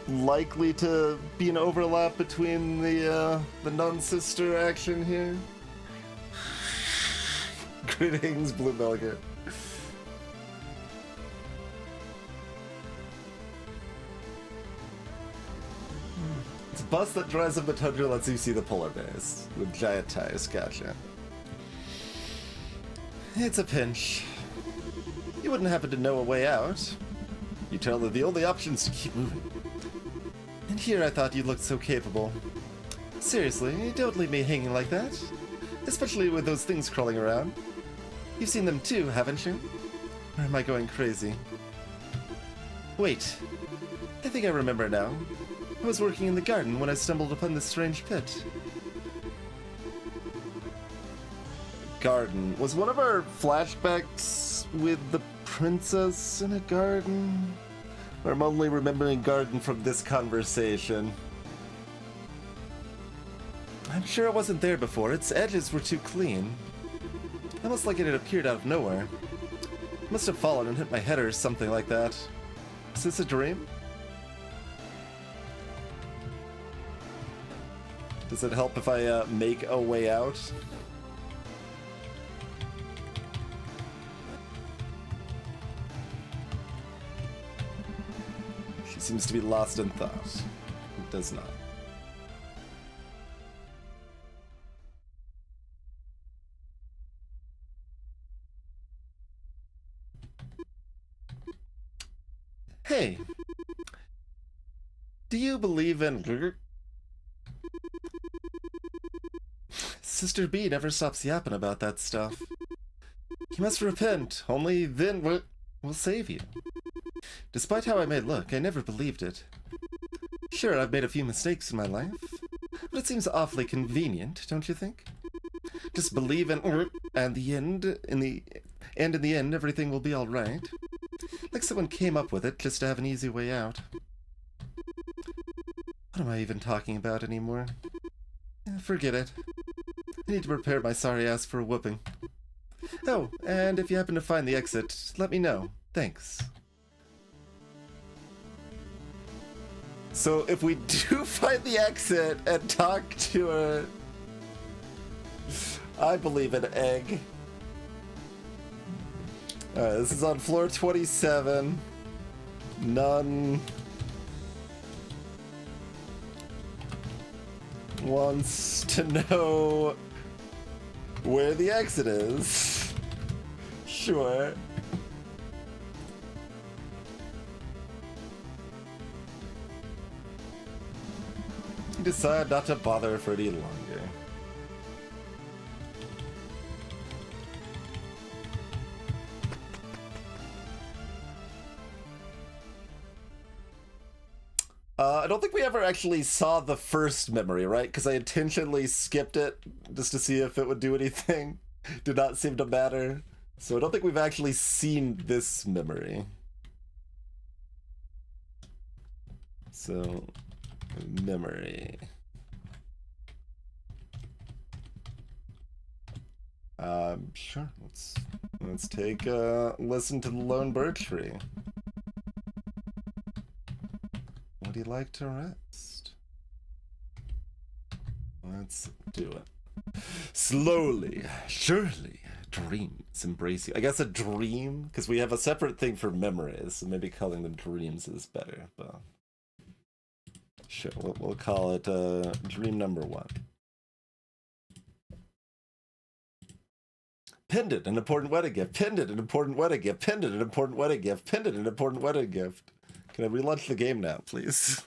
likely to be an overlap between the non-sister action here. Greetings, Blue Belger. It's a bus that drives up the tundra, lets you see the polar bears with giant tires. Gotcha. It's a pinch. You wouldn't happen to know a way out. You tell her the only option is to keep moving. And here I thought you looked so capable. Seriously, don't leave me hanging like that. Especially with those things crawling around. You've seen them too, haven't you? Or am I going crazy? Wait. I think I remember now. I was working in the garden when I stumbled upon this strange pit. Garden. Was one of our flashbacks with the princess in a garden? Or I'm only remembering garden from this conversation. I'm sure it wasn't there before. Its edges were too clean. Almost like it had appeared out of nowhere. Must have fallen and hit my head or something like that. Is this a dream? Does it help if I make a way out? She seems to be lost in thought. It does not. Hey, do you believe in... Sister B never stops yapping about that stuff. You must repent, only then we'll save you. Despite how I may look, I never believed it. Sure, I've made a few mistakes in my life, but it seems awfully convenient, don't you think? Just believe in and in the end everything will be alright. Like someone came up with it just to have an easy way out. What am I even talking about anymore? Forget it. I need to prepare my sorry ass for a whooping. Oh, and if you happen to find the exit, let me know. Thanks. So if we do find the exit and talk to her, I believe an egg. Alright, this is on floor 27. None wants to know where the exit is. Sure. You decide not to bother for any longer. I don't think we ever actually saw the first memory, right? Because I intentionally skipped it just to see if it would do anything. Did not seem to matter. So I don't think we've actually seen this memory. So, memory. Sure. Let's take a listen to the Lone Birch Tree. Would you like to rest? Let's do it. Slowly, surely, dreams embrace you. I guess a dream, because we have a separate thing for memories, so maybe calling them dreams is better, but sure, we'll call it dream number 1. Pendant, an important wedding gift. Pendant, an important wedding gift. Pendant, an important wedding gift. Pendant, an important wedding gift. Can I relaunch the game now, please?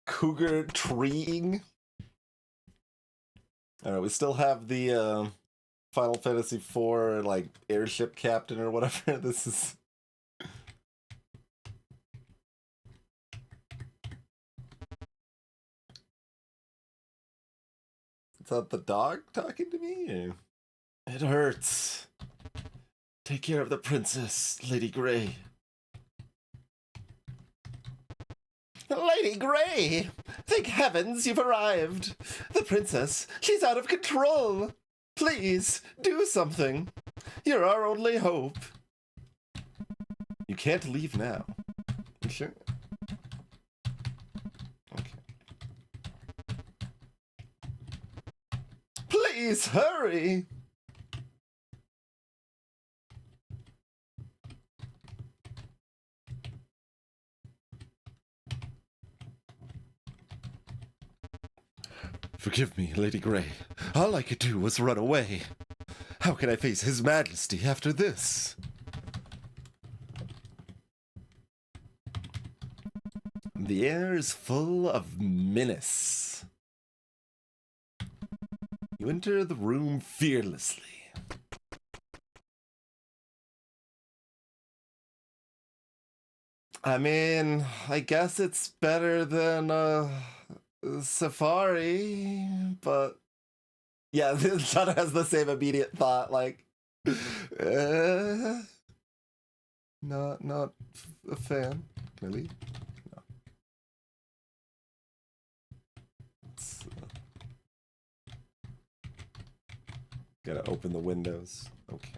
Cougar treeing? Alright, we still have the Final Fantasy IV, like, airship captain or whatever. This is... Is that the dog talking to me? Or... It hurts. Take care of the princess, Lady Grey. Lady Grey! Thank heavens you've arrived! The princess, she's out of control! Please, do something! You're our only hope. You can't leave now. You sure? Please hurry! Forgive me, Lady Grey. All I could do was run away. How can I face His Majesty after this? The air is full of menace. You enter the room fearlessly. I mean, I guess it's better than Safari, but yeah, this Shadow has the same immediate thought, like, not a fan. Can I leave? No. Gotta open the windows. Okay.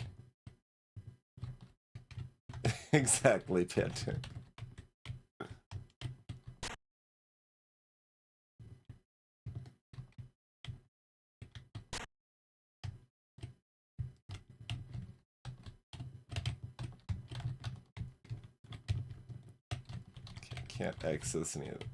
Exactly, Panther. can't access any of it.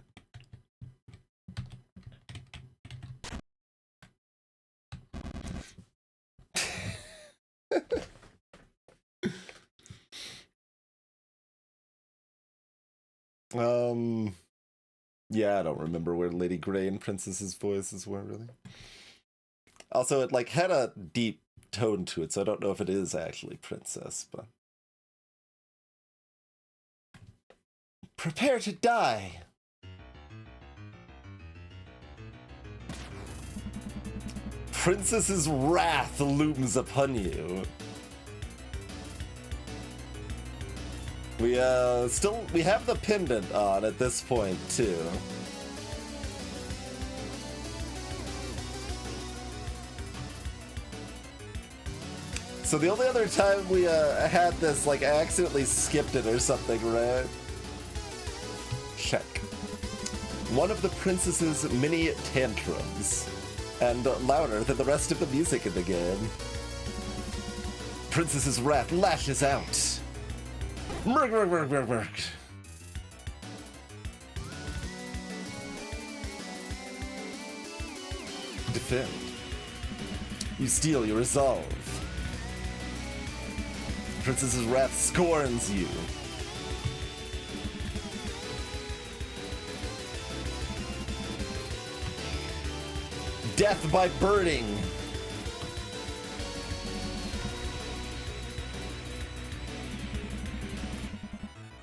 Yeah, I don't remember where Lady Grey and Princess's voices were, really. Also, it, like, had a deep tone to it, so I don't know if it is actually Princess, but... Prepare to die! Princess's wrath looms upon you. We have the pendant on at this point, too. So the only other time we had this, like, I accidentally skipped it or something, right? Check. One of the princess's many tantrums, and louder than the rest of the music in the game. Princess's wrath lashes out. Murk, murk, murk, murk, murk. Defend. You steal your resolve. Princess's wrath scorns you. Death by burning.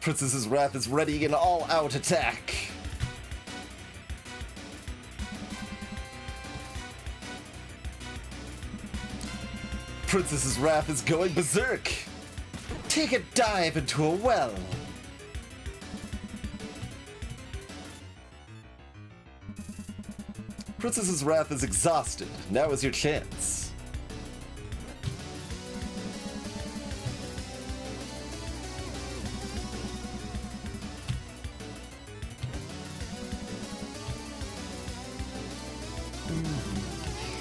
Princess's wrath is ready an all-out attack. Princess's wrath is going berserk. Take a dive into a well. Princess's wrath is exhausted. Now is your chance.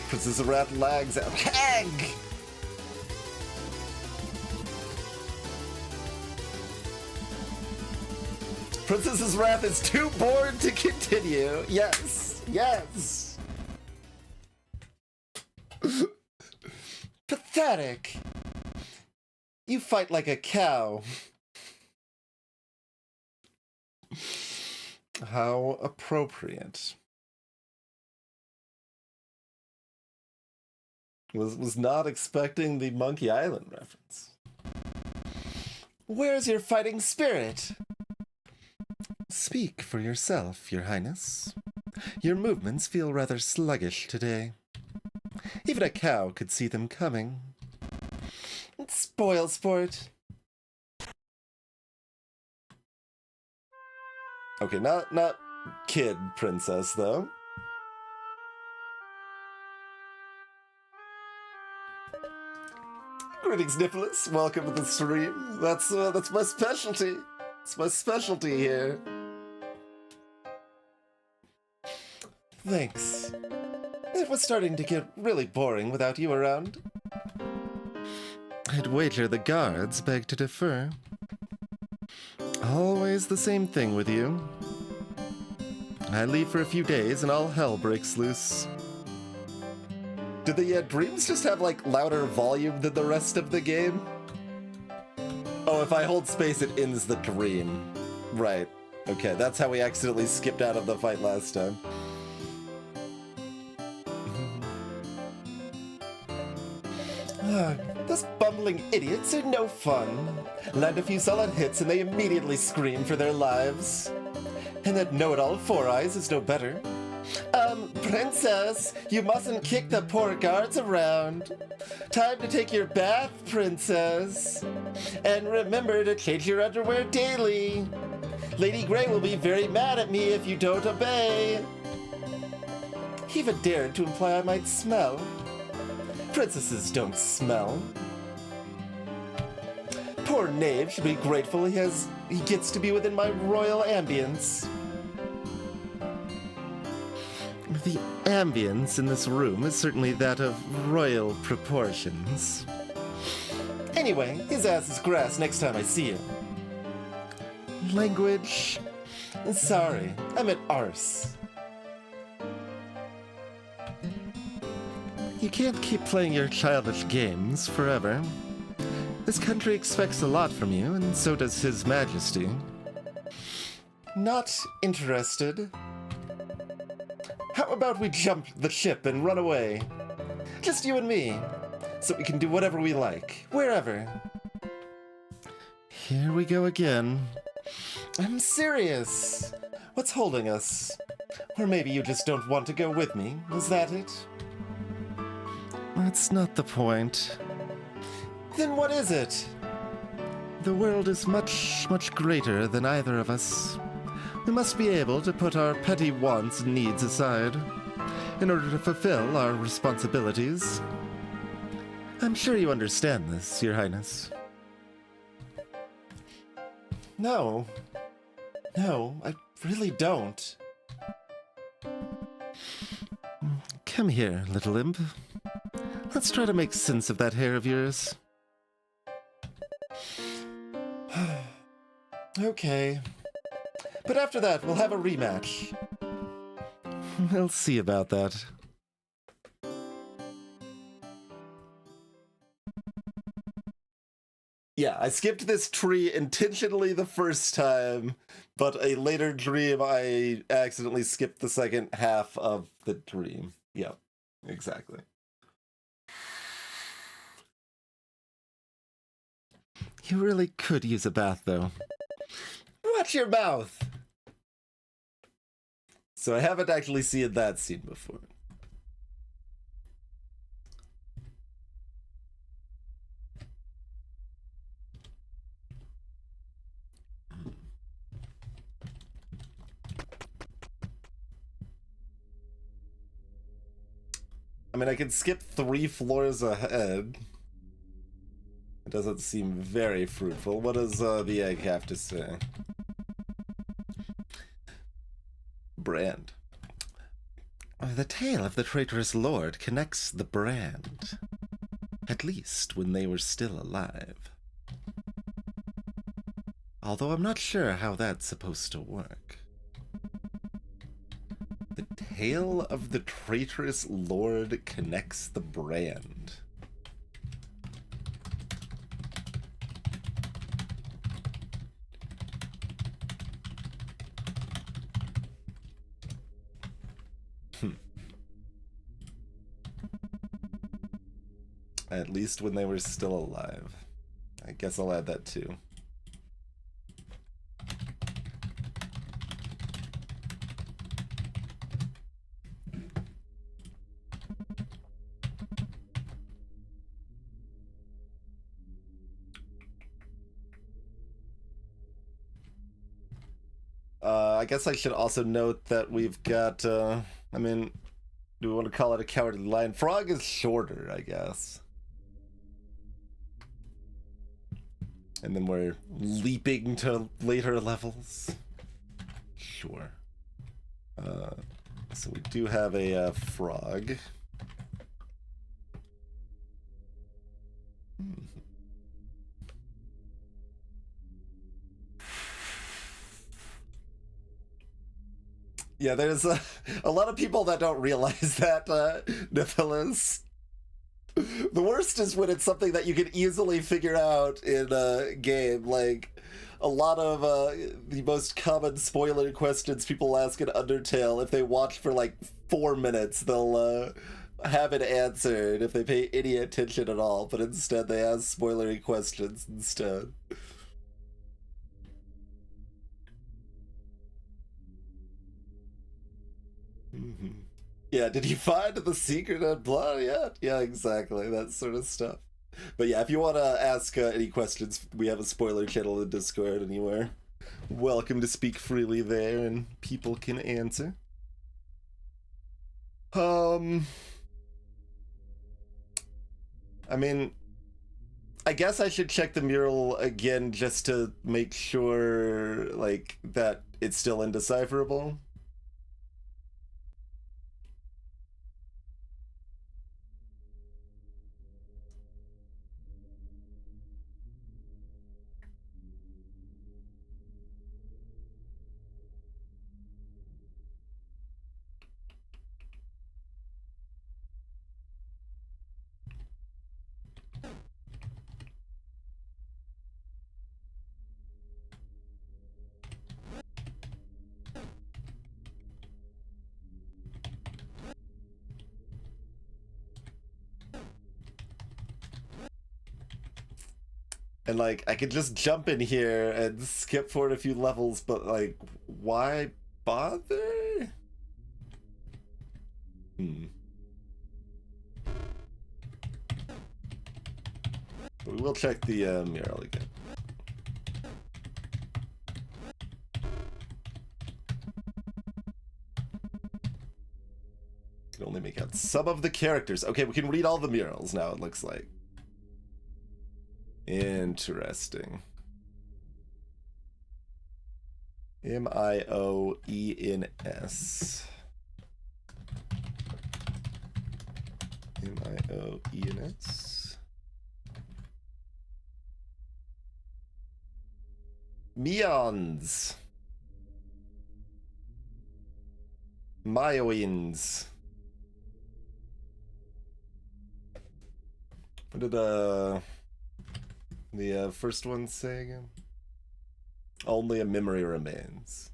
Princess's wrath lags out. Hag! Princess's wrath is too bored to continue. Yes, yes. Pathetic. You fight like a cow. How appropriate. Was not expecting the Monkey Island reference. Where's your fighting spirit? Speak for yourself, Your Highness. Your movements feel rather sluggish today. Even a cow could see them coming. Spoil sport. Okay, not kid princess, though. Greetings, Nicholas. Welcome to the stream. That's my specialty. It's my specialty here. Thanks. It was starting to get really boring without you around. I'd wager the guards beg to differ. Always the same thing with you. I leave for a few days and all hell breaks loose. Do the dreams just have, like, louder volume than the rest of the game? Oh, if I hold space, it ends the dream. Right. Okay, that's how we accidentally skipped out of the fight last time. Those bumbling idiots are no fun. Land a few solid hits and they immediately scream for their lives. And that know-it-all Four Eyes is no better. Princess, you mustn't kick the poor guards around. Time to take your bath, princess. And remember to change your underwear daily. Lady Grey will be very mad at me if you don't obey. He even dared to imply I might smell. Princesses don't smell. Poor knave should be grateful he gets to be within my royal ambience. The ambience in this room is certainly that of royal proportions. Anyway, his ass is grass next time I see him. Language Sorry, I meant arse. You can't keep playing your childish games forever. This country expects a lot from you, and so does His Majesty. Not interested. How about we jump the ship and run away? Just you and me, so we can do whatever we like, wherever. Here we go again. I'm serious. What's holding us? Or maybe you just don't want to go with me, is that it? That's not the point. Then what is it? The world is much, much greater than either of us. We must be able to put our petty wants and needs aside in order to fulfill our responsibilities. I'm sure you understand this, Your Highness. No. No, I really don't. Come here, little imp. Let's try to make sense of that hair of yours. Okay. But after that, we'll have a rematch. We'll see about that. Yeah, I skipped this tree intentionally the first time, but a later dream I accidentally skipped the second half of the dream. Yep, exactly. You really could use a bath, though. Watch your mouth! So I haven't actually seen that scene before. I mean, I can skip 3 floors ahead. It doesn't seem very fruitful. What does the egg have to say? Brand. The tale of the traitorous lord connects the brand. At least when they were still alive. Although I'm not sure how that's supposed to work. The tale of the traitorous lord connects the brand. At least when they were still alive. I guess I'll add that too. I guess I should also note that we've got, I mean, do we want to call it a cowardly lion? Frog is shorter, I guess. And then we're leaping to later levels. Sure. So we do have a frog. Yeah, there's a lot of people that don't realize that, Nephilis. The worst is when it's something that you can easily figure out in a game. Like, a lot of the most common spoiler questions people ask in Undertale, if they watch for like 4 minutes, they'll have it answered if they pay any attention at all, but instead they ask spoilery questions instead. Yeah, did you find the secret of blood yet? Yeah, exactly, that sort of stuff. But yeah, if you want to ask any questions, we have a spoiler channel in Discord anywhere. Welcome to speak freely there, and people can answer. I mean, I guess I should check the mural again just to make sure, like, that it's still indecipherable. And, like, I could just jump in here and skip forward a few levels, but, like, why bother? But we will check the mural again. Can only make out some of the characters. Okay, we can read all the murals now, it looks like. Interesting. M-I-O-E-N-S. M-I-O-E-N-S. Meons. Myoins. What did the first one say again? Only a memory remains.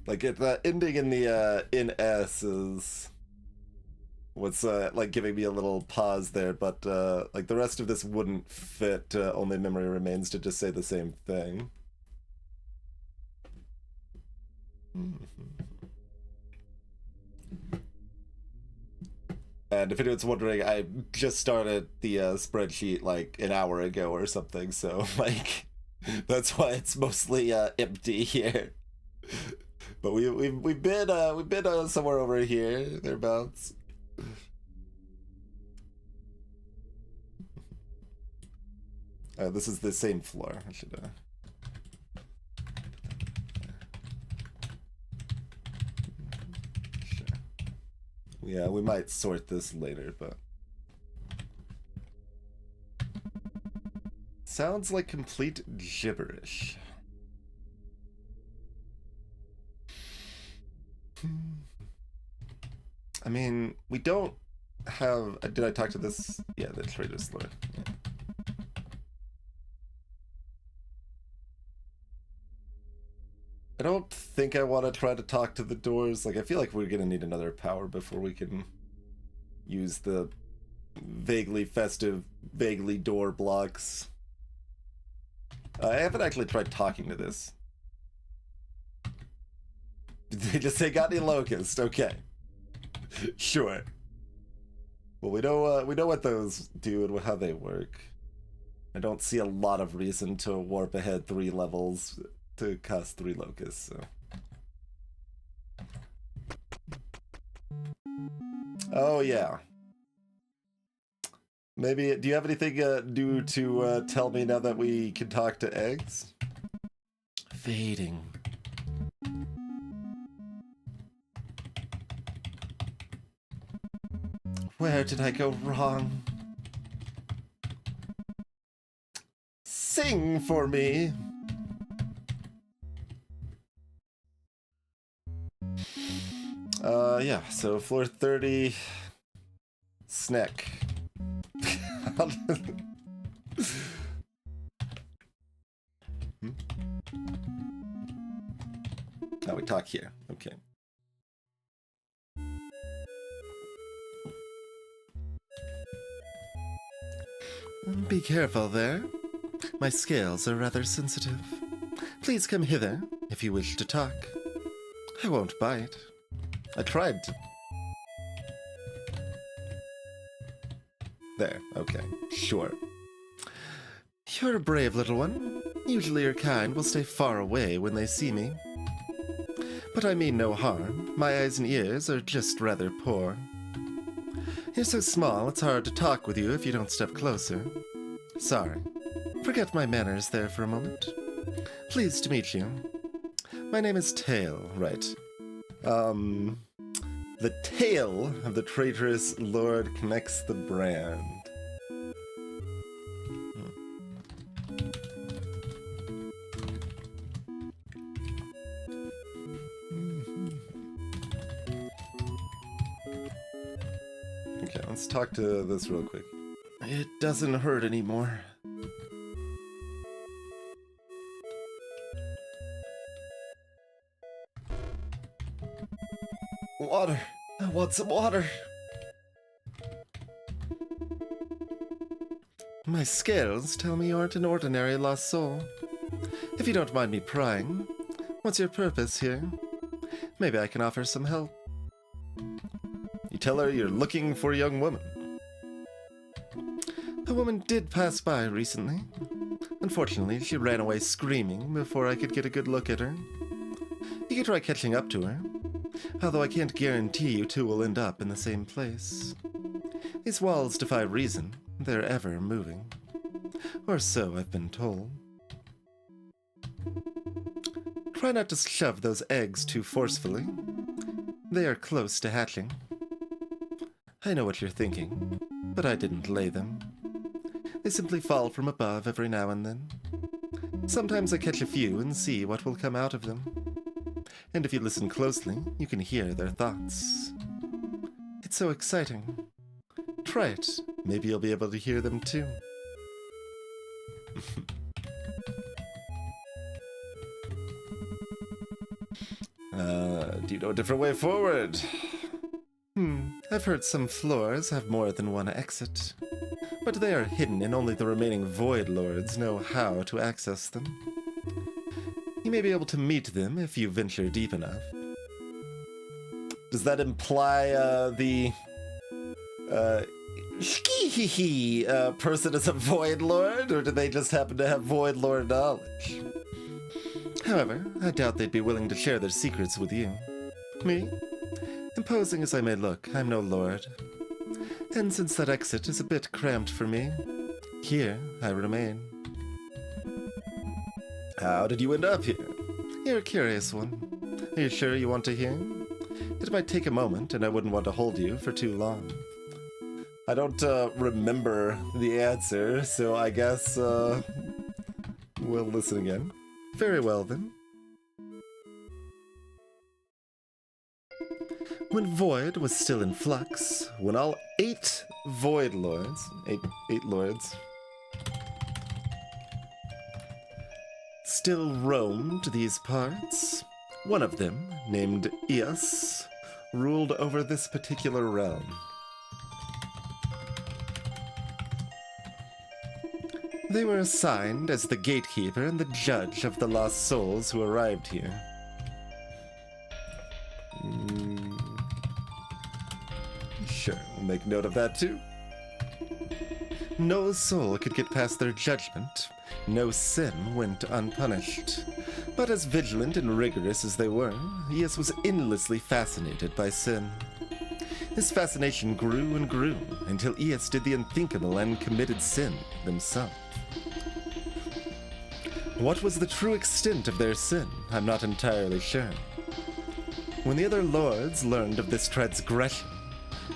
Like the ending in the in S is what's like giving me a little pause there, but like the rest of this wouldn't fit only memory remains to just say the same thing. And if anyone's wondering, I just started the spreadsheet like an hour ago or something, so like that's why it's mostly empty here. But we've been somewhere over here thereabouts. This is the same floor. I should sure. Yeah, we might sort this later, but sounds like complete gibberish. I mean, we don't have... Did I talk to this? Yeah, the Trader's Lord. Yeah. I don't think I want to try to talk to the doors. Like, I feel like we're going to need another power before we can use the vaguely festive, vaguely door blocks. I haven't actually tried talking to this. Did they just say, got any locust? Okay. Sure. Well, we know what those do and how they work. I don't see a lot of reason to warp ahead 3 levels to cost 3 locusts, so. Oh, yeah. Maybe, do you have anything new to tell me now that we can talk to eggs? Fading. Where did I go wrong? Sing for me. Yeah, so floor 30, snack. Oh, we talk here. Okay. Be careful there. My scales are rather sensitive. Please come hither if you wish to talk. I won't bite. I tried to. There, okay, sure. You're a brave little one. Usually your kind will stay far away when they see me. But I mean no harm. My eyes and ears are just rather poor. You're so small, it's hard to talk with you if you don't step closer. Sorry. Forget my manners there for a moment. Pleased to meet you. My name is Tail, right? The tail of the traitorous lord connects the brand. Okay, let's talk to this real quick. It doesn't hurt anymore. water. I want some water. My scales tell me you aren't an ordinary lost soul. If you don't mind me prying, what's your purpose here? Maybe I can offer some help. You tell her you're looking for a young woman. A woman did pass by recently. Unfortunately, she ran away screaming before I could get a good look at her. You could try catching up to her, although I can't guarantee you two will end up in the same place. These walls defy reason. They're ever moving. Or so I've been told. Try not to shove those eggs too forcefully. They are close to hatching. I know what you're thinking, but I didn't lay them. They simply fall from above every now and then. Sometimes I catch a few and see what will come out of them. And if you listen closely, you can hear their thoughts. It's so exciting. Try it. Maybe you'll be able to hear them too. Do you know a different way forward? I've heard some floors have more than one exit, but they are hidden and only the remaining Void Lords know how to access them. You may be able to meet them if you venture deep enough. Does that imply the person is a Void Lord, or do they just happen to have Void Lord knowledge? However, I doubt they'd be willing to share their secrets with you. Me? Imposing as I may look, I'm no lord. And since that exit is a bit cramped for me, here I remain. How did you end up here? You're a curious one. Are you sure you want to hear? It might take a moment, and I wouldn't want to hold you for too long. I don't remember the answer, so I guess we'll listen again. Very well, then. When Void was still in flux, When all 8 Void Lords, eight lords, still roamed these parts, one of them, named Eos, ruled over this particular realm. They were assigned as the gatekeeper and the judge of the lost souls who arrived here. Sure, we'll make note of that too. No soul could get past their judgment. No sin went unpunished. But as vigilant and rigorous as they were, Eos was endlessly fascinated by sin. His fascination grew and grew until Eos did the unthinkable and committed sin themselves. What was the true extent of their sin, I'm not entirely sure. When the other lords learned of this transgression,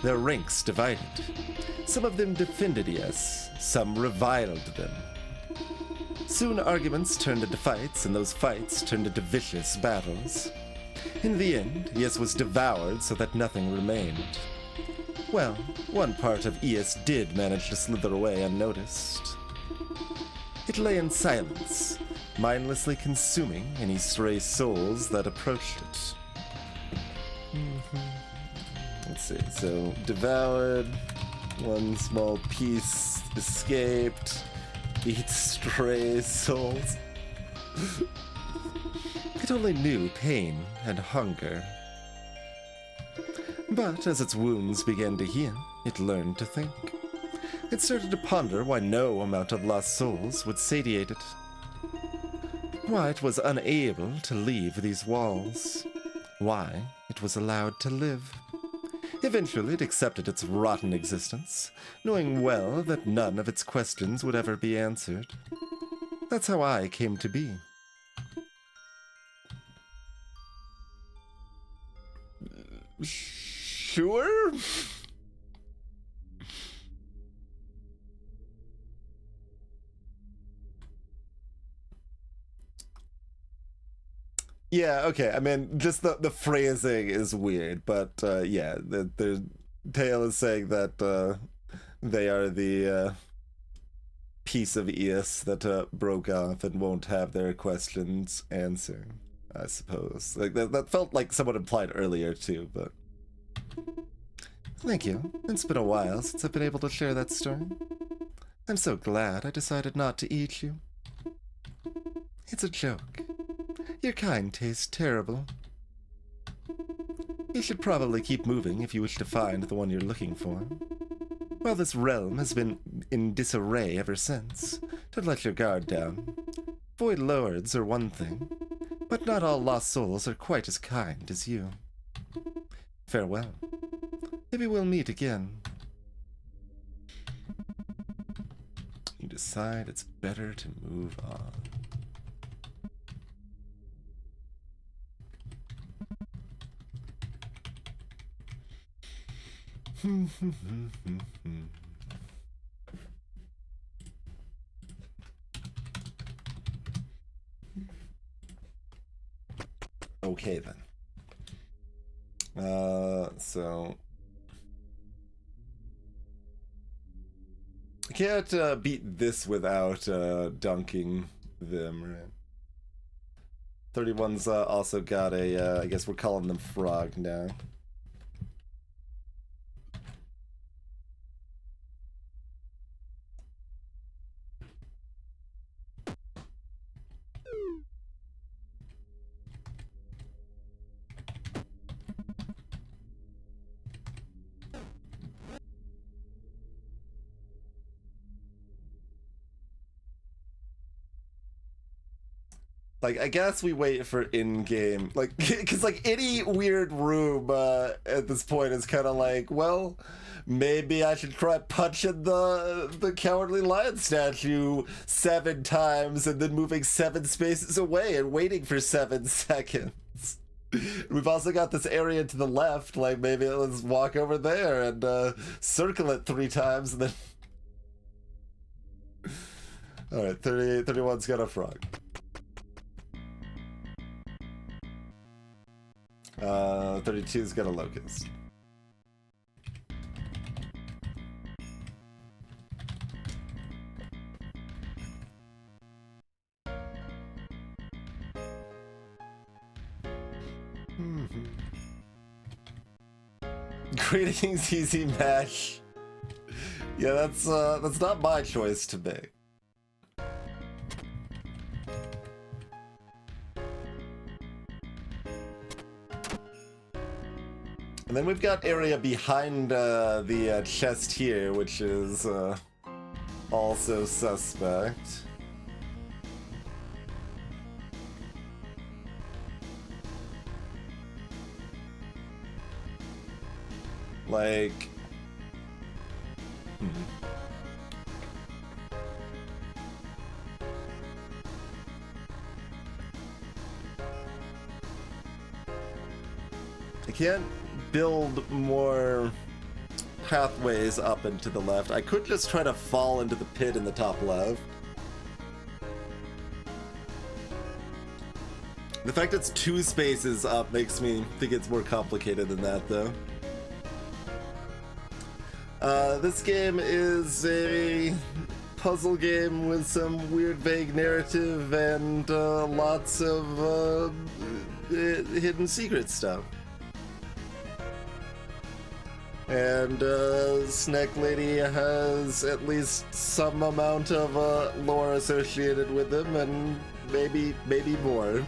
their ranks divided. Some of them defended Eos, some reviled them. Soon arguments turned into fights, and those fights turned into vicious battles. In the end, Eos was devoured so that nothing remained. Well, one part of Eos did manage to slither away unnoticed. It lay in silence, mindlessly consuming any stray souls that approached it. Let's see, so devoured, one small piece escaped, 8 stray souls. It only knew pain and hunger. But as its wounds began to heal, it learned to think. It started to ponder why no amount of lost souls would satiate it. Why it was unable to leave these walls. Why it was allowed to live. Eventually it accepted its rotten existence, knowing well that none of its questions would ever be answered. That's how I came to be. Sure? Yeah, okay. I mean, just the phrasing is weird, but yeah, the tale is saying that they are the piece of Eos that broke off and won't have their questions answered, I suppose. Like that felt like someone implied earlier too, but Thank you. It's been a while since I've been able to share that story. I'm so glad I decided not to eat you. It's a joke. Your kind tastes terrible. You should probably keep moving if you wish to find the one you're looking for. While this realm has been in disarray ever since, don't let your guard down. Void lords are one thing, but not all lost souls are quite as kind as you. Farewell. Maybe we'll meet again. You decide it's better to move on. Okay then. So I can't beat this without dunking them, right? 31's also got a, I guess we're calling them frog now. Like, I guess we wait for in-game, like, because, like, any weird room at this point is kind of like, well, maybe I should try punching the Cowardly Lion statue 7 times and then moving 7 spaces away and waiting for 7 seconds. We've also got this area to the left, like, maybe let's walk over there and circle it 3 times and then... Alright, 31's got a frog. 32's got a locust. Greetings, Easy Mash. Yeah, that's not my choice to make. And then we've got area behind the chest here, which is also suspect. Like... I can't build more pathways up and to the left. I could just try to fall into the pit in the top left. The fact it's 2 spaces up makes me think it's more complicated than that, though. This game is a puzzle game with some weird, vague narrative and lots of hidden secret stuff. And Snack Lady has at least some amount of lore associated with them, and maybe more.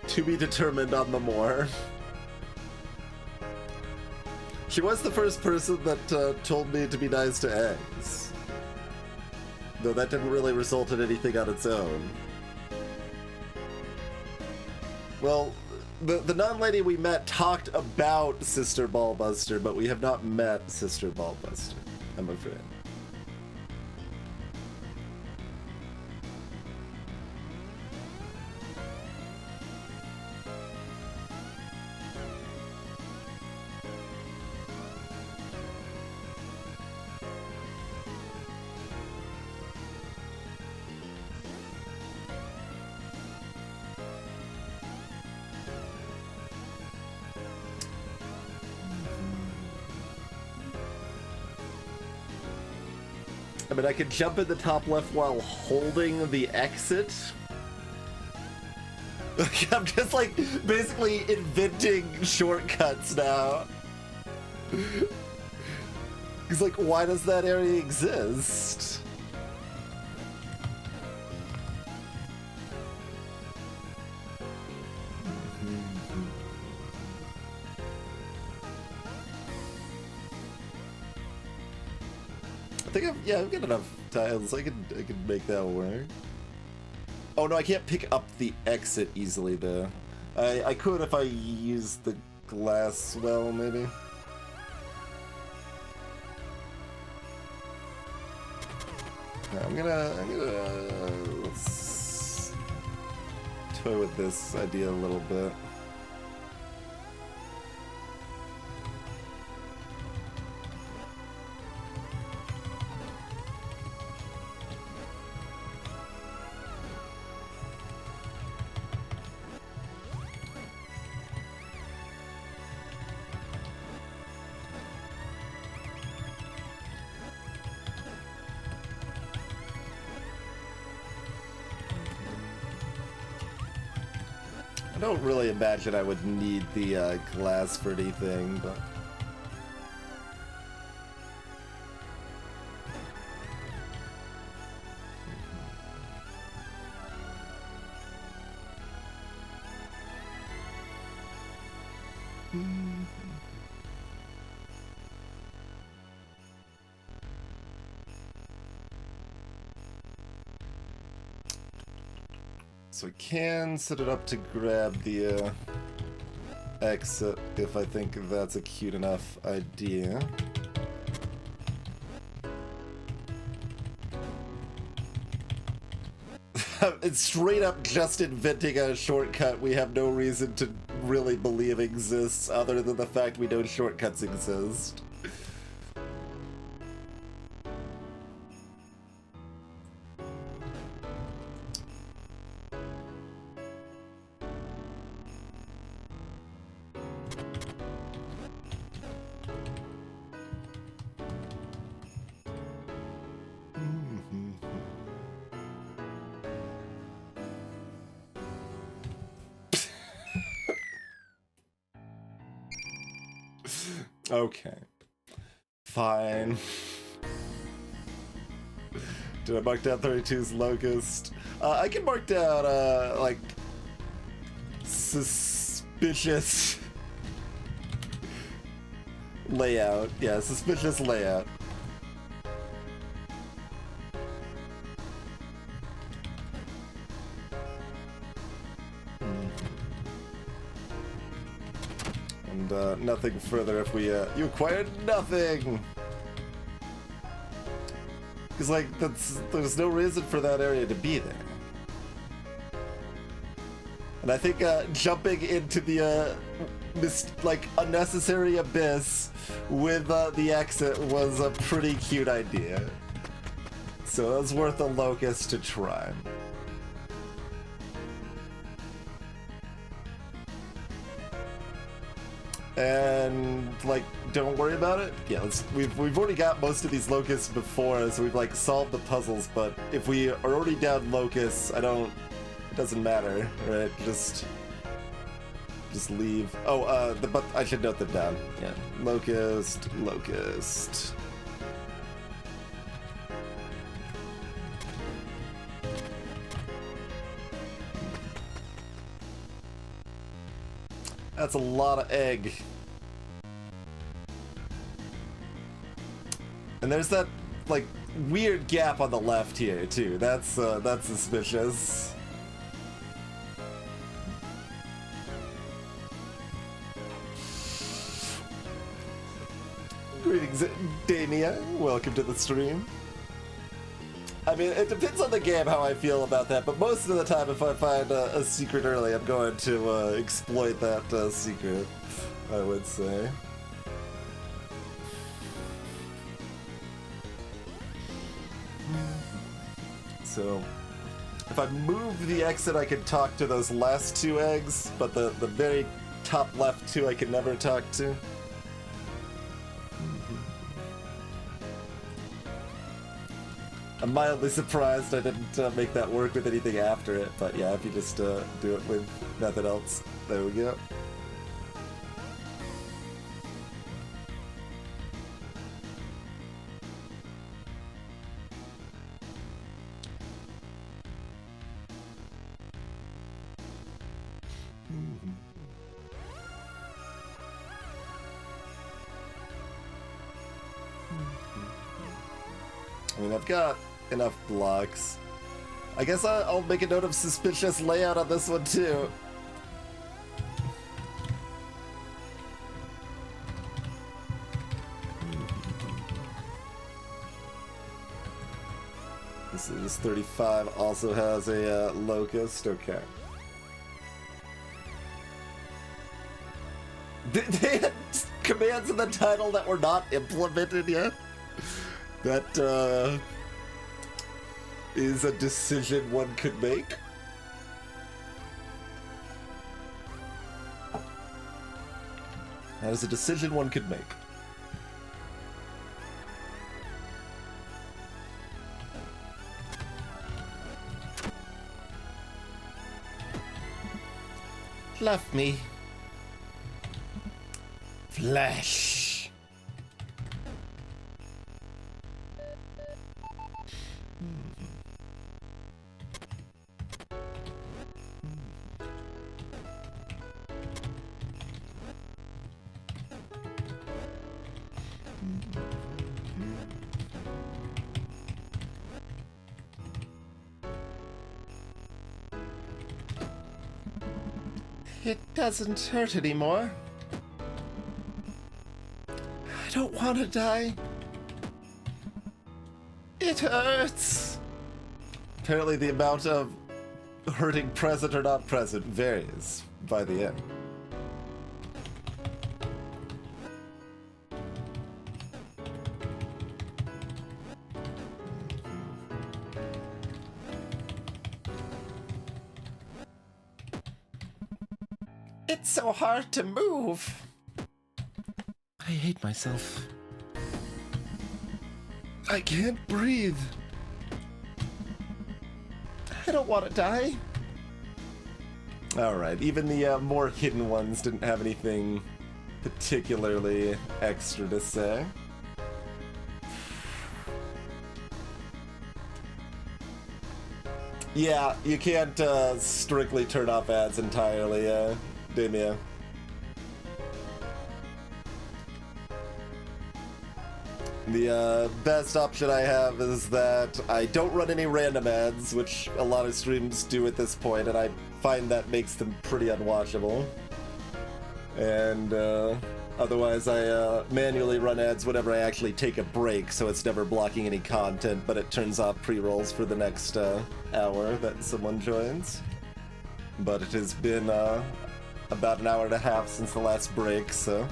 To be determined on the more. She was the first person that told me to be nice to eggs. Though that didn't really result in anything on its own. Well, the non-lady we met talked about Sister Ballbuster, but we have not met Sister Ballbuster, I'm afraid. I mean, I could jump in the top left while holding the exit. I'm just, like, basically inventing shortcuts now. He's like, why does that area exist? I think I've got enough tiles. I could make that work. Oh no, I can't pick up the exit easily though. I could if I use the glass well, maybe. I'm gonna let's toy with this idea a little bit. I don't really imagine I would need the glass for anything, but... So I can set it up to grab the exit if I think that's a cute enough idea. It's straight up just inventing a shortcut we have no reason to really believe exists other than the fact we know shortcuts exist. Okay. Fine. Did I mark down 32's locust? I can mark down, like, suspicious layout. Yeah, suspicious layout. Nothing further if we, you acquired nothing! Because, like, there's no reason for that area to be there. And I think, jumping into the, like, unnecessary abyss with, the exit was a pretty cute idea. So it was worth a locust to try. And like, don't worry about it. Yeah, we've already got most of these locusts before, so we've like solved the puzzles. But if we are already down locusts, it doesn't matter, right? Just leave. Oh, but I should note them down. Yeah, locust. That's a lot of egg. And there's that, like, weird gap on the left here, too. That's suspicious. Greetings, Damia. Welcome to the stream. I mean, it depends on the game how I feel about that, but most of the time if I find a secret early, I'm going to exploit that secret, I would say. So, if I move the exit, I can talk to those last two eggs, but the very top left two I can never talk to. I'm mildly surprised I didn't make that work with anything after it, but yeah, if you just do it with nothing else, there we go. I mean, I've got enough blocks. I guess I'll make a note of suspicious layout on this one too. This 35 also has a locust. Okay. They had commands in the title that were not implemented yet. That is a decision one could make. That is a decision one could make. Love me. Flesh. It doesn't hurt anymore. I don't want to die. It hurts. Apparently the amount of hurting present or not present varies by the end. It's so hard to move. I hate myself. I can't breathe. I don't want to die. Alright, even the more hidden ones didn't have anything particularly extra to say. Yeah, you can't strictly turn off ads entirely, Demia. The best option I have is that I don't run any random ads, which a lot of streams do at this point, and I find that makes them pretty unwatchable. And otherwise I manually run ads whenever I actually take a break, so it's never blocking any content, but it turns off pre-rolls for the next hour that someone joins. But it has been about an hour and a half since the last break, so...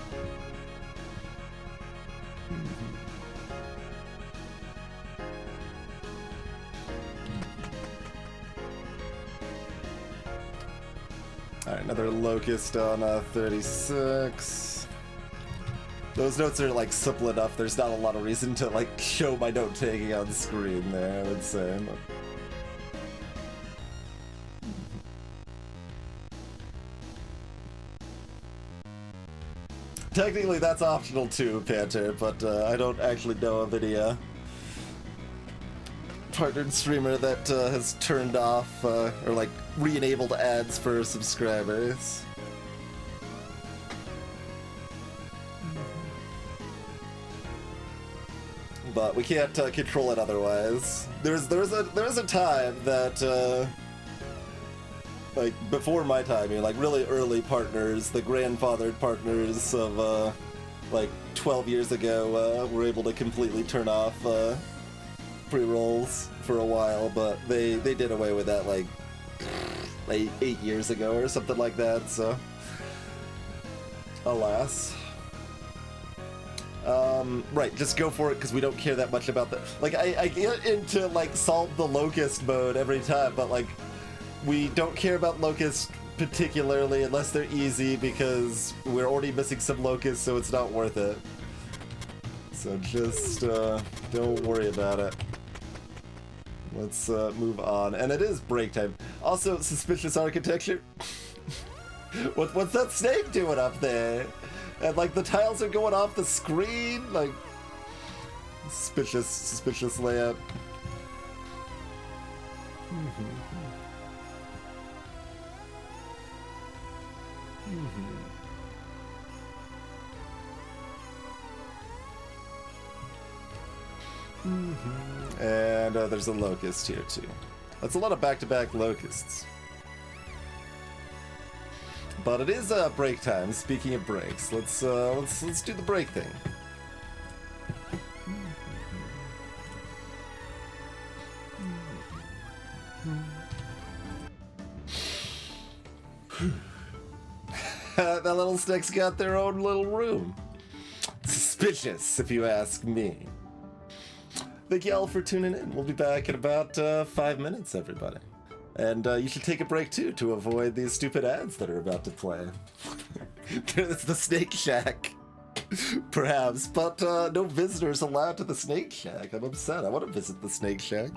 Alright, another locust on 36. Those notes are like simple enough, there's not a lot of reason to like show my note taking on the screen there, I would say. Technically that's optional too, Panther, but I don't actually know of any partnered streamer that has turned off or like re-enabled ads for subscribers. But we can't control it otherwise. There's a time that like before my time here, like really early partners, the grandfathered partners of like 12 years ago were able to completely turn off pre-rolls for a while, but they did away with that like 8 years ago or something like that, so alas. Right, just go for it because we don't care that much about that. Like, I get into like solve the locust mode every time, but like we don't care about locust particularly unless they're easy because we're already missing some locusts, so it's not worth it. So just don't worry about it. Let's move on. And it is break time. Also, suspicious architecture. What's that snake doing up there? And like the tiles are going off the screen. Like suspicious layout. And there's a locust here too. That's a lot of back-to-back locusts. But it is break time. Speaking of breaks, let's do the break thing. That little stick's got their own little room. Suspicious, if you ask me. Thank you all for tuning in. We'll be back in about 5 minutes, everybody. And you should take a break, too, to avoid these stupid ads that are about to play. It's the Snake Shack, perhaps, but no visitors allowed to the Snake Shack. I'm upset. I want to visit the Snake Shack.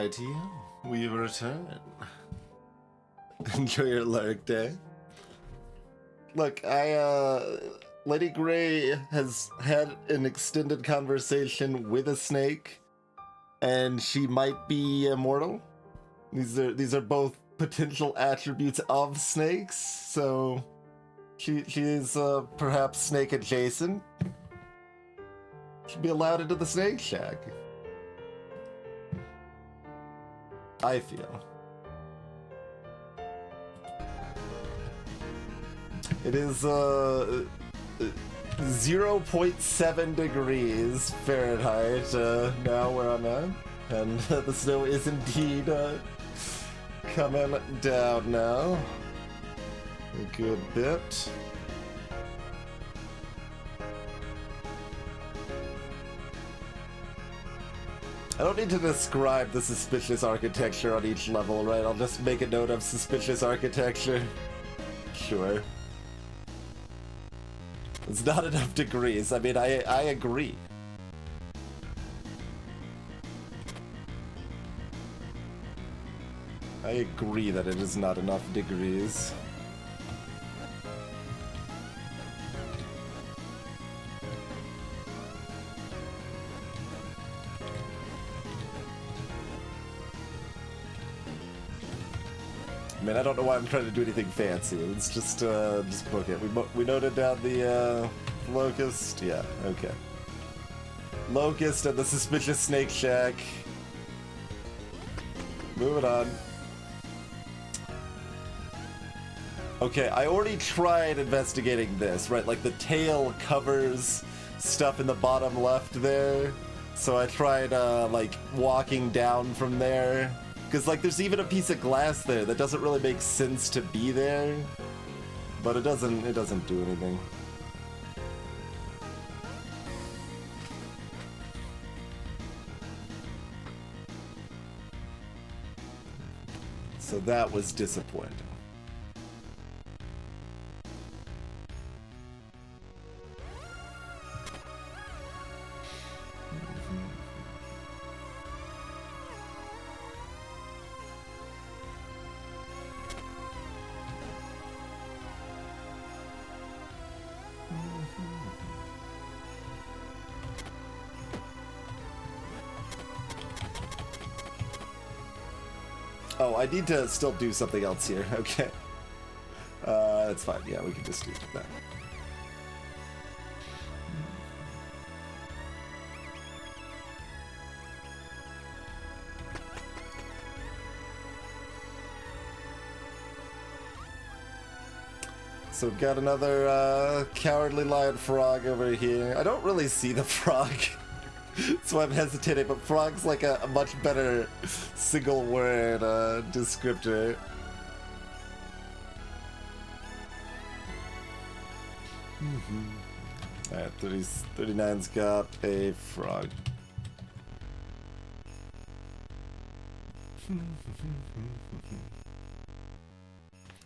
Alrighty, we return. Enjoy your lurk day. Look, Lady Grey has had an extended conversation with a snake, and she might be immortal. These are both potential attributes of snakes, so she is perhaps snake adjacent. She'll be allowed into the Snake Shack. I feel. It is 0.7 degrees Fahrenheit now where I'm at, and the snow is indeed coming down now a good bit. I don't need to describe the suspicious architecture on each level, right? I'll just make a note of suspicious architecture. Sure. It's not enough degrees. I mean, I agree. I agree that it is not enough degrees. I mean, I don't know why I'm trying to do anything fancy. Let's just book it. We noted down the Locust. Yeah, okay. Locust and the suspicious Snake Shack. Moving on. Okay, I already tried investigating this, right? Like the tail covers stuff in the bottom left there. So I tried like walking down from there. Because, like, there's even a piece of glass there that doesn't really make sense to be there. But it doesn't do anything. So that was disappointing. Oh, I need to still do something else here. Okay. That's fine. Yeah, we can just do that. So we've got another Cowardly Lion Frog over here. I don't really see the frog. That's why I'm hesitating, but frog's like a much better single word descriptor. Alright, 39's got a frog.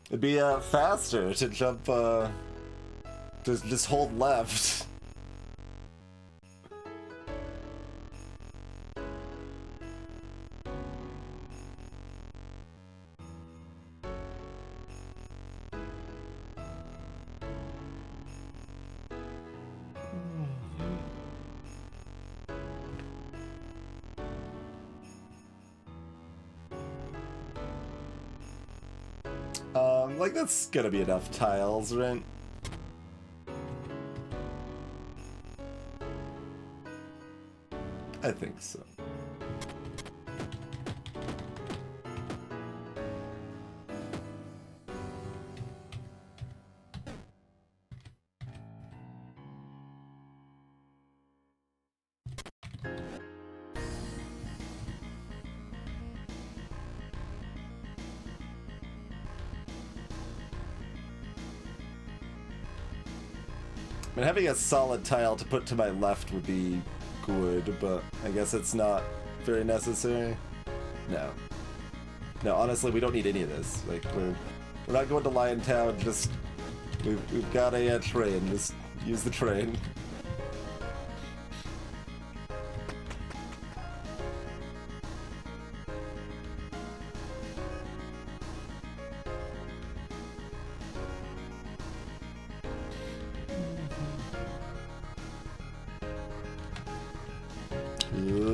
It'd be faster to jump, to just hold left. Like, that's gonna be enough tiles, right? I think so. I mean, having a solid tile to put to my left would be good, but I guess it's not very necessary. No. No, honestly, we don't need any of this. Like, we're not going to Lion Town, just... We've got a train, just use the train.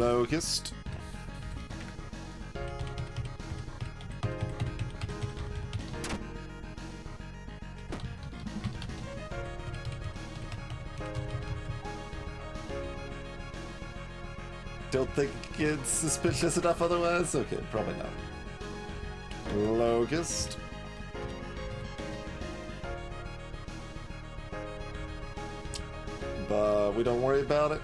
Locust. Don't think it's suspicious enough otherwise? Okay, probably not. Locust. But we don't worry about it.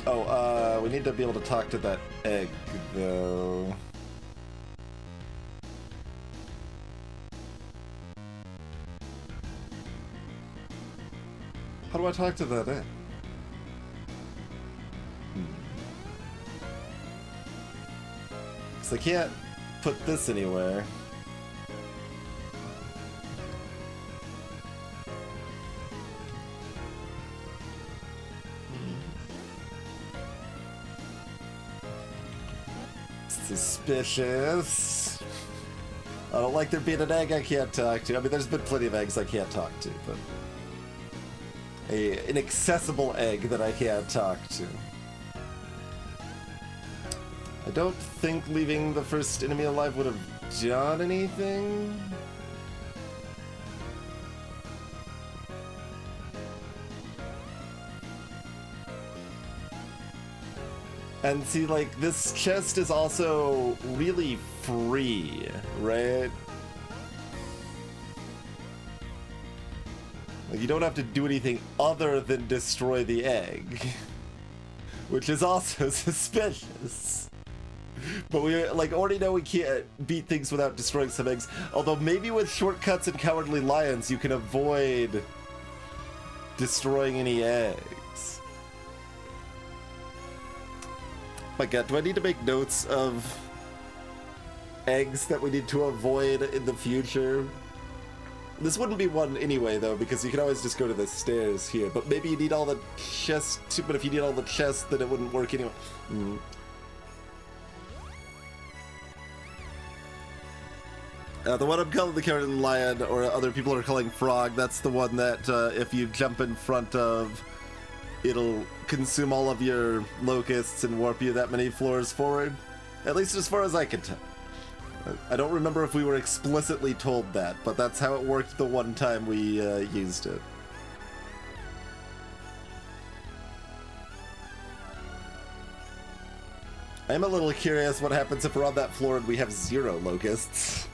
Oh, we need to be able to talk to that egg, though. How do I talk to that egg? Because I can't put this anywhere. Suspicious. I don't like there being an egg I can't talk to. I mean, there's been plenty of eggs I can't talk to, but an inaccessible egg that I can't talk to. I don't think leaving the first enemy alive would have done anything. And see, like, this chest is also really free, right? Like, you don't have to do anything other than destroy the egg. Which is also suspicious. But we, like, already know we can't beat things without destroying some eggs. Although maybe with shortcuts and Cowardly Lions, you can avoid destroying any eggs. My god, do I need to make notes of eggs that we need to avoid in the future? This wouldn't be one anyway, though, because you can always just go to the stairs here. But maybe you need all the chests too, but if you need all the chests, then it wouldn't work anyway. The one I'm calling the Cowardly Lion, or other people are calling Frog, that's the one that if you jump in front of, it'll consume all of your locusts and warp you that many floors forward. At least as far as I can tell. I don't remember if we were explicitly told that, but that's how it worked the one time we used it. I'm a little curious what happens if we're on that floor and we have 0 locusts.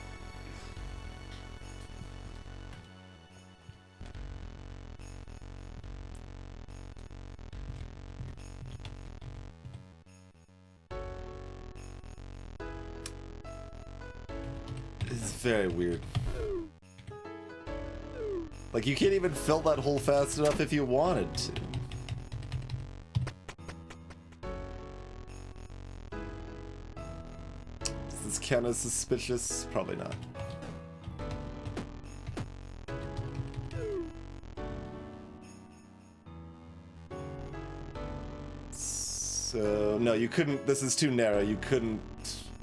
It's very weird. Like, you can't even fill that hole fast enough if you wanted to. Does this count as suspicious? Probably not. So, no, you couldn't, this is too narrow. You couldn't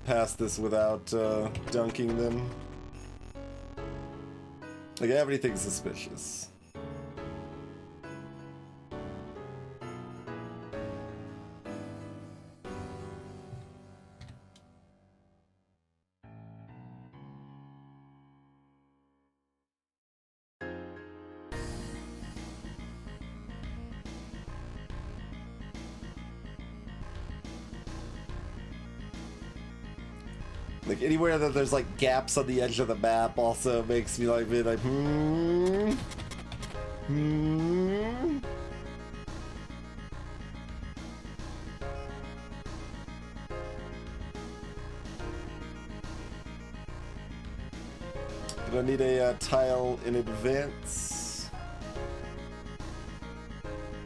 pass this without dunking them. Like, everything's suspicious. Like, anywhere that there's, like, gaps on the edge of the map also makes me, like, be like, Do I need a tile in advance?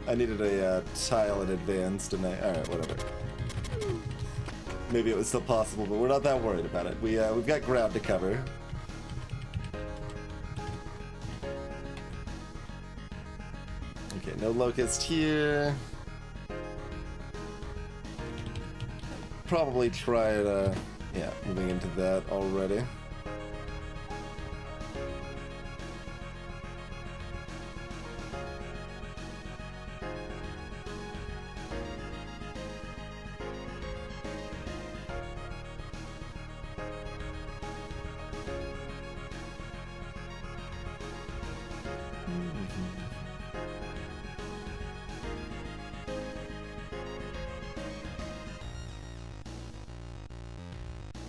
I needed a tile in advance, didn't I? Alright, whatever. Maybe it was still possible, but we're not that worried about it. We've got ground to cover. Okay, no locust here. Probably try to, yeah, moving into that already.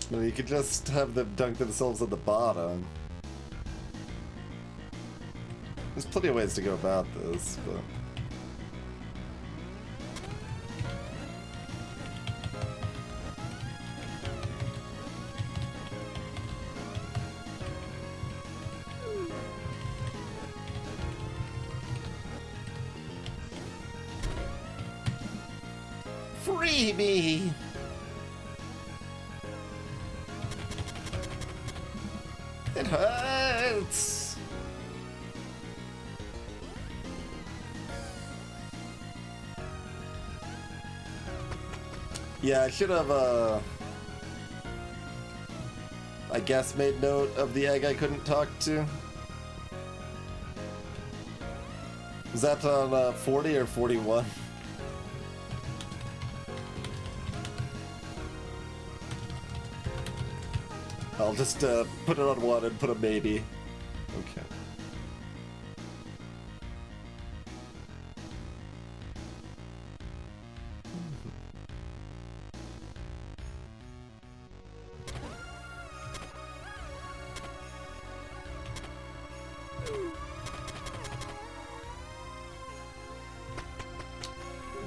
Well, you could just have them dunk themselves at the bottom. There's plenty of ways to go about this, but... Free me! It hurts! Yeah, I should have, I guess made note of the egg I couldn't talk to. Was that on 40 or 41? I'll just put it on one and put a maybe. Okay.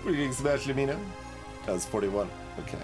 Greetings, Smash Lumino. That was 41. Okay.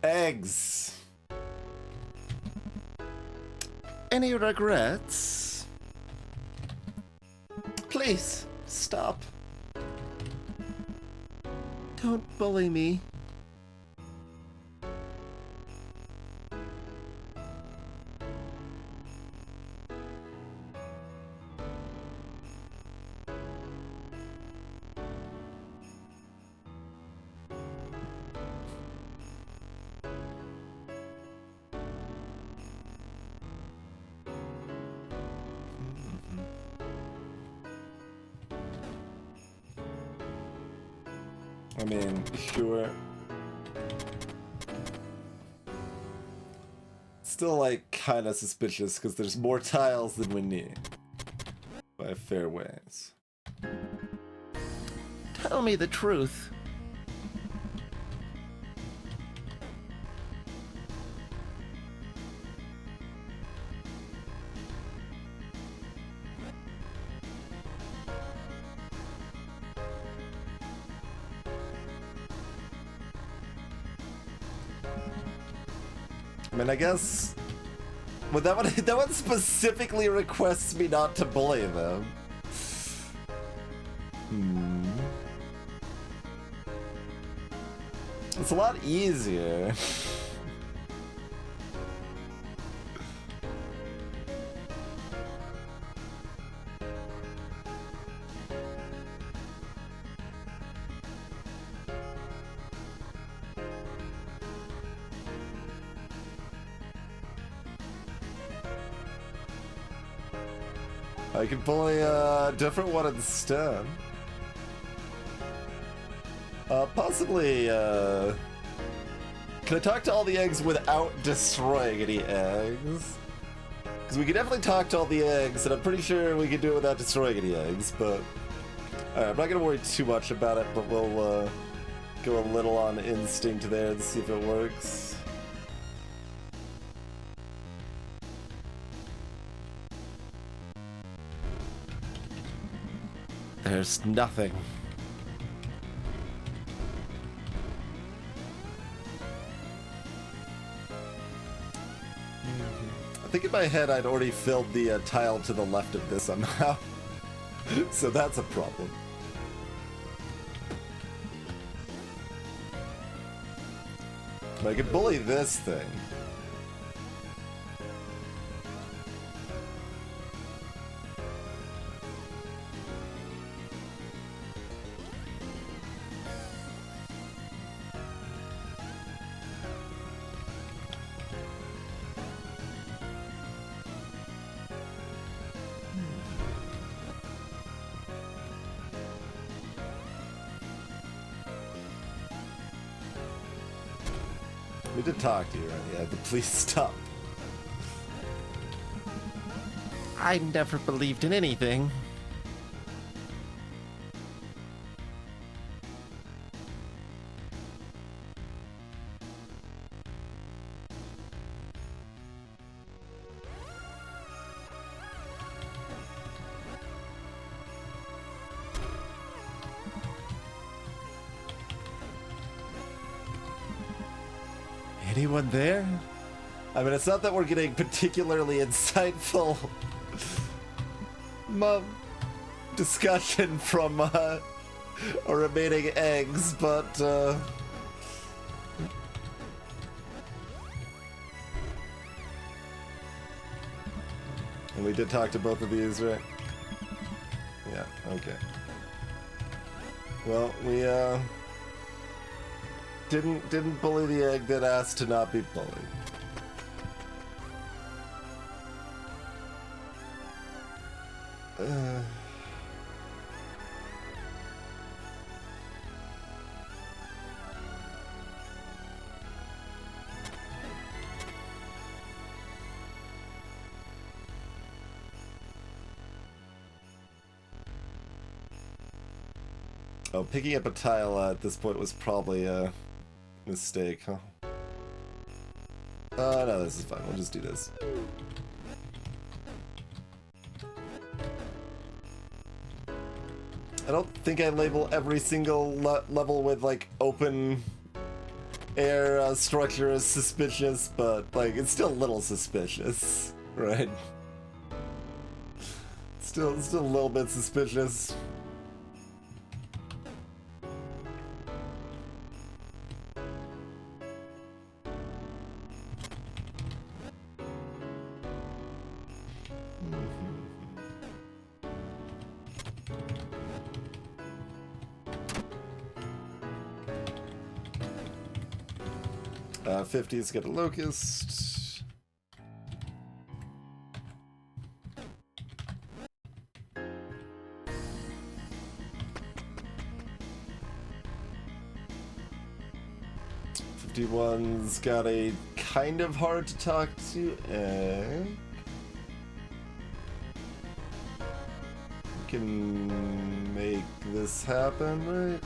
Eggs. Any regrets? Please, stop. Don't bully me. I mean, sure. Still, like, kind of suspicious because there's more tiles than we need. By a fair ways. Tell me the truth. I mean, I guess... Well, that one specifically requests me not to bully them. It's a lot easier. I could bully a different one instead. Possibly, can I talk to all the eggs without destroying any eggs? Because we could definitely talk to all the eggs, and I'm pretty sure we could do it without destroying any eggs, but... Alright, I'm not gonna worry too much about it, but we'll, go a little on instinct there and see if it works. There's nothing. I think think in my head I'd already filled the tile to the left of this somehow. So that's a problem. But I could bully this thing. We did talk to you, right? Yeah, but please stop. I never believed in anything. Anyone there? I mean, it's not that we're getting particularly insightful discussion from our remaining eggs, but and we did talk to both of these, right? Yeah, okay. Well, we didn't bully the egg that asked to not be bullied. Oh, picking up a tile at this point was probably a mistake, huh? No, this is fine. We'll just do this. I don't think I label every single level with, like, open air structure as suspicious, but, like, it's still a little suspicious, right? Still a little bit suspicious. Uh, 50's got a locust. 's got a kind of hard to talk to egg. We can make this happen, right?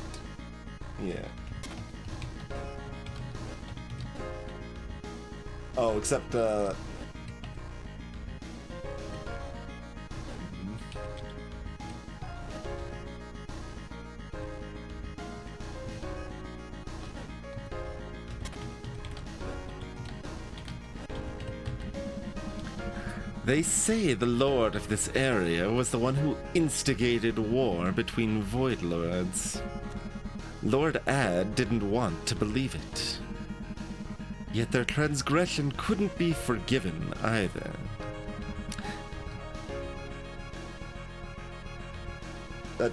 Yeah. Oh, except, They say the lord of this area was the one who instigated war between Void Lords. Lord Ad didn't want to believe it. Yet their transgression couldn't be forgiven either. that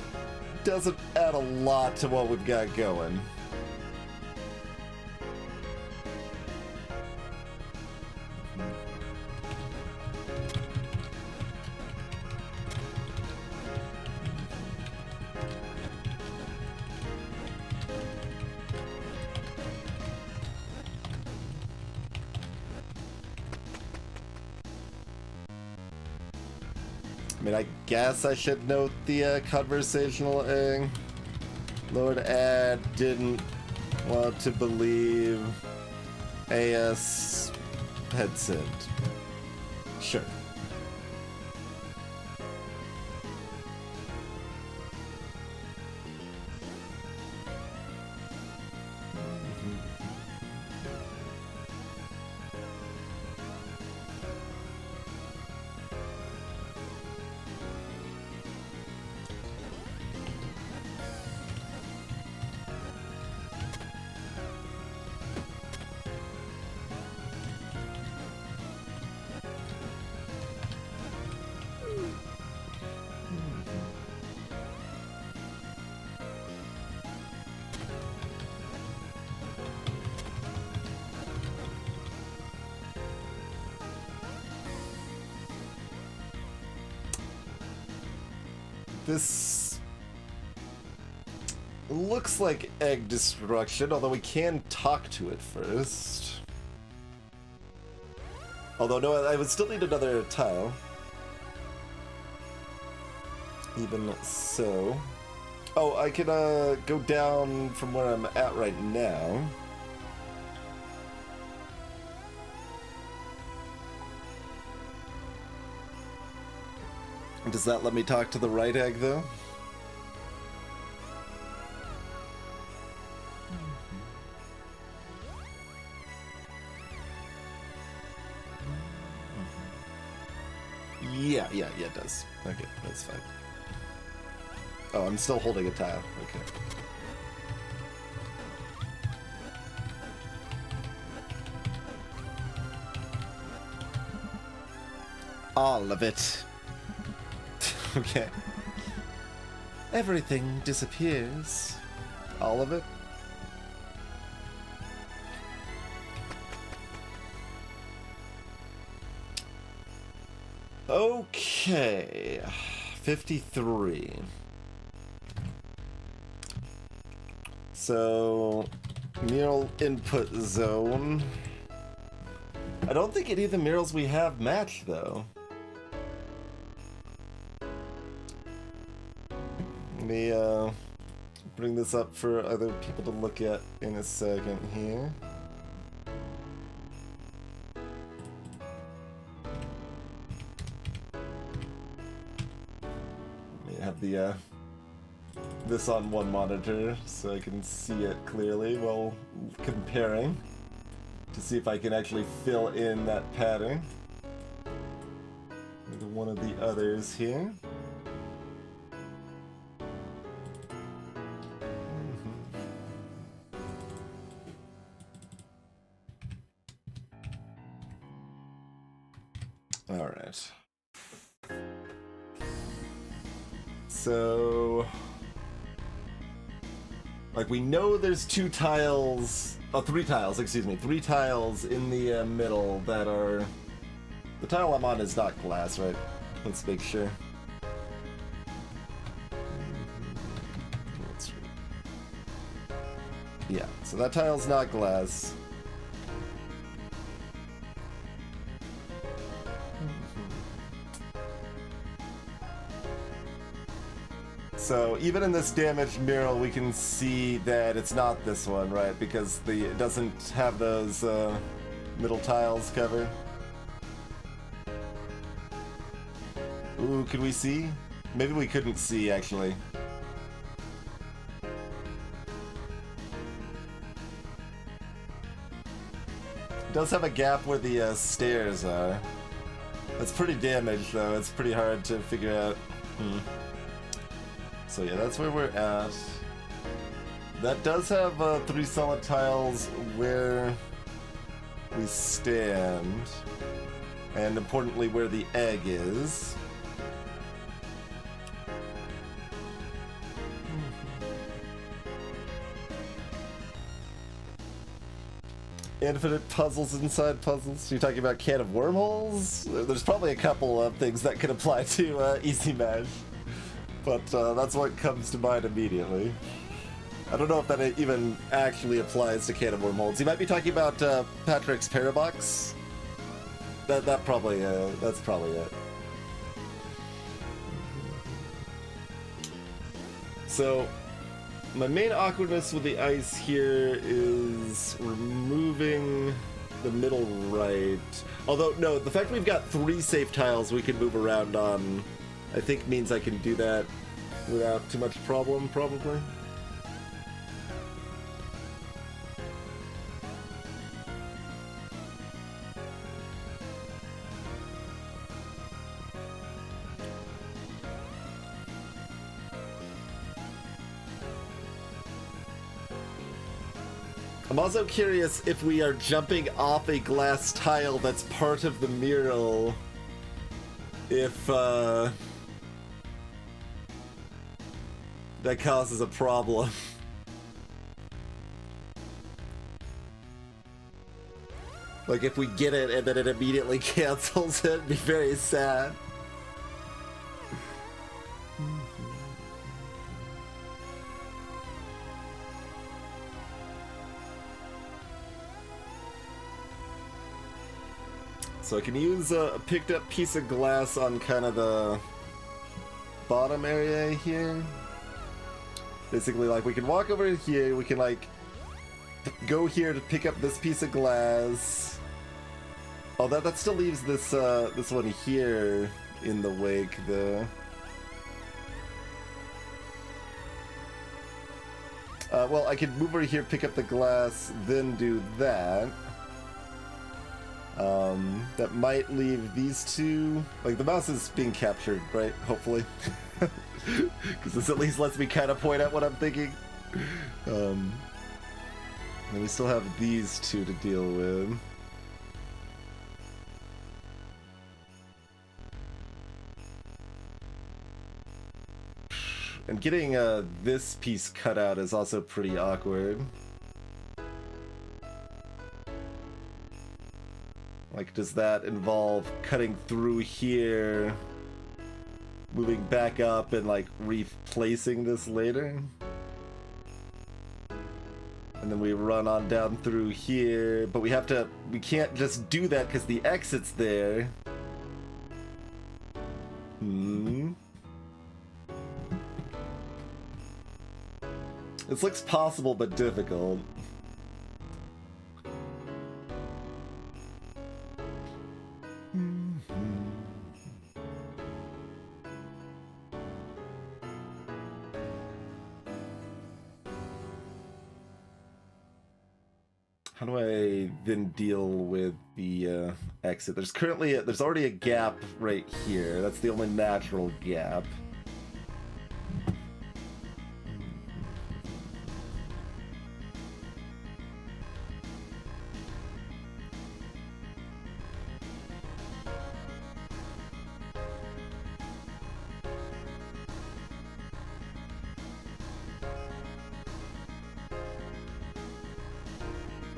doesn't add a lot to what we've got going. I mean, I guess I should note the conversational egg. Lord Ad didn't want to believe AS had sinned. Sure. This looks like egg destruction, although we can talk to it first. Although, no, I would still need another tile. Even so. Oh, I can go down from where I'm at right now. Does that let me talk to the right egg, though? Yeah, it does. Okay, that's fine. Oh, I'm still holding a tile. Okay. All of it. Okay. Everything disappears. All of it? Okay. 53. So, mural input zone. I don't think any of the murals we have match, though. Let me bring this up for other people to look at in a second here. Let me have the this on one monitor so I can see it clearly while comparing to see if I can actually fill in that pattern with one of the others here. All right. So, like, we know there's three tiles, excuse me, 3 tiles in the middle that are... The tile I'm on is not glass, right? Let's make sure. Yeah, so that tile's not glass. So even in this damaged mural, we can see that it's not this one, right? Because it doesn't have those middle tiles covered. Ooh, could we see? Maybe we couldn't see, actually. It does have a gap where the stairs are. It's pretty damaged, though. It's pretty hard to figure out. So yeah, that's where we're at. That does have 3 solid tiles where we stand. And importantly, where the egg is. Infinite puzzles inside puzzles. You're talking about can of wormholes? There's probably a couple of things that could apply to Easy Mash. But that's what comes to mind immediately. I don't know if that even actually applies to can of wormholes. You might be talking about Patrick's Parabox. That's probably it. So, my main awkwardness with the ice here is removing the middle right. Although, no, the fact we've got 3 safe tiles we can move around on, I think means I can do that without too much problem, probably. I'm also curious if we are jumping off a glass tile that's part of the mural, if that causes a problem. Like if we get it and then it immediately cancels it, it'd be very sad. So I can use a picked up piece of glass on kind of the bottom area here. Basically, like, we can walk over here, we can, like, go here to pick up this piece of glass. Oh, that still leaves this, this one here in the wake, though. Well, I could move over here, pick up the glass, then do that. That might leave these two... Like, the mouse is being captured, right? Hopefully. Because this at least lets me kind of point out what I'm thinking. And we still have these two to deal with. And getting this piece cut out is also pretty awkward. Like, does that involve cutting through here, moving back up, and, like, replacing this later? And then we run on down through here, but we can't just do that because the exit's there. This looks possible, but difficult. How do I then deal with the exit? There's already a gap right here. That's the only natural gap.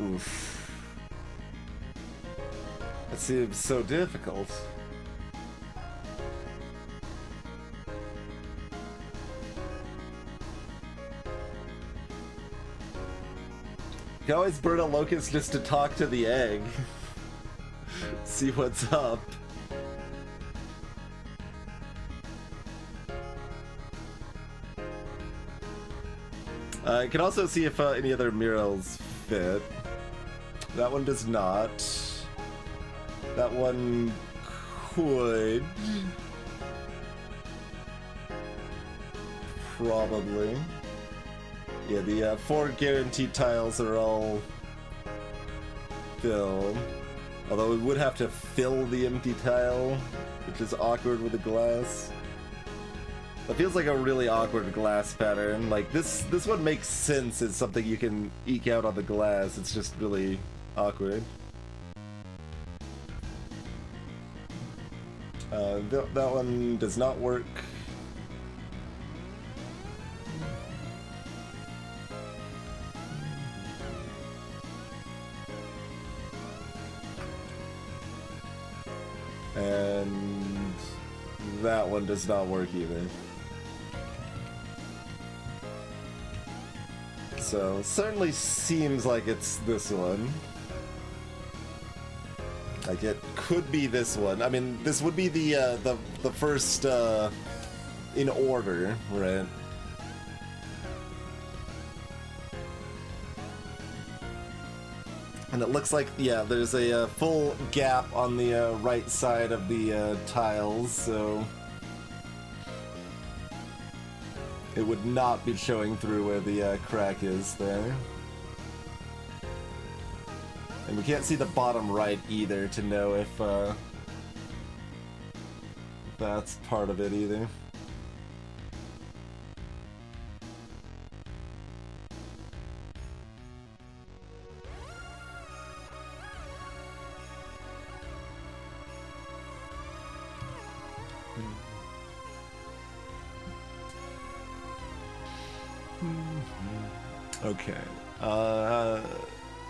Oof. That seems so difficult. You can always burn a locust just to talk to the egg. See what's up. I can also see if any other murals fit. That one does not. That one could. Probably. Yeah, the 4 guaranteed tiles are all filled. Although we would have to fill the empty tile, which is awkward with the glass. That feels like a really awkward glass pattern. Like, this one makes sense as something you can eke out on the glass. It's just really awkward. That one does not work. And that one does not work either. So, certainly seems like it's this one. Like, it could be this one. I mean, this would be the first, in order, right? And it looks like, yeah, there's a full gap on the right side of the tiles, so it would not be showing through where the crack is there. And we can't see the bottom right either to know if that's part of it either. Okay.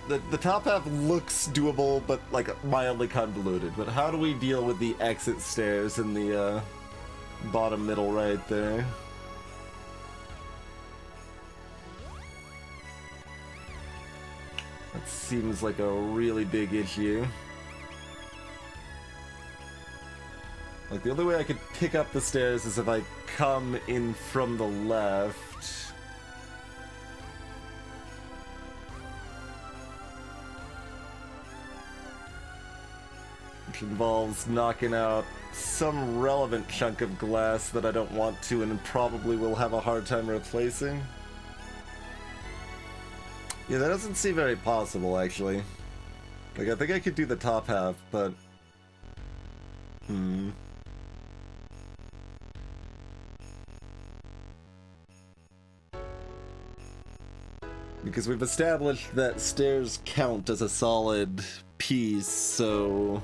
The top half looks doable, but like mildly convoluted. But how do we deal with the exit stairs in the bottom middle right there? That seems like a really big issue. Like, the only way I could pick up the stairs is if I come in from the left. Which involves knocking out some relevant chunk of glass that I don't want to and probably will have a hard time replacing. Yeah, that doesn't seem very possible, actually. Like, I think I could do the top half, but... Because we've established that stairs count as a solid piece, so...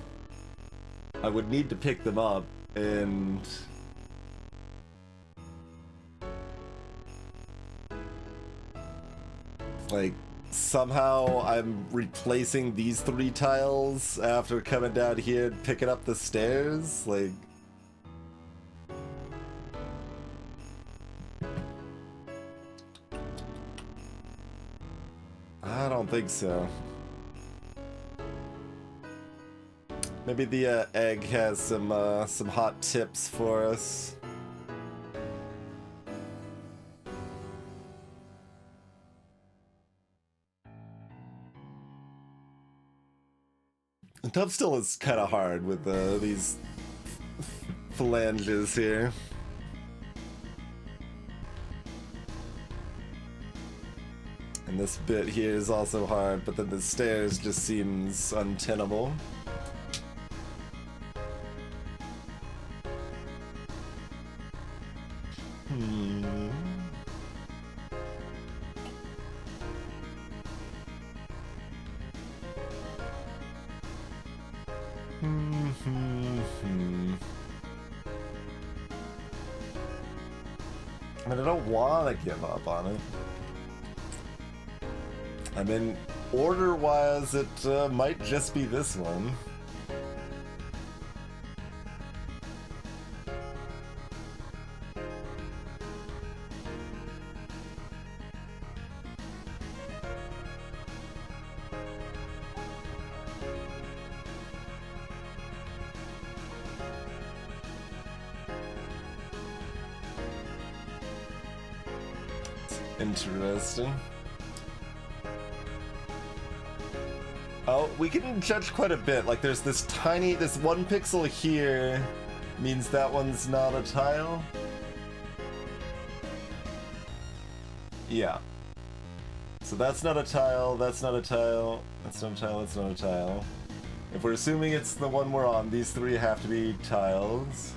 I would need to pick them up, and... like, somehow I'm replacing these 3 tiles after coming down here and picking up the stairs? Like... I don't think so. Maybe the egg has some hot tips for us. The top still is kind of hard with these phalanges here. And this bit here is also hard, but then the stairs just seems untenable. I mean, I don't want to give up on it. I mean, order-wise, it might just be this one. Interesting. Oh, we can judge quite a bit. Like, there's this 1 pixel here means that one's not a tile. Yeah. So that's not a tile, that's not a tile, that's not a tile, that's not a tile. If we're assuming it's the one we're on, these 3 have to be tiles.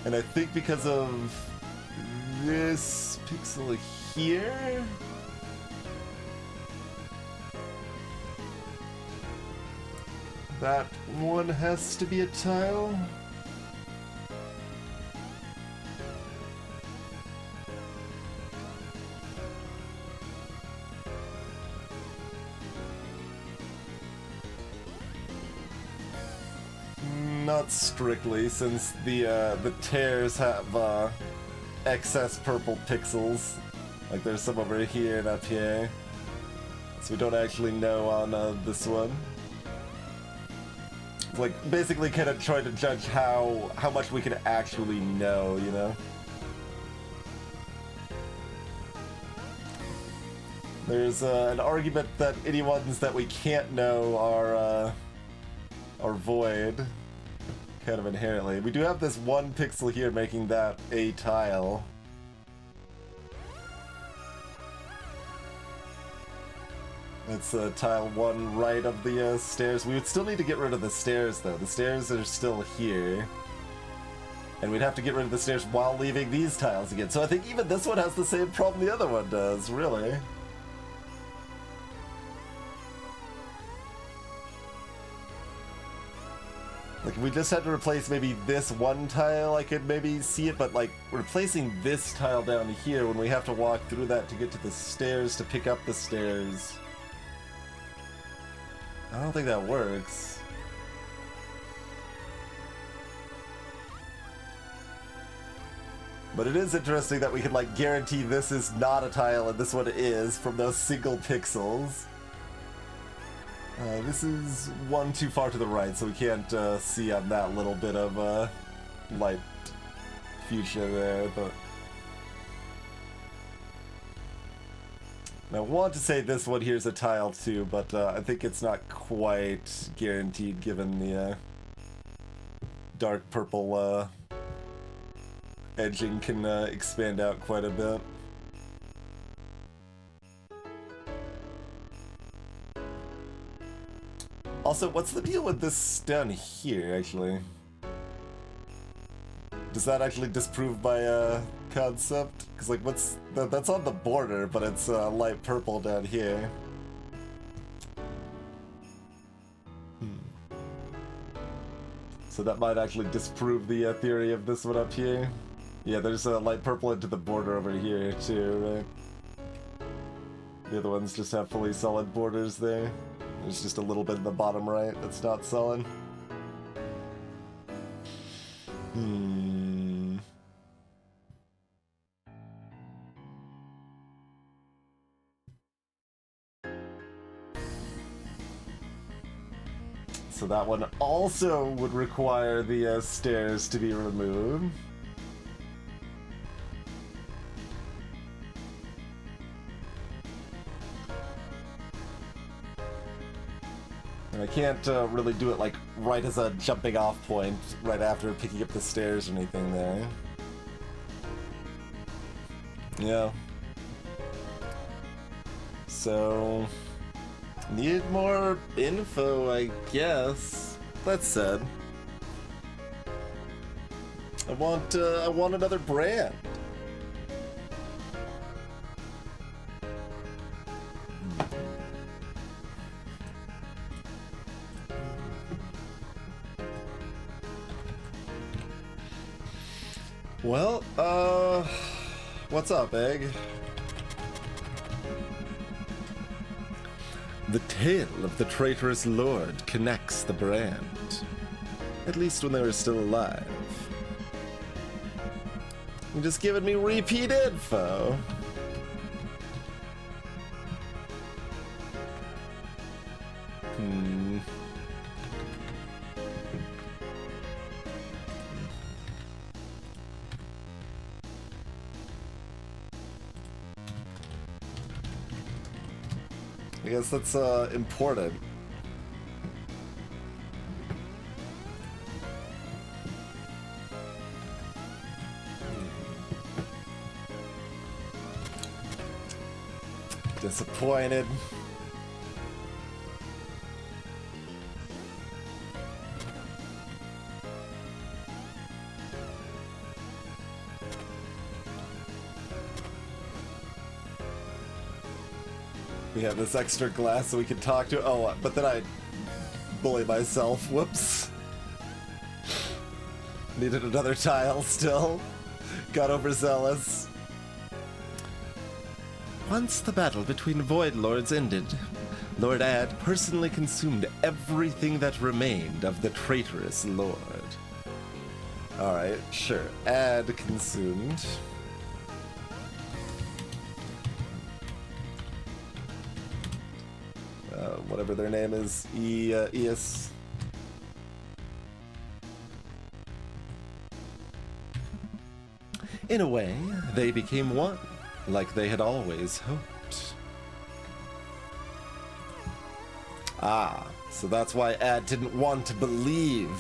And I think because of this pixel here, that one has to be a tile. Not strictly, since the tears have excess purple pixels. Like, there's some over here and up here, so we don't actually know on this one. It's like basically kind of trying to judge how much we can actually know, you know. There's an argument that any ones that we can't know are void. Kind of inherently. We do have this 1 pixel here making that a tile. It's tile 1 right of the stairs. We would still need to get rid of the stairs though. The stairs are still here. And we'd have to get rid of the stairs while leaving these tiles again. So I think even this one has the same problem the other one does, really. Like, if we just had to replace maybe this 1 tile, I could maybe see it, but like, replacing this tile down here when we have to walk through that to get to the stairs to pick up the stairs, I don't think that works. But it is interesting that we can like guarantee this is not a tile and this one is from those single pixels. This is one too far to the right, so we can't see on that little bit of light fuchsia there, but... I want to say this one here's a tile too, but I think it's not quite guaranteed given the dark purple edging can expand out quite a bit. Also, what's the deal with this down here, actually? Does that actually disprove my concept? Because, like, what's... that's on the border, but it's light purple down here. So that might actually disprove the theory of this one up here. Yeah, there's a light purple into the border over here, too, right? The other ones just have fully solid borders there. There's just a little bit in the bottom right that's not solid. So that one also would require the stairs to be removed. And I can't really do it like right as a jumping off point, right after picking up the stairs or anything there. Yeah. So... need more info, I guess. That said, I want another brand. Well, what's up, Egg? The tale of the traitorous lord connects the brand. At least when they were still alive. You're just giving me repeat info. I guess that's important. Disappointed. We have this extra glass so we can talk to. Oh, but then I bully myself. Whoops. Needed another tile still. Got overzealous. Once the battle between Void Lords ended, Lord Ad personally consumed everything that remained of the traitorous Lord. Alright, sure. Ad consumed. Whatever their name is, Eus. In a way, they became one, like they had always hoped. Ah, so that's why Ad didn't want to believe.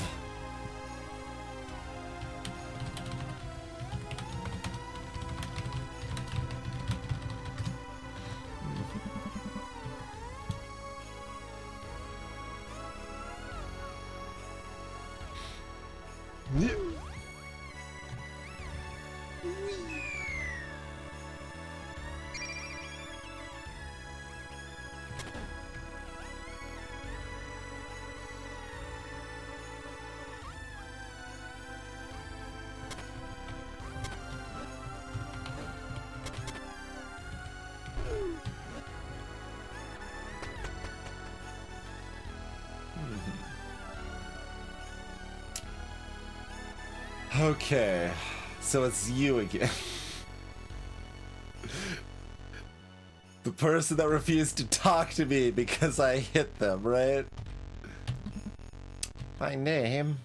Okay, so it's you again. The person that refused to talk to me because I hit them, right? My name?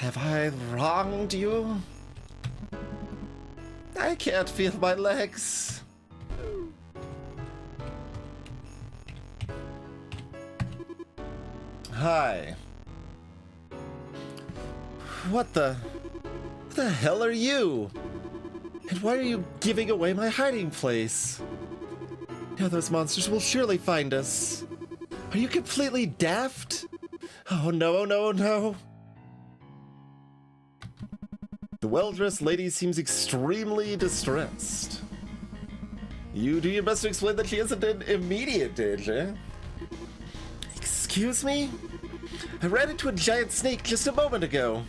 Have I wronged you? I can't feel my legs. Hi. What the hell are you? And why are you giving away my hiding place? Now those monsters will surely find us. Are you completely daft? Oh no, no, no. The well-dressed lady seems extremely distressed. You do your best to explain that she isn't in immediate danger. Excuse me? I ran into a giant snake just a moment ago.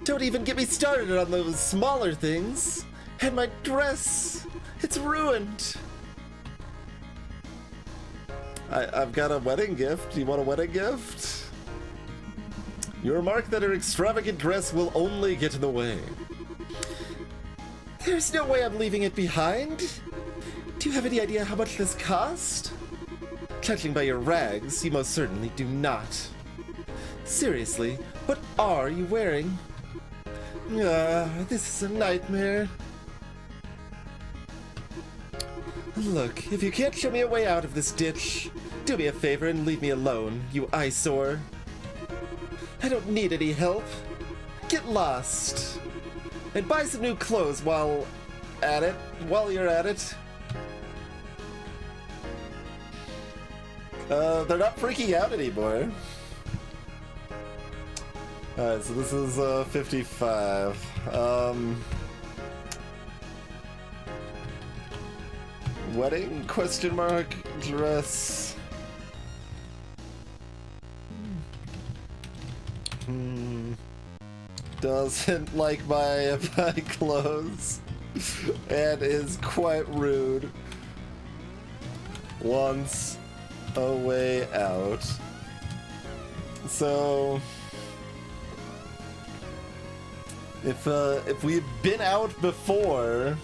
Don't even get me started on those smaller things. And my dress, it's ruined. I've got a wedding gift. Do you want a wedding gift? You remark that her extravagant dress will only get in the way. There's no way I'm leaving it behind. Do you have any idea how much this cost? Judging by your rags, you most certainly do not. Seriously, what are you wearing? This is a nightmare. Look, if you can't show me a way out of this ditch, do me a favor and leave me alone, you eyesore. I don't need any help. Get lost. And buy some new clothes while you're at it. They're not freaking out anymore. Alright, so this is 55. Wedding question mark dress. Doesn't like my clothes and is quite rude. Wants a way out. So if we've been out before,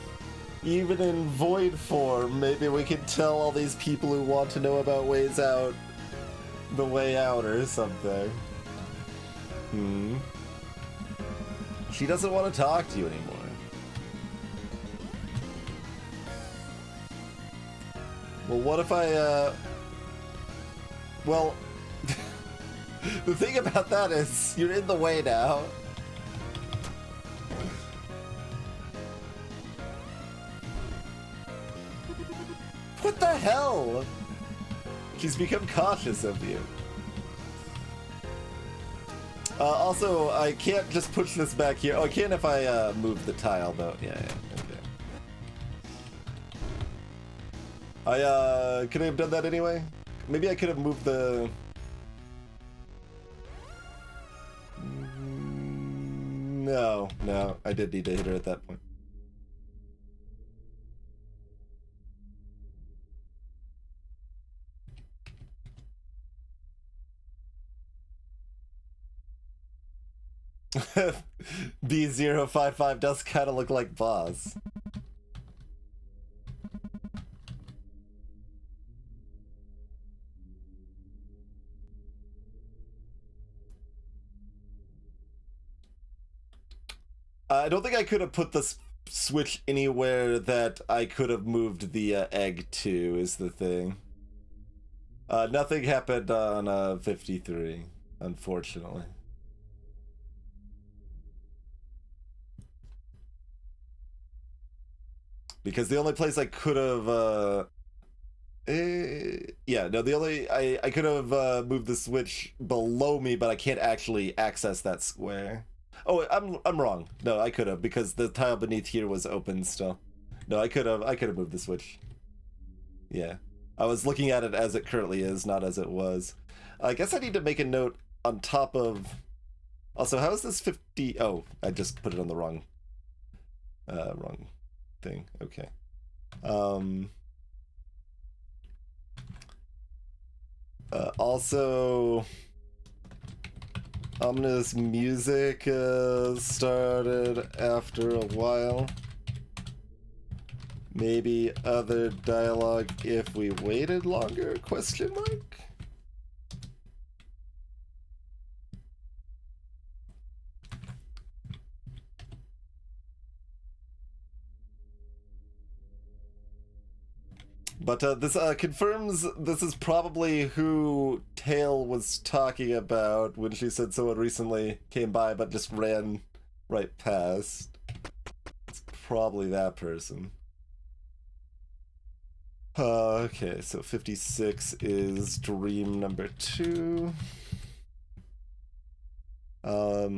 even in void form, maybe we could tell all these people who want to know about ways out the way out or something. She doesn't want to talk to you anymore. Well, what if I, well, the thing about that is you're in the way now. What the hell? She's become cautious of you. Also, I can't just push this back here. Oh, I can if I move the tile, though. Yeah, okay. Could I have done that anyway? Maybe I could have moved the... No, I did need to hit her at that point. B055 does kind of look like Boss. I don't think I could have put the switch anywhere that I could have moved the egg to, is the thing. Nothing happened on 53, unfortunately. Because the only place I could have, yeah, no, the only, I could have moved the switch below me, but I can't actually access that square. Oh, I'm wrong. No, I could have, because the tile beneath here was open still. No, I could have moved the switch. Yeah. I was looking at it as it currently is, not as it was. I guess I need to make a note on top of... Also, how is this 50... Oh, I just put it on the wrong... Wrong thing. Okay. Also, ominous music started after a while. Maybe other dialogue if we waited longer? Question mark? But this confirms this is probably who Tail was talking about when she said someone recently came by but just ran right past. It's probably that person. Okay, so 56 is dream number 2. I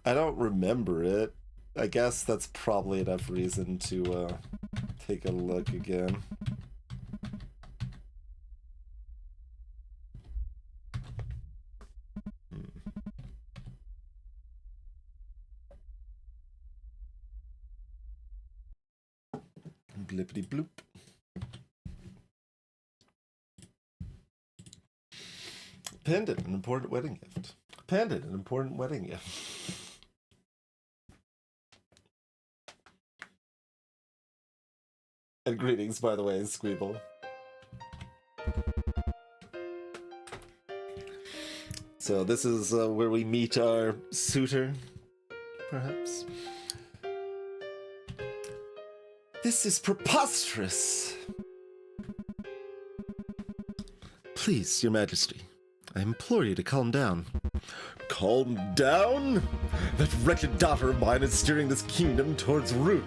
don't remember it. I guess that's probably enough reason to take a look again. Blippity bloop. Pendant, an important wedding gift. Pendant, an important wedding gift. And greetings, by the way, Squeeble. So this is where we meet our suitor, perhaps. This is preposterous! Please, Your Majesty, I implore you to calm down. Calm down? That wretched daughter of mine is steering this kingdom towards ruin.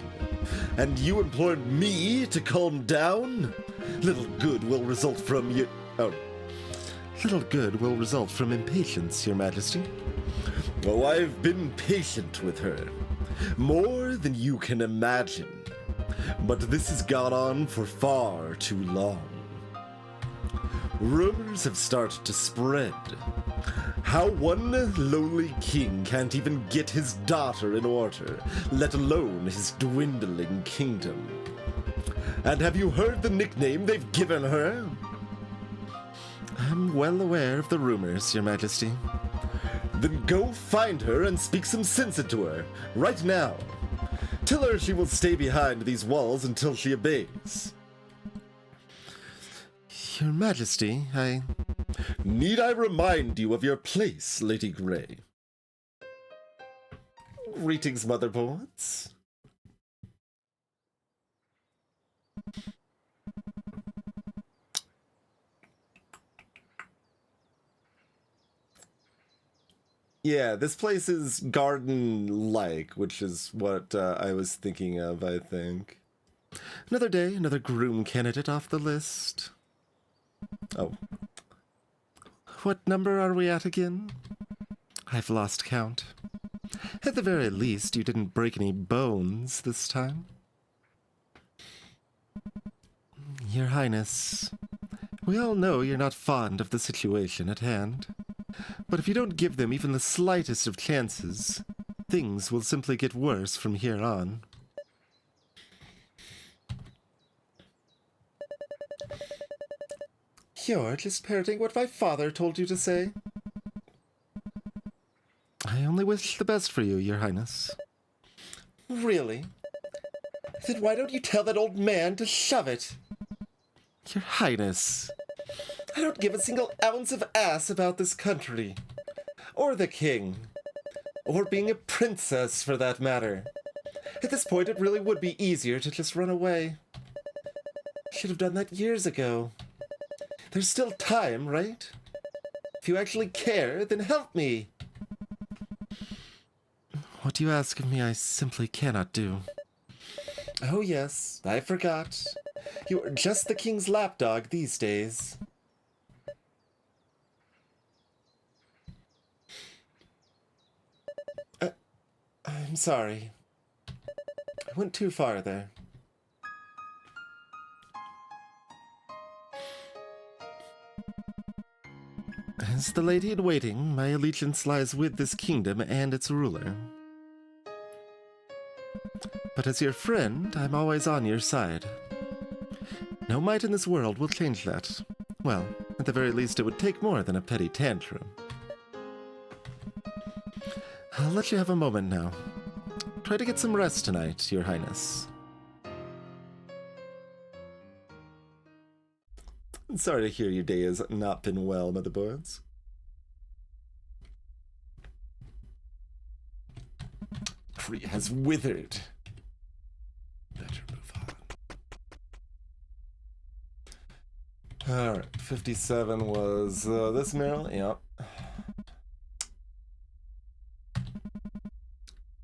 And you implored me to calm down? Little good will result from you. Oh. Little good will result from impatience, Your Majesty. Oh, I've been patient with her. More than you can imagine. But this has gone on for far too long. Rumors have started to spread. How one lowly king can't even get his daughter in order, let alone his dwindling kingdom. And have you heard the nickname they've given her? I'm well aware of the rumors, Your Majesty. Then go find her and speak some sense into her, right now. Tell her she will stay behind these walls until she obeys. Your Majesty, Need I remind you of your place, Lady Grey? Greetings, motherboards. Yeah, this place is garden-like, which is what I was thinking of, I think. Another day, another groom candidate off the list. Oh. What number are we at again? I've lost count. At the very least, you didn't break any bones this time. Your Highness, we all know you're not fond of the situation at hand. But if you don't give them even the slightest of chances, things will simply get worse from here on. You're just parroting what my father told you to say. I only wish the best for you, Your Highness. Really? Then why don't you tell that old man to shove it? Your Highness. I don't give a single ounce of ass about this country. Or the king. Or being a princess, for that matter. At this point, it really would be easier to just run away. Should have done that years ago. There's still time, right? If you actually care, then help me. What you ask of me, I simply cannot do. Oh yes, I forgot. You are just the king's lapdog these days. I'm sorry. I went too far there. As the lady in waiting, my allegiance lies with this kingdom and its ruler. But as your friend, I'm always on your side. No might in this world will change that. Well, at the very least, it would take more than a petty tantrum. I'll let you have a moment now. Try to get some rest tonight, Your Highness. Sorry to hear your day has not been well, motherboards. Tree has withered. Better move on. Alright, 57 was this mural? Yep.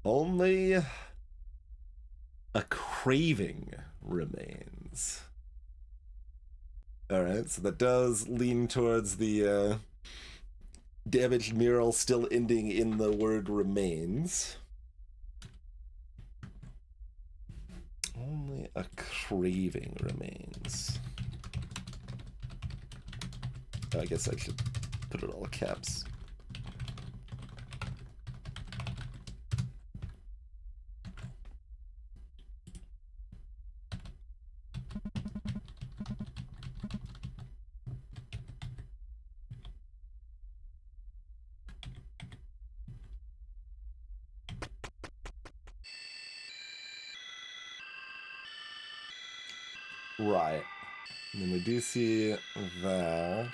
Only a craving remains. Alright, so that does lean towards the damaged mural still ending in the word remains. Only a craving remains. Oh, I guess I should put it all caps. Right. And then we do see that.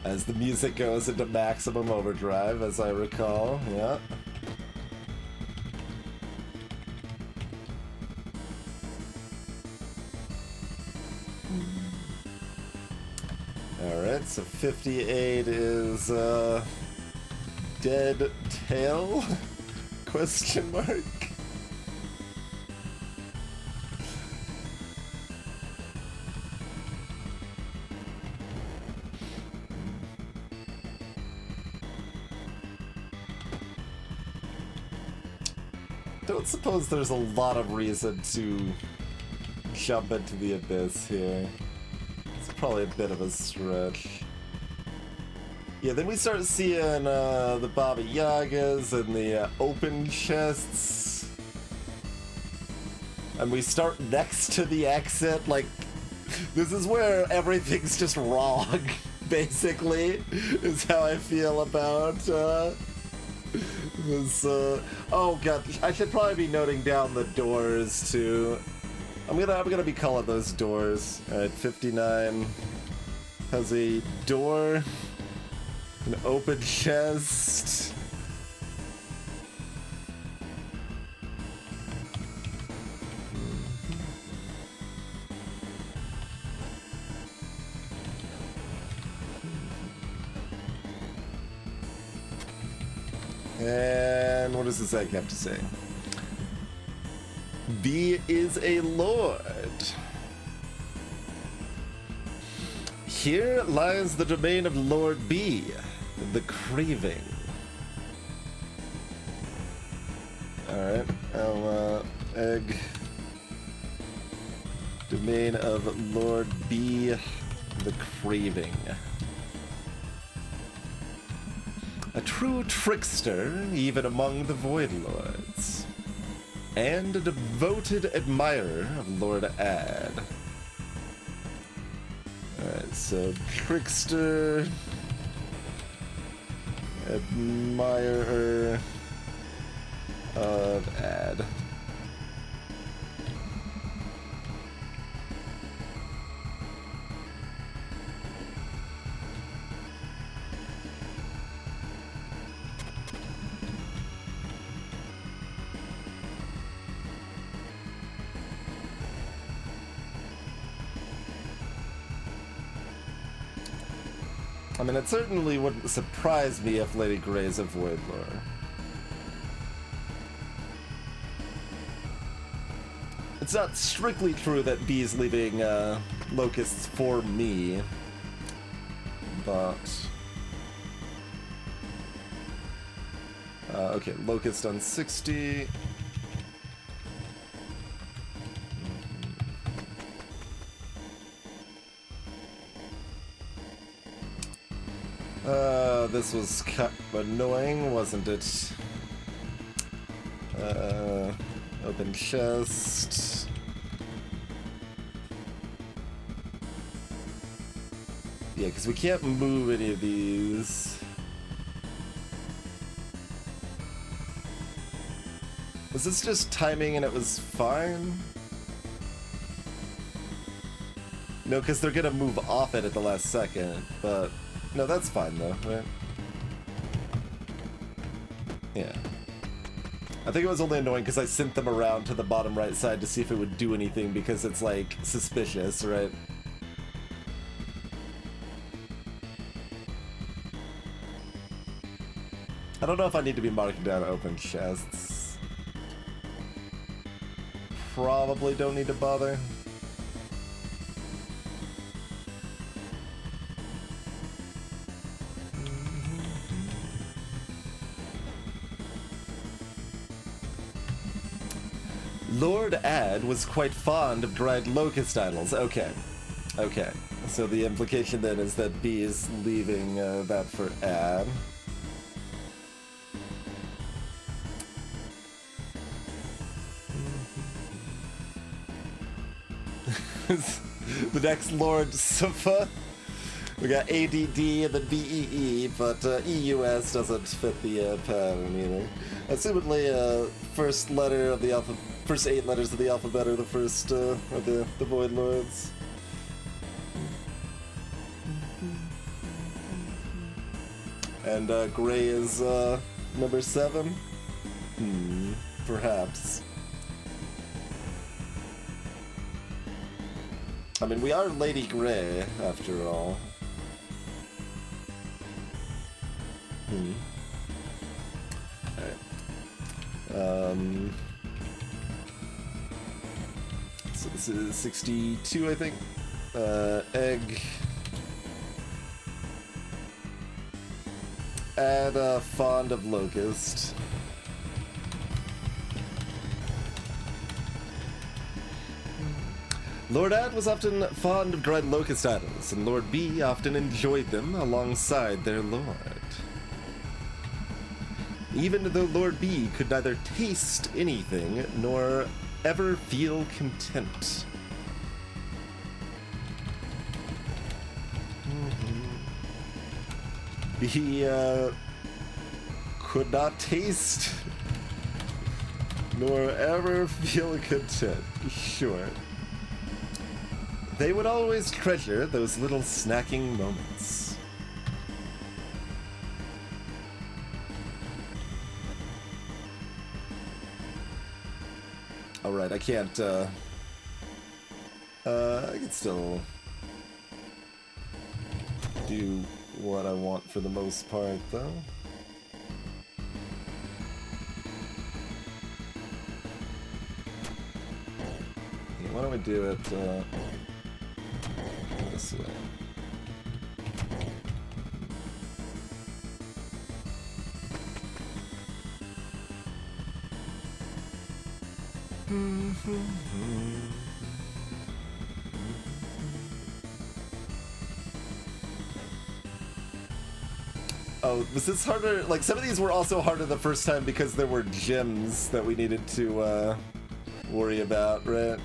As the music goes into maximum overdrive, as I recall, yeah. Alright, so 58 is, Dead Tail? Question mark? Don't suppose there's a lot of reason to jump into the abyss here. It's probably a bit of a stretch. Yeah, then we start seeing the Baba Yagas and the open chests. And we start next to the exit, like, this is where everything's just wrong, basically, is how I feel about this. Oh god, I should probably be noting down the doors, too. I'm gonna be calling those doors. Alright, 59 has a door. An open chest. And what does this egg have to say? B is a lord. Here lies the domain of Lord B, the craving. Alright, egg. Domain of Lord B, the craving. A true trickster, even among the Void Lords. And a devoted admirer of Lord Ad. Alright, so trickster, admirer of Ad. I mean, it certainly wouldn't surprise me if Lady Grey's a Void Lord. It's not strictly true that B's leaving locusts for me, but... okay, locust on 60. This was annoying, wasn't it? Open chest. Yeah, because we can't move any of these. Was this just timing and it was fine? No, because they're gonna move off it at the last second, but... No, that's fine though, right? Yeah. I think it was only annoying because I sent them around to the bottom right side to see if it would do anything because it's, like, suspicious, right? I don't know if I need to be marking down open chests. Probably don't need to bother. Lord Ad was quite fond of dried locust idols. Okay. Okay. So the implication then is that B is leaving that for Ad. The next Lord Sufa. We got ADD and then BEE, but EUS doesn't fit the pattern either. Assumedly, first letter of the alphabet. First 8 letters of the alphabet are the first, or the Void Lords. And, Gray is, number 7? Perhaps. I mean, we are Lady Gray, after all. Alright. So this is 62, I think. Egg. Add fond of locust. Lord Ad was often fond of dried locust idols, and Lord B often enjoyed them alongside their lord. Even though Lord B could neither taste anything nor ever feel content. He could not taste nor ever feel content. Sure. They would always treasure those little snacking moments. Alright, I can't, I can still do what I want for the most part, though. Yeah, why don't we do it, this way. Oh, was this harder? Like, some of these were also harder the first time because there were gems that we needed to, worry about, right?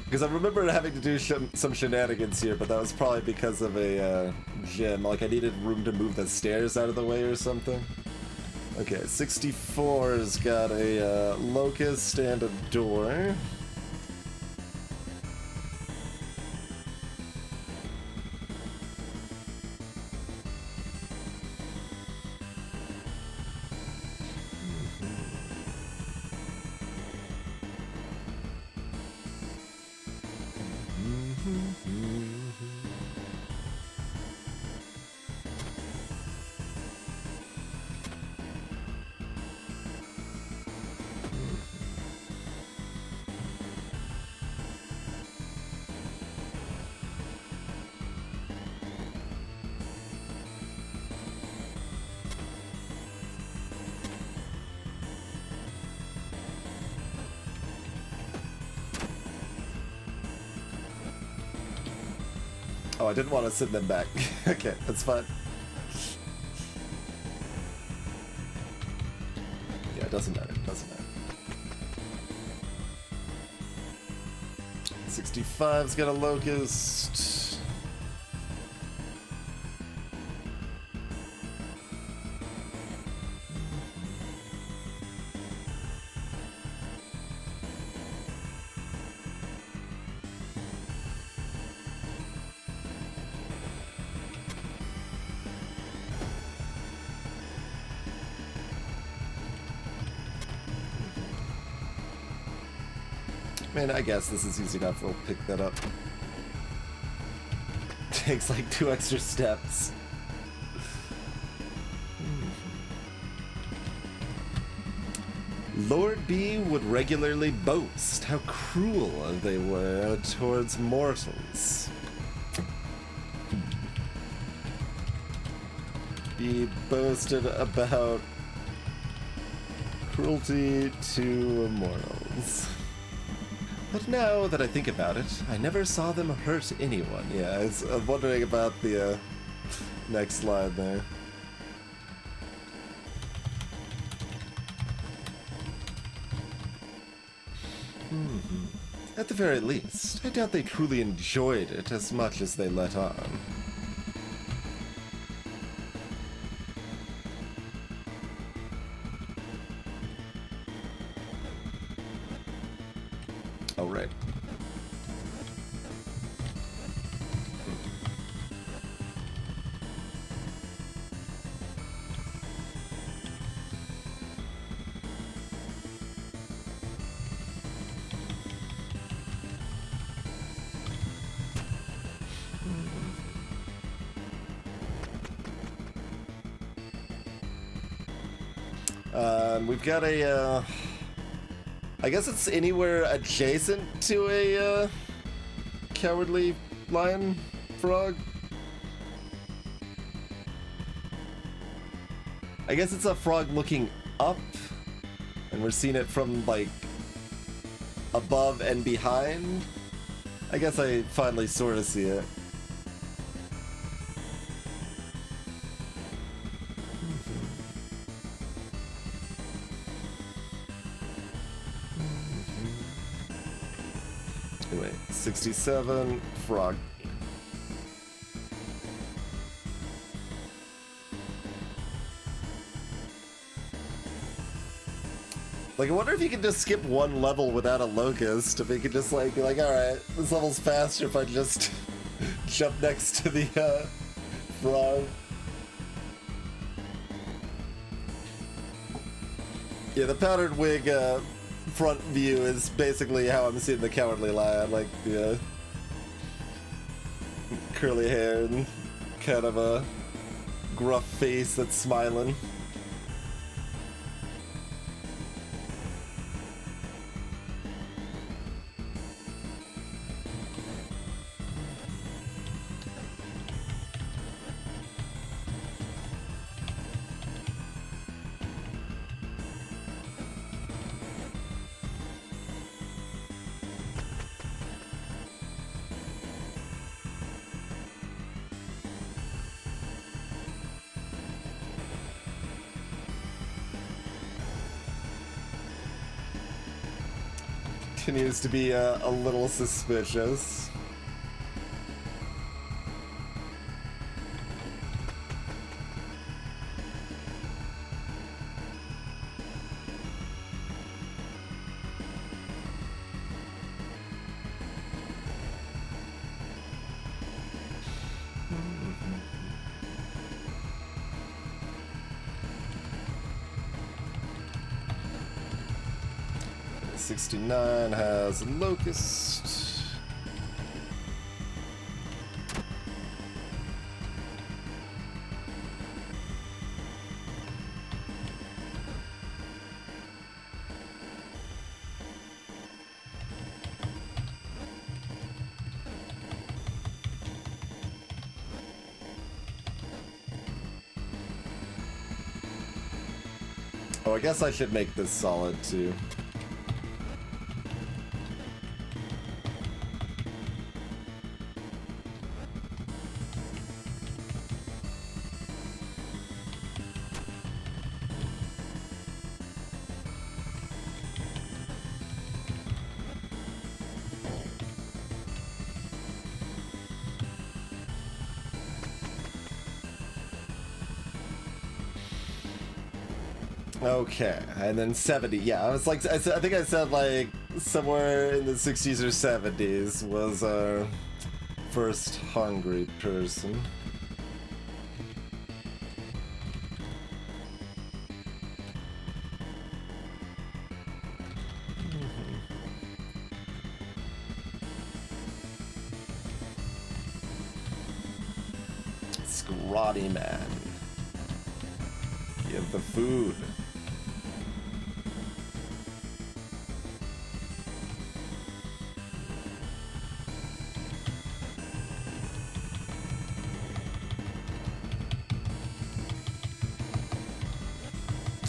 Because I remember having to do some shenanigans here, but that was probably because of a gem. Like, I needed room to move the stairs out of the way or something. Okay, 64's got a locust and a door. Oh, I didn't want to send them back. Okay, that's fine. Yeah, it doesn't matter. It doesn't matter. 65's got a locust. Man, I guess this is easy enough. We'll pick that up. Takes like 2 extra steps. Lord B would regularly boast how cruel they were towards mortals. He boasted about cruelty to mortals. But now that I think about it, I never saw them hurt anyone. Yeah, I'm wondering about the next line there. At the very least, I doubt they truly enjoyed it as much as they let on. Oh, right. We've got a, I guess it's anywhere adjacent to a, cowardly lion frog. I guess it's a frog looking up, and we're seeing it from, like, above and behind. I guess I finally sort of see it. Anyway, 67, frog. Like, I wonder if you could just skip one level without a locust, if you could just, like, be like, alright, this level's faster if I just jump next to the, frog. Yeah, the powdered wig, front view is basically how I'm seeing the Cowardly Lion, like the curly hair and kind of a gruff face that's smiling. Continues to be a little suspicious. '69 has locust. Oh, I guess I should make this solid too. Okay, and then 70. Yeah, I was like, I think I said like somewhere in the 60s or 70s was our first hungry person. Scrawny man. Give the food.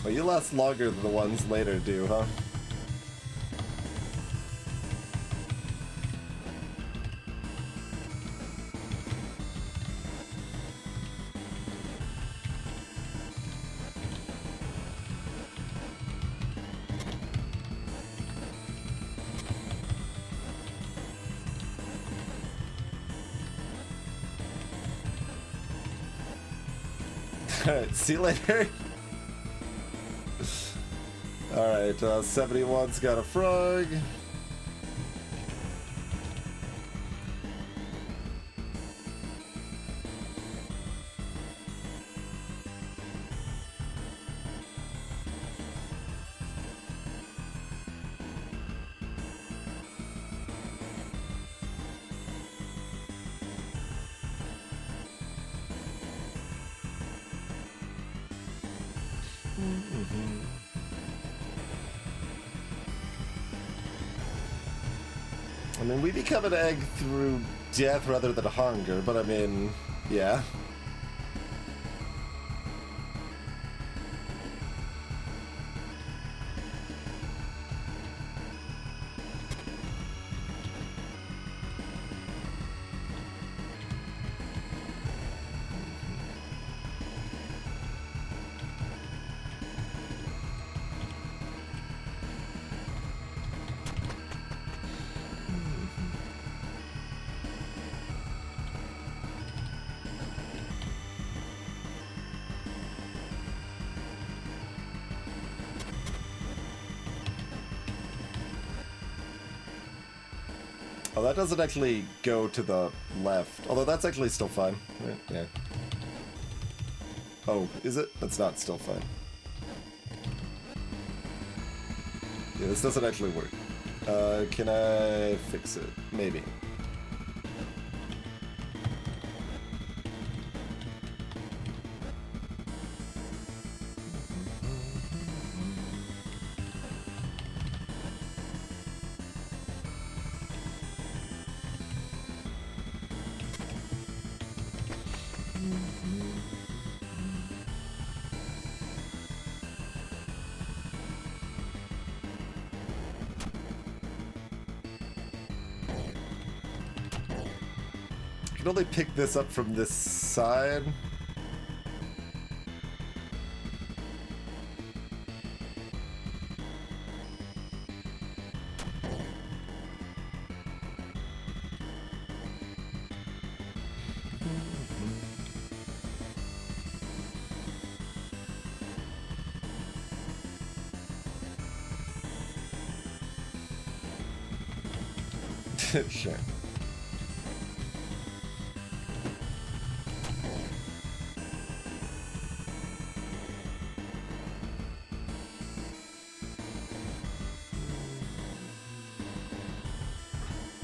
Well, you last longer than the ones later do, huh? Alright, see you later. Alright, 71's got a frog. I mean, we become an egg through death rather than hunger, but I mean, yeah. Oh, that doesn't actually go to the left. Although that's actually still fine. Right? Yeah. Oh, is it? That's not still fine. Yeah, this doesn't actually work. Can I fix it? Maybe. I can only pick this up from this side. Sure.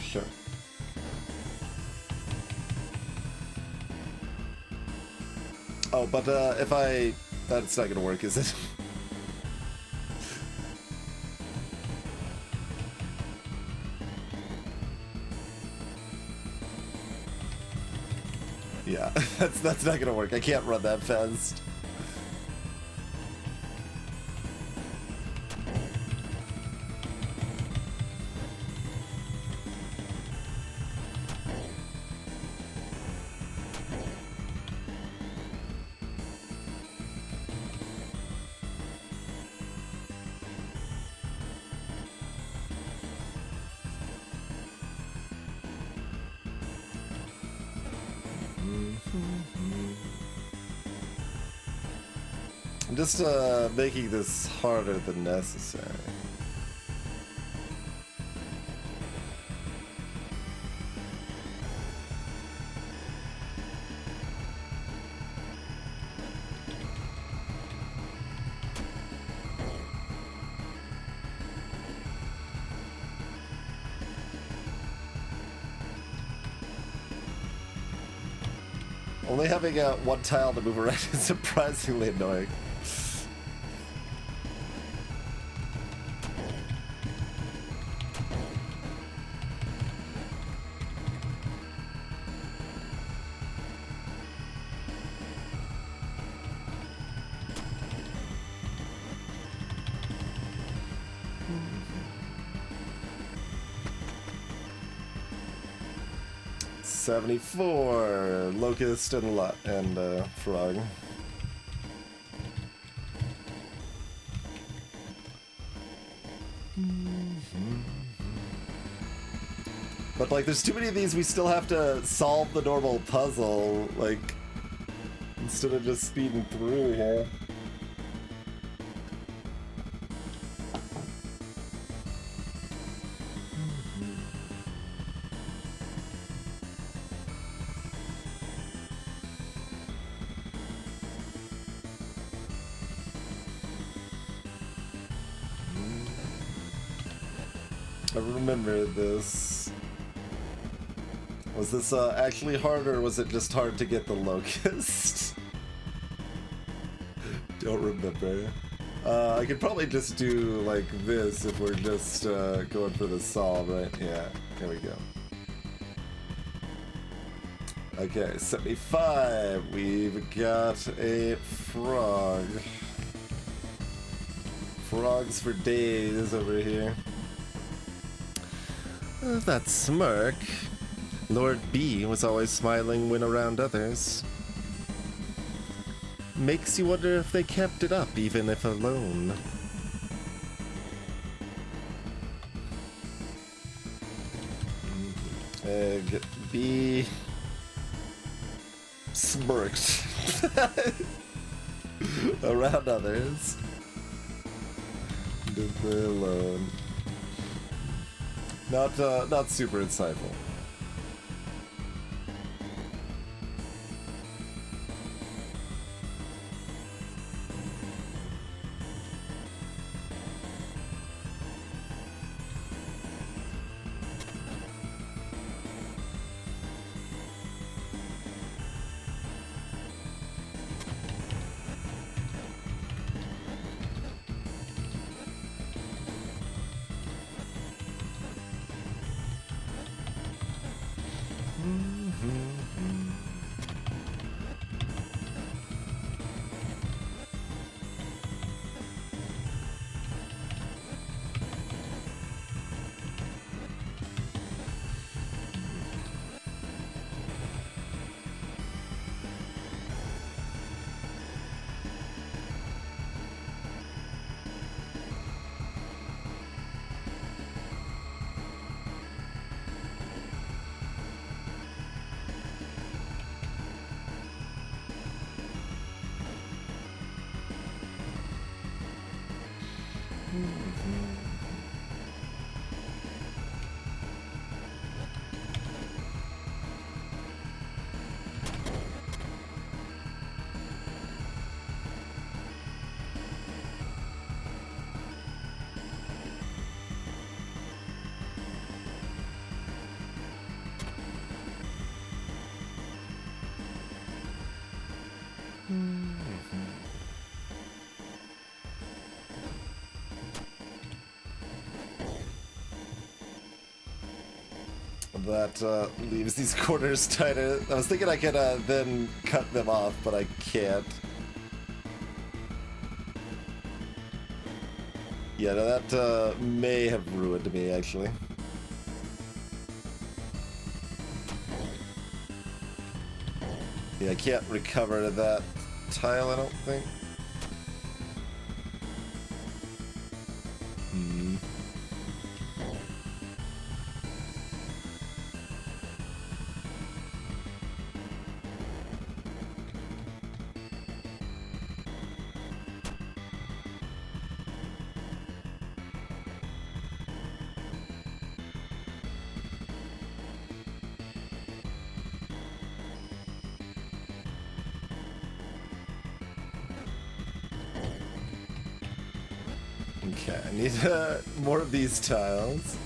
Sure. Oh, but if I... That's not gonna work, is it? Yeah, that's not gonna work. I can't run that fast. I'm just making this harder than necessary. Only having one tile to move around is surprisingly annoying. $74 locust and frog. But like, there's too many of these. We still have to solve the normal puzzle, like, instead of just speeding through here. I remember this. Was this actually hard, or was it just hard to get the locust? Don't remember. I could probably just do like this if we're just going for the solve, right? Yeah, there we go. Okay, 75. We've got a frog. Frogs for days over here. That smirk. Lord B was always smiling when around others. Makes you wonder if they kept it up even if alone. Egg B smirked around others. Did they alone? Not super insightful. That leaves these corners tighter. I was thinking I could then cut them off, but I can't. Yeah, no, that may have ruined me, actually. Yeah, I can't recover to that tile, I don't think. Okay, I need more of these tiles.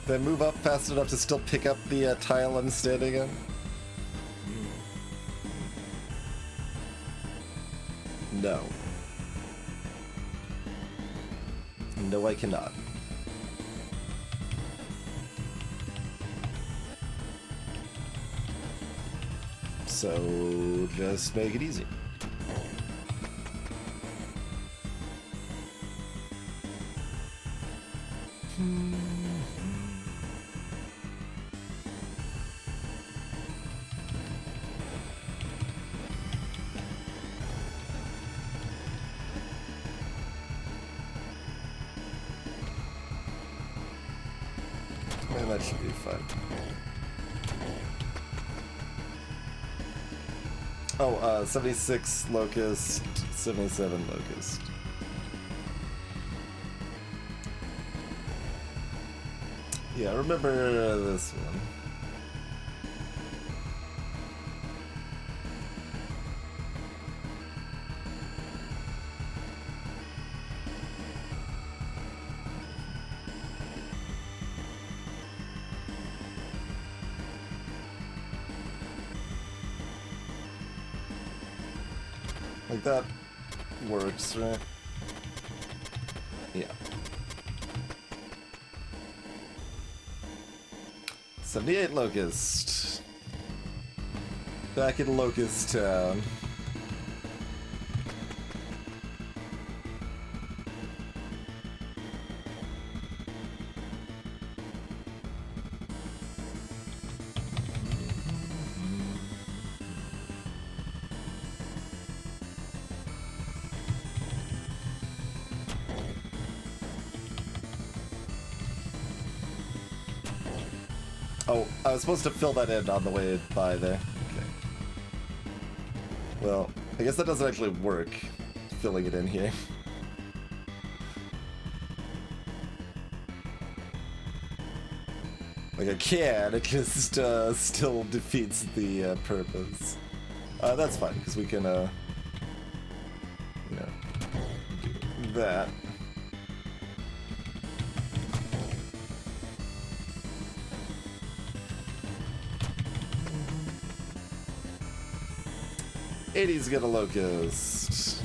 Did I move up fast enough to still pick up the tile I'm standing in? No. No, I cannot. So, just make it easy. Man, that should be fun. Oh, 76 Locust, 77 Locust. Yeah, I remember this one. Like that works, right? Yeah. 78 Locust. Back in Locust Town. Oh, I was supposed to fill that in on the way by there. Okay. Well, I guess that doesn't actually work, filling it in here. Like I can, it just still defeats the purpose. That's fine, because we can, you know, do that. '80's got a Locust.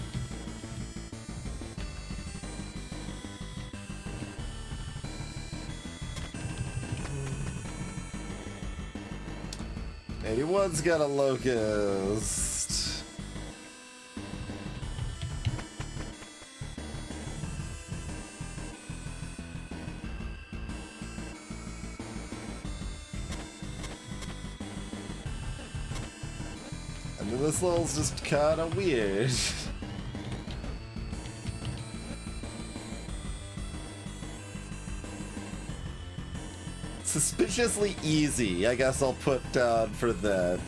'81's got a Locust. And then this level's just kinda weird. Suspiciously easy, I guess I'll put down for that.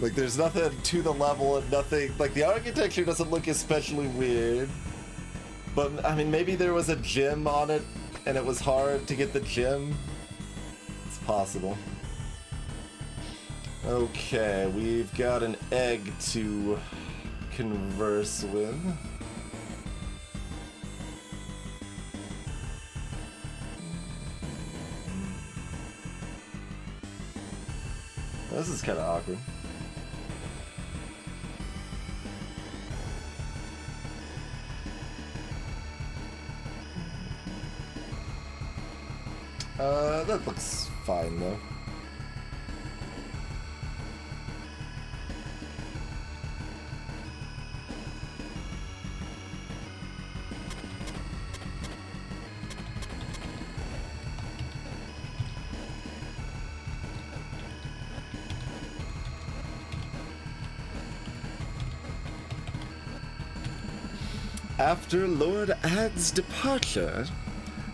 Like, there's nothing to the level and nothing... Like, the architecture doesn't look especially weird. But, I mean, maybe there was a gym on it and it was hard to get the gym. It's possible. Okay, we've got an egg to converse with. This is kind of awkward. That looks fine though. After Lord Ad's departure,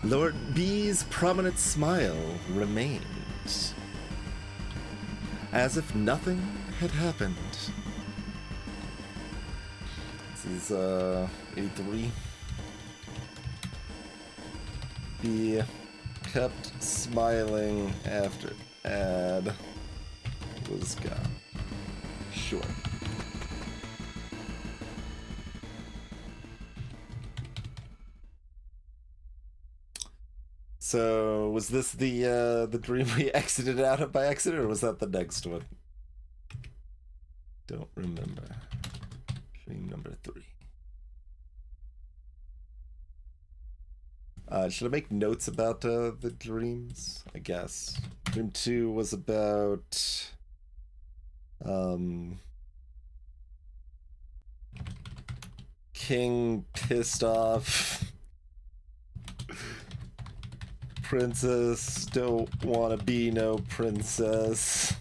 Lord B's prominent smile remained, as if nothing had happened. This is 83. B kept smiling after Ad was gone. Sure. So, was this the dream we exited out of by accident, or was that the next one? Don't remember. Dream number 3. Should I make notes about the dreams? I guess. Dream 2 was about... King pissed off. Princess don't want to be no princess.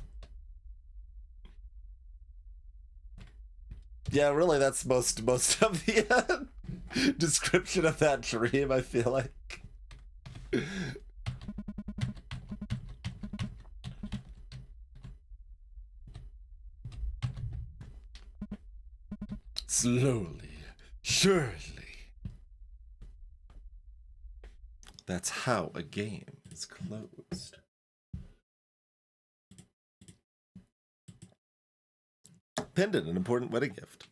Yeah, really, that's most of the description of that dream, I feel like. Slowly, surely. That's how a game is closed. Pendant, an important wedding gift.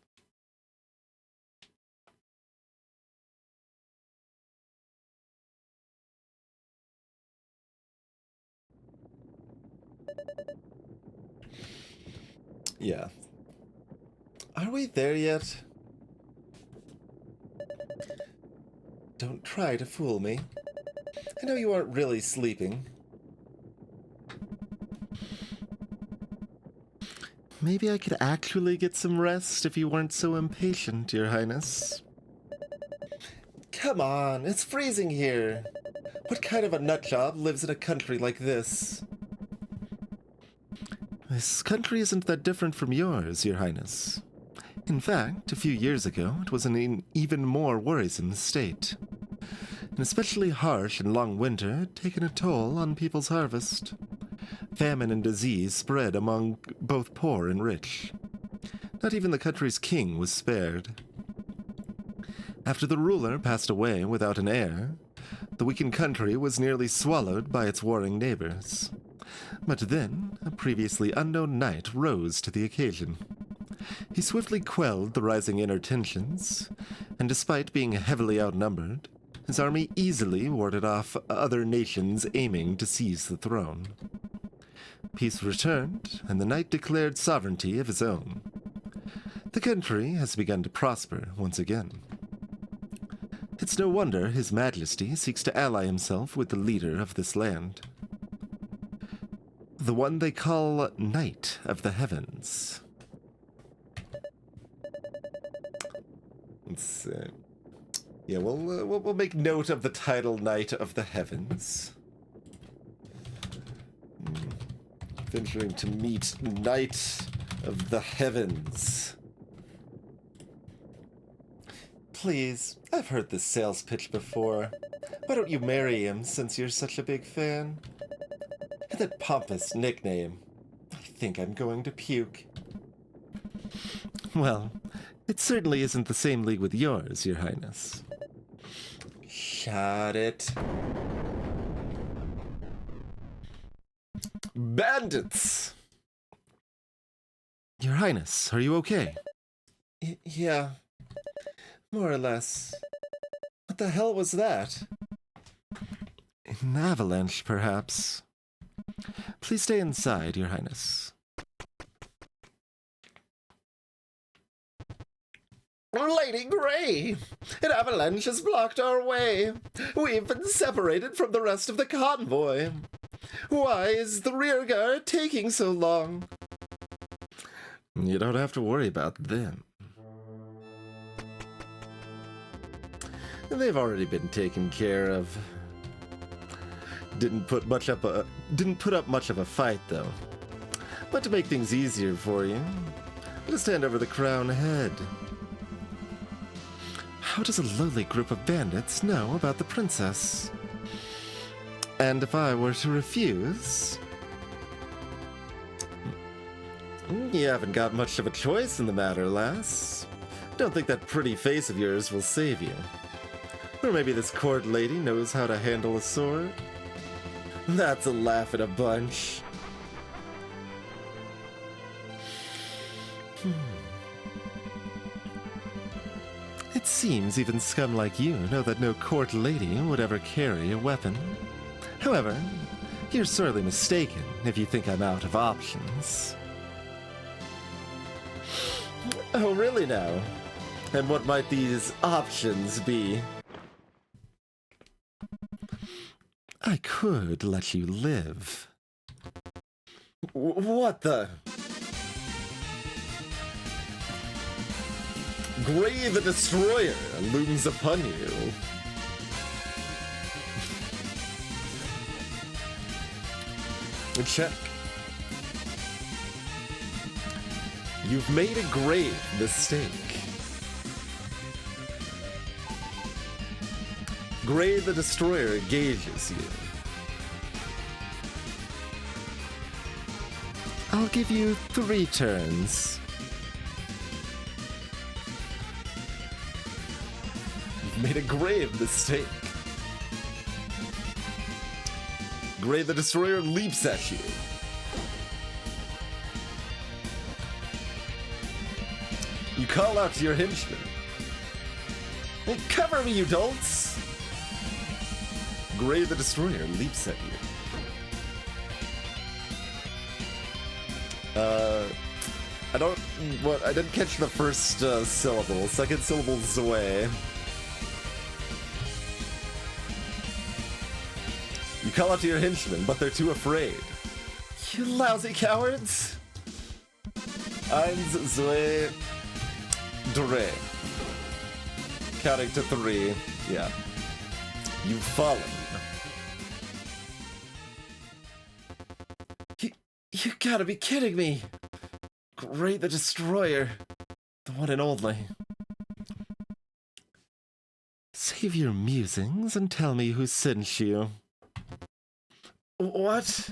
Yeah. Are we there yet? Don't try to fool me. I know you aren't really sleeping. Maybe I could actually get some rest if you weren't so impatient, Your Highness. Come on, it's freezing here. What kind of a nutjob lives in a country like this? This country isn't that different from yours, Your Highness. In fact, a few years ago, it was in an even more worrisome state. An especially harsh and long winter had taken a toll on people's harvest. Famine and disease spread among both poor and rich. Not even the country's king was spared. After the ruler passed away without an heir, the weakened country was nearly swallowed by its warring neighbors. But then, a previously unknown knight rose to the occasion. He swiftly quelled the rising inner tensions, and despite being heavily outnumbered, his army easily warded off other nations aiming to seize the throne. Peace returned, and the knight declared sovereignty of his own. The country has begun to prosper once again. It's no wonder His Majesty seeks to ally himself with the leader of this land. The one they call Knight of the Heavens. Let's see. Yeah, we'll make note of the title Knight of the Heavens. Venturing to meet Knight of the Heavens. Please, I've heard this sales pitch before. Why don't you marry him since you're such a big fan? And that pompous nickname. I think I'm going to puke. Well, it certainly isn't the same league with yours, Your Highness. Shut it. Bandits! Your Highness, are you okay? Yeah, more or less. What the hell was that? An avalanche, perhaps. Please stay inside, Your Highness. Lady Grey! An avalanche has blocked our way. We've been separated from the rest of the convoy. Why is the rearguard taking so long? You don't have to worry about them. They've already been taken care of. Didn't put up much of a fight, though. But to make things easier for you, just hand over the crown head. how does a lowly group of bandits know about the princess? And if I were to refuse... You haven't got much of a choice in the matter, lass. Don't think that pretty face of yours will save you. Or maybe this court lady knows how to handle a sword? That's a laugh at a bunch. It seems even scum like you know that no court lady would ever carry a weapon. However, you're sorely mistaken if you think I'm out of options. Oh, really now? And what might these options be? I could let you live. What the? Gray the Destroyer looms upon you. Check. You've made a grave mistake. Gray the Destroyer engages you. I'll give you 3 turns. You've made a grave mistake. Gray the Destroyer leaps at you. You call out to your henchmen. Hey, cover me, you dolts! Gray the Destroyer leaps at you. I didn't catch the first syllable. Second syllable, Zoe. You call out to your henchmen, but they're too afraid. You lousy cowards! Eins, Zoe, drei. Counting to 3. Yeah. You've fallen. You gotta be kidding me! Gray the Destroyer. The one and only. Save your musings and tell me who sent you. What?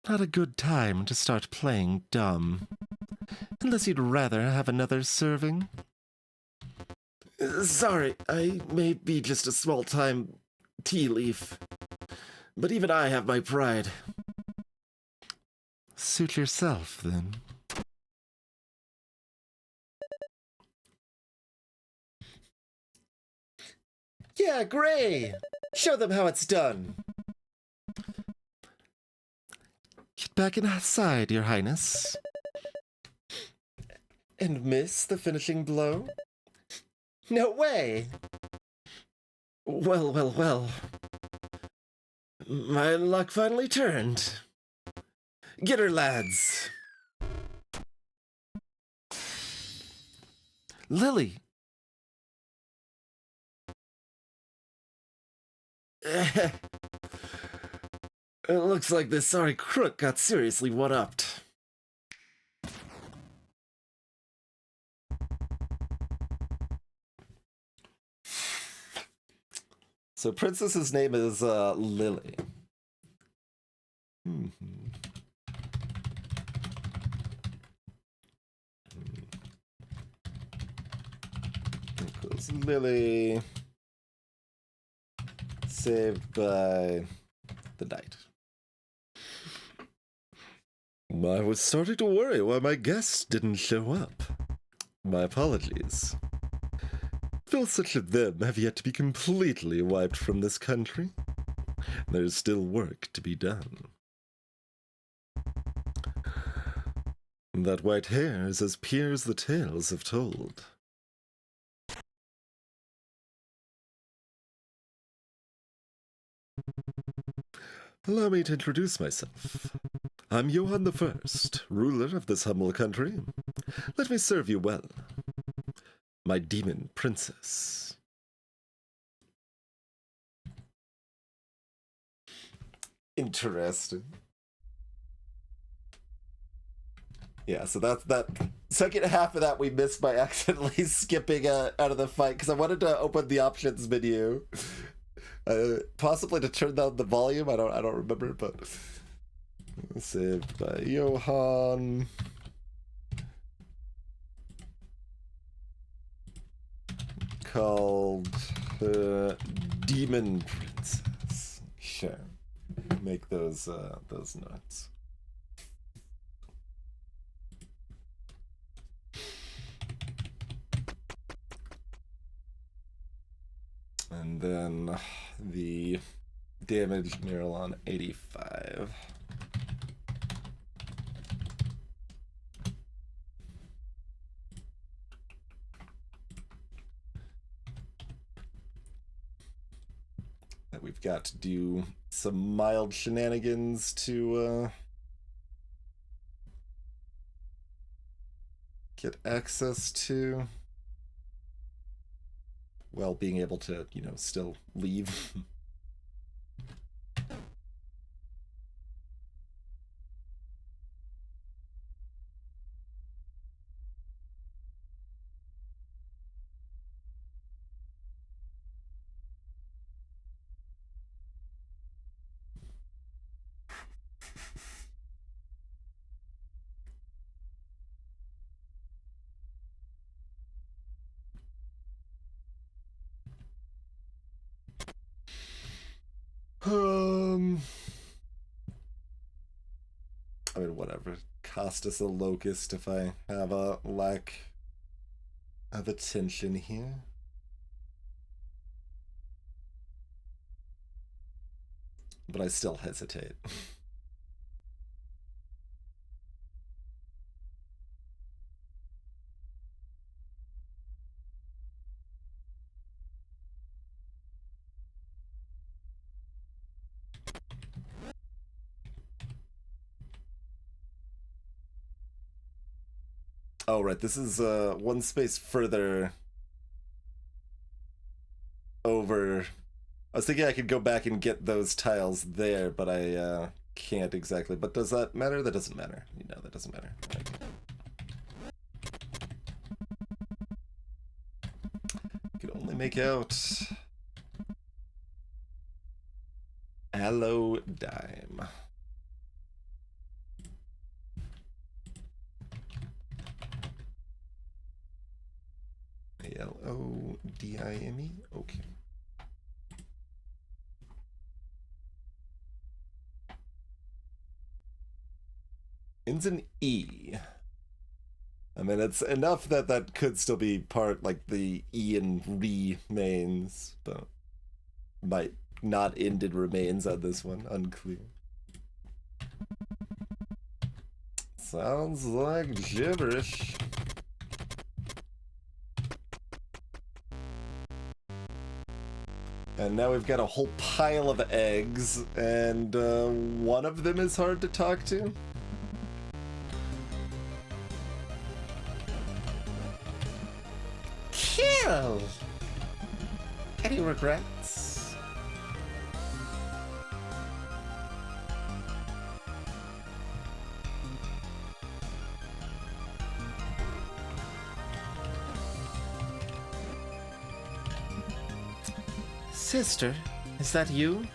Not a good time to start playing dumb. Unless you'd rather have another serving. Sorry, I may be just a small-time tea leaf. But even I have my pride. Suit yourself, then. Yeah, Gray! Show them how it's done! Get back inside, Your Highness. And miss the finishing blow? No way! Well, well, well. My luck finally turned. Get her, lads! Lily! It looks like this sorry crook got seriously one-upped. So Princess's name is Lily. Equals Lily. Saved by the knight. I was starting to worry why my guests didn't show up. My apologies. Feels such of them have yet to be completely wiped from this country. There's still work to be done. That white hair is as pure as the tales have told. Allow me to introduce myself. I'm Johann the First, ruler of this humble country. Let me serve you well. My demon princess. Interesting. Yeah, so that second half of that we missed by accidentally skipping out of the fight because I wanted to open the options menu, possibly to turn down the volume. I don't remember, but saved by Johan. Called Demon Princess. Sure, make those notes. And then the damage mural on 85. That we've got to do some mild shenanigans to get access to. While being able to, you know, still leave. I mean, whatever. Cost us a locust if I have a lack of attention here. But I still hesitate. Oh, right, this is one space further over. I was thinking I could go back and get those tiles there, but I can't exactly. But does that matter? That doesn't matter. You know, that doesn't matter. I can only make out Aloe Dime. Alodime? Okay. Ends in E. I mean, it's enough that that could still be part, like, the E and remains, but might not end in remains on this one. Unclear. Sounds like gibberish. And now we've got a whole pile of eggs, and one of them is hard to talk to. Kill! Any regrets? Sister, is that you?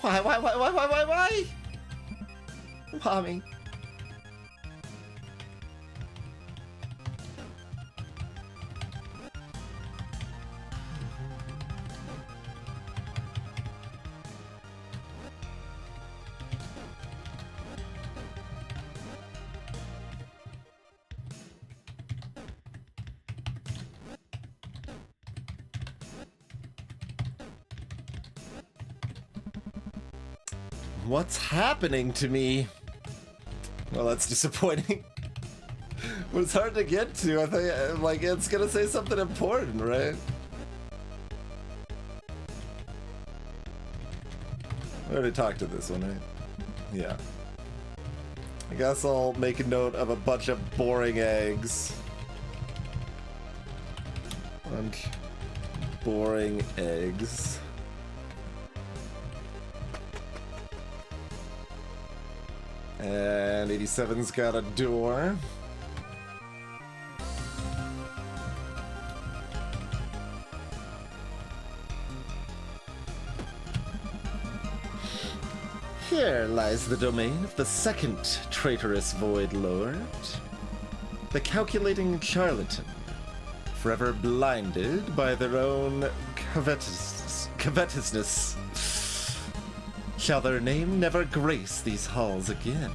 Why? Mommy. What's happening to me? Well, that's disappointing. It was hard to get to. I think, like, it's gonna say something important, right? I already talked to this one, right? Yeah. I guess I'll make a note of a bunch of boring eggs. And boring eggs. And 87's got a door. Here lies the domain of the second traitorous Void Lord, the calculating charlatan, forever blinded by their own covetousness. Shall their name never grace these halls again?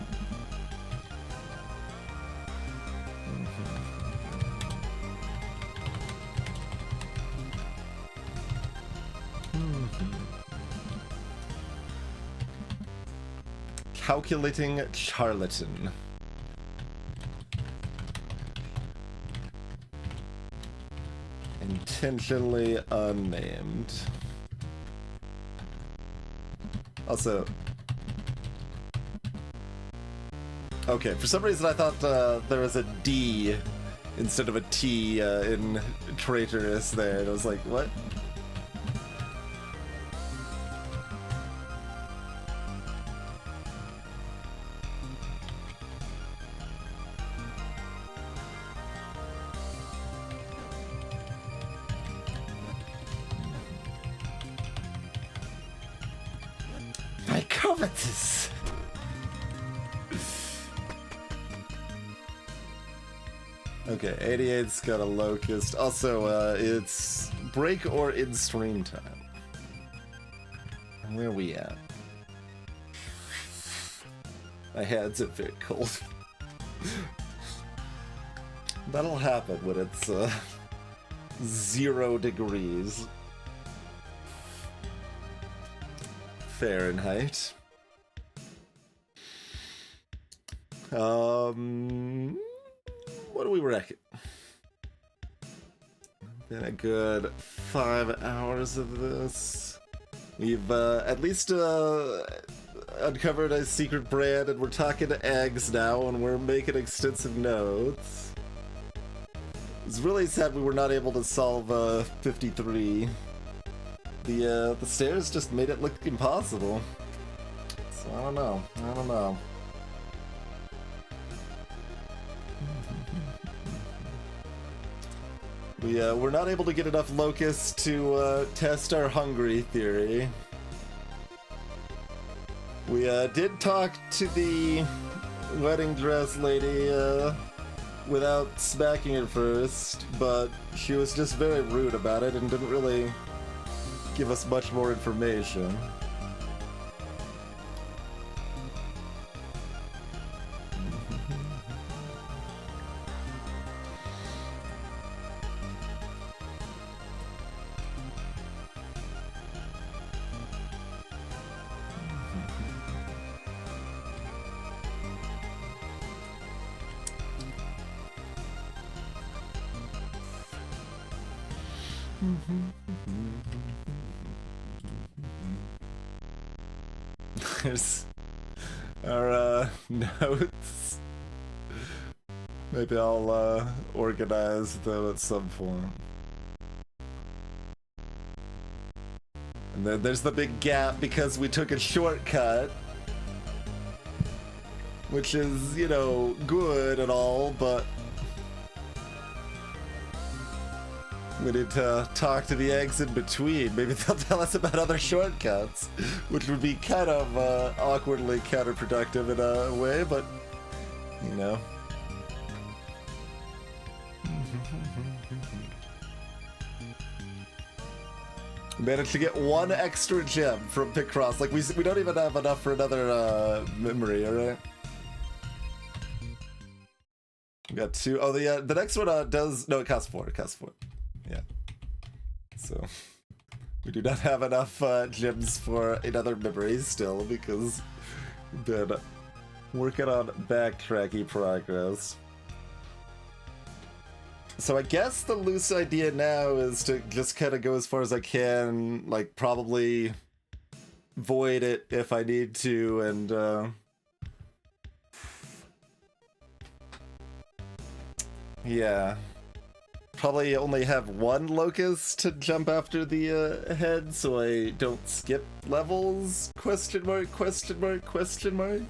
Calculating charlatan. Intentionally unnamed. Also, okay, for some reason I thought there was a D instead of a T in traitorous there, and I was like, what? Covetous. Okay, 88's got a locust. Also, it's break or in stream time. Where are we at? My hands are very cold. That'll happen when it's 0 degrees Fahrenheit. What do we reckon? Been a good 5 hours of this. We've at least uncovered a secret brand, and we're talking to eggs now, and we're making extensive notes. It's really sad we were not able to solve 53. The stairs just made it look impossible. So I don't know. We're not able to get enough locusts to test our hungry theory. We did talk to the wedding dress lady without smacking her first, but she was just very rude about it and didn't really give us much more information. There's our notes. Maybe I'll organize them at some point. And then there's the big gap because we took a shortcut, which is, you know, good and all, but we need to talk to the eggs in between. Maybe they'll tell us about other shortcuts, which would be kind of awkwardly counterproductive in a way, but, you know. Managed to get 1 extra gem from Picross. Like, we don't even have enough for another memory, alright? We got 2. Oh, the next one does... No, it costs 4. It costs 4. Yeah. So, we do not have enough gems for another memory still, because we've been working on backtracking progress. So I guess the loose idea now is to just kind of go as far as I can, like probably void it if I need to, and yeah. probably only have one locust to jump after the head, so I don't skip levels? Question mark, question mark, question mark?